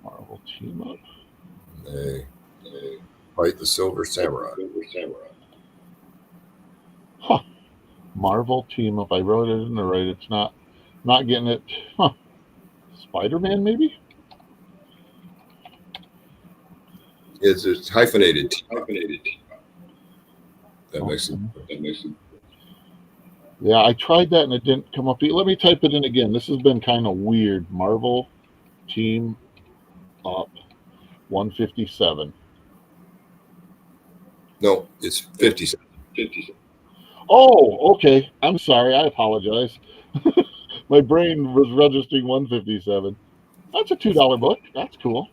Marvel team up. They fight the Silver Samurai. Huh. Marvel team up. I wrote it in the right. It's not getting it. Huh. Spider-Man maybe? It's hyphenated. That makes it. Yeah, I tried that and it didn't come up. Let me type it in again. This has been kind of weird. Marvel team up 157. No, it's 57. Oh, okay. I'm sorry. I apologize. My brain was registering 157. That's a $2 book. That's cool.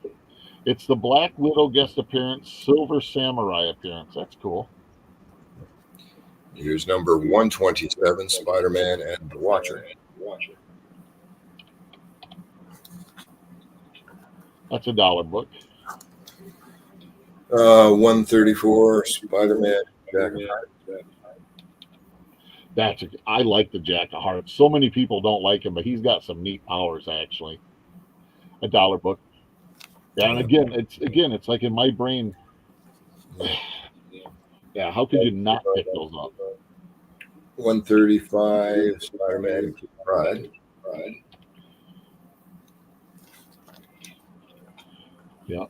It's the Black Widow guest appearance, Silver Samurai appearance. That's cool. Here's number 127, Spider-Man and the Watcher. That's a $1 book. 134, Spider-Man, Jack of Hearts. I like the Jack of Hearts. So many people don't like him, but he's got some neat powers actually. A $1 book. Yeah, and again, it's like in my brain. Yeah, how could you not pick those up? 135, Spider-Man and King Pride. Yeah.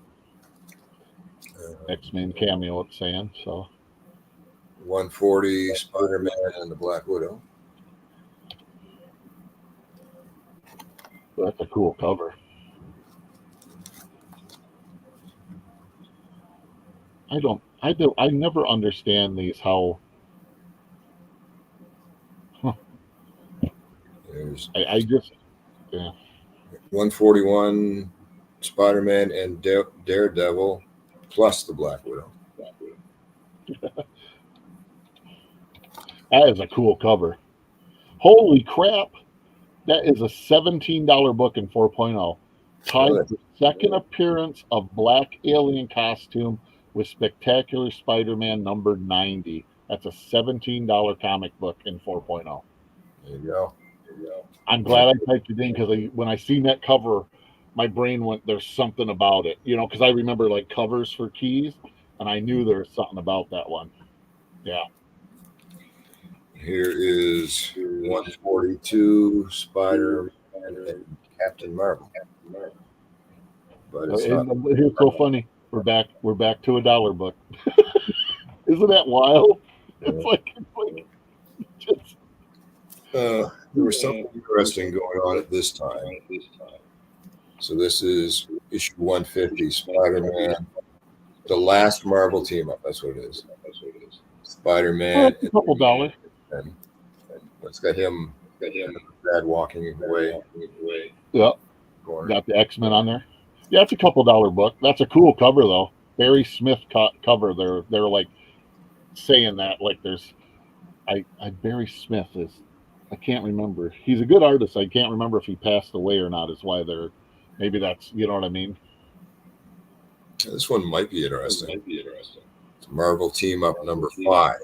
X-Men cameo it's saying, so. 140, Spider-Man and the Black Widow. That's a cool cover. I never understand these how. There's I just, yeah. 141, Spider-Man and Daredevil, plus the Black Widow. That is a cool cover. Holy crap. That is a $17 book in 4.0. Tied the second appearance of Black Alien costume with Spectacular Spider-Man number 90. That's a $17 comic book in 4.0. There you go. I'm glad I typed it in because when I seen that cover, my brain went, there's something about it. You know, because I remember like covers for keys, and I knew there was something about that one. Yeah. Here is 142, Spider-Man and Captain Marvel. But it's not. Here's so funny. We're back to a $1 book. Isn't that wild? It's like just. There was something interesting going on at this time. So this is issue 150, Spider-Man, the last Marvel team up. That's what it is. Spider-Man. A couple dollars. And it's got him dad walking away. Yep. Got the X-Men on there. Yeah, it's a couple $1 book. That's a cool cover though. Barry Smith cover. They're like saying that like there's Barry Smith is, I can't remember. He's a good artist. I can't remember if he passed away or not. Is why they're, maybe that's, you know what I mean. This one might be interesting. It's Marvel team up number 5.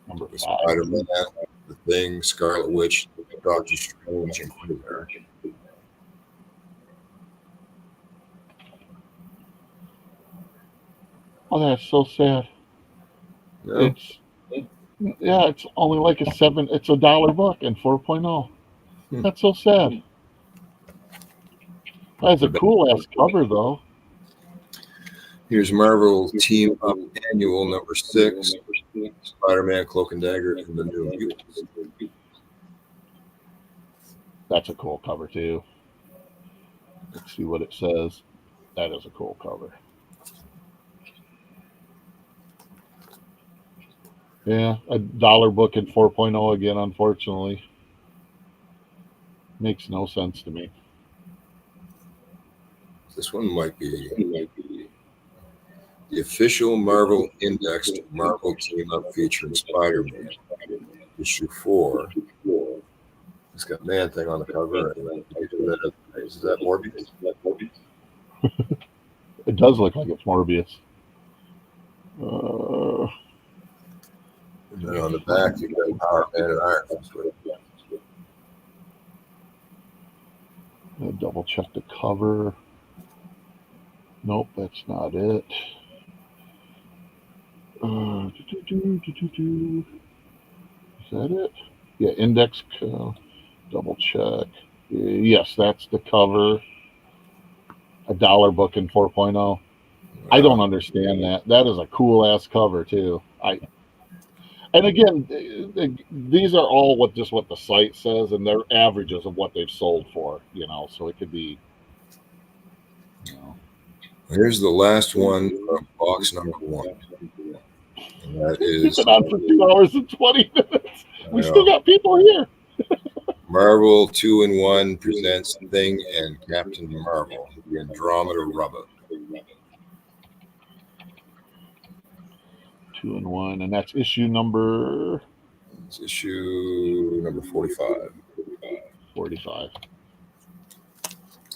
Number 5. Spider-Man, the Thing, Scarlet Witch, Doctor Strange, and Quiver. Oh, that's so sad. Yeah. It's only like it's a $1 book in 4.0. That's so sad. That's a cool ass cover though. Here's Marvel Team Up Annual number 6, Spider-Man, Cloak and Dagger, and the New Mutants. That's a cool cover too. Let's see what it says. That is a cool cover. Yeah, a dollar book in 4.0 again, unfortunately. Makes no sense to me. This one might be the official Marvel indexed Marvel team up featuring Spider-Man, issue 4. It's got Man Thing on the cover. Is that Morbius? It does look like it's Morbius. And then on the back, you got Power Man and Iron Fist. I'll double check the cover. Nope, that's not it. Is that it? Yeah, index. Double check. Yes, that's the cover. A dollar book in 4.0. Wow. I don't understand that. That is a cool ass cover too. And again, these are all what the site says, and they're averages of what they've sold for. So it could be. Here's the last one from box number 1. And that is. We've been on for 2 hours and 20 minutes. We still got people here. Marvel 2-in-1 presents Thing and Captain Marvel, the Andromeda Rubber. 2-in-1, and that's issue number. It's issue number 45. 45.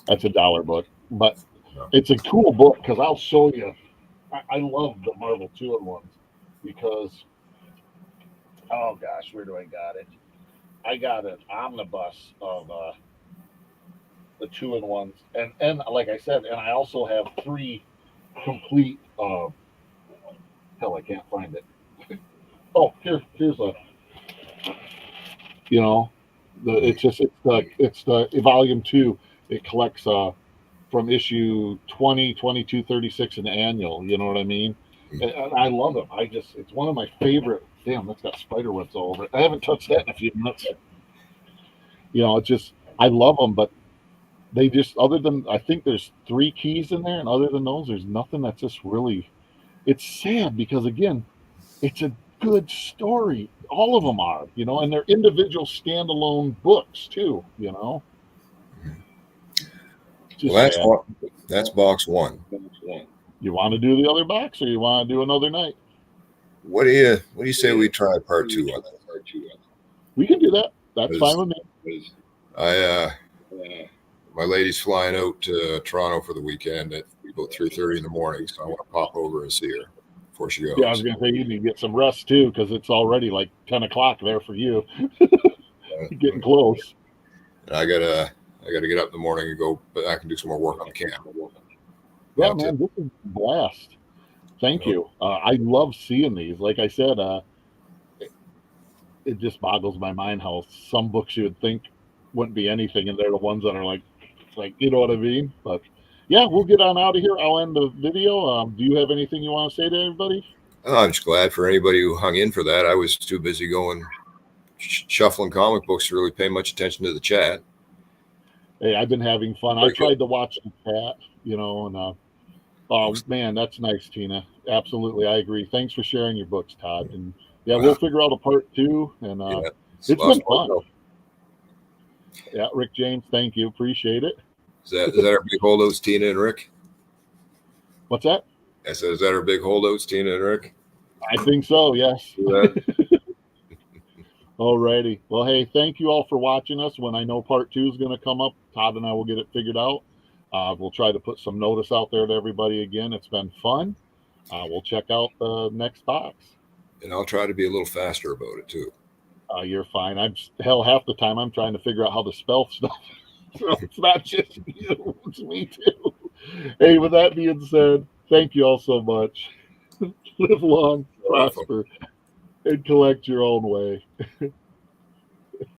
That's a dollar book, but it's a cool book because I'll show you. I love the Marvel 2-in-1s because, oh gosh, where do I got it? I got an omnibus of the 2-in-1s, and like I said, and I also have 3 complete. Hell, I can't find it. Oh, here's a. It's the volume 2. It collects from issue 20, 22, 36 and annual. You know what I mean? And I love them. It's one of my favorite. Damn, that's got spider webs all over it. I haven't touched that in a few minutes. I love them, but they just, other than, I think there's 3 keys in there, and other than those, there's nothing that's just really, it's sad because, again, it's a good story. All of them are, and they're individual standalone books too, Well, that's box 1. You want to do the other box, or you want to do another night? What do you say we try part 2 on that? We can do that. That's fine with me. My lady's flying out to Toronto for the weekend at about 3:30 in the morning, so I want to pop over and see her before she goes. Yeah, I was going to say you need to get some rest too, because it's already like 10 o'clock there for you. Getting close. And I gotta get up in the morning and go back and do some more work on the camp. Yeah, man, this is a blast. Thank you. I love seeing these. Like I said, it just boggles my mind how some books you would think wouldn't be anything, and they're the ones that are like, you know what I mean? But yeah, we'll get on out of here. I'll end the video. Do you have anything you want to say to everybody? I'm just glad for anybody who hung in for that. I was too busy going shuffling comic books to really pay much attention to the chat. Hey, I've been having fun. I tried to watch the chat, and oh man, that's nice, Tina. Absolutely, I agree. Thanks for sharing your books, Todd. And yeah, we'll figure out a part 2. And it's been fun. Yeah, Rick James, thank you. Appreciate it. Is that our big holdouts, Tina and Rick? What's that? I said, is that our big holdouts, Tina and Rick? I think so, yes. All righty. Well, hey, thank you all for watching us. When I know part 2 is going to come up, Todd and I will get it figured out. We'll try to put some notice out there to everybody again. It's been fun. We'll check out the next box. And I'll try to be a little faster about it, too. You're fine. Half the time I'm trying to figure out how to spell stuff. So it's not just you, it's me too. Hey, with that being said, thank you all so much. Live long, prosper, and collect your own way.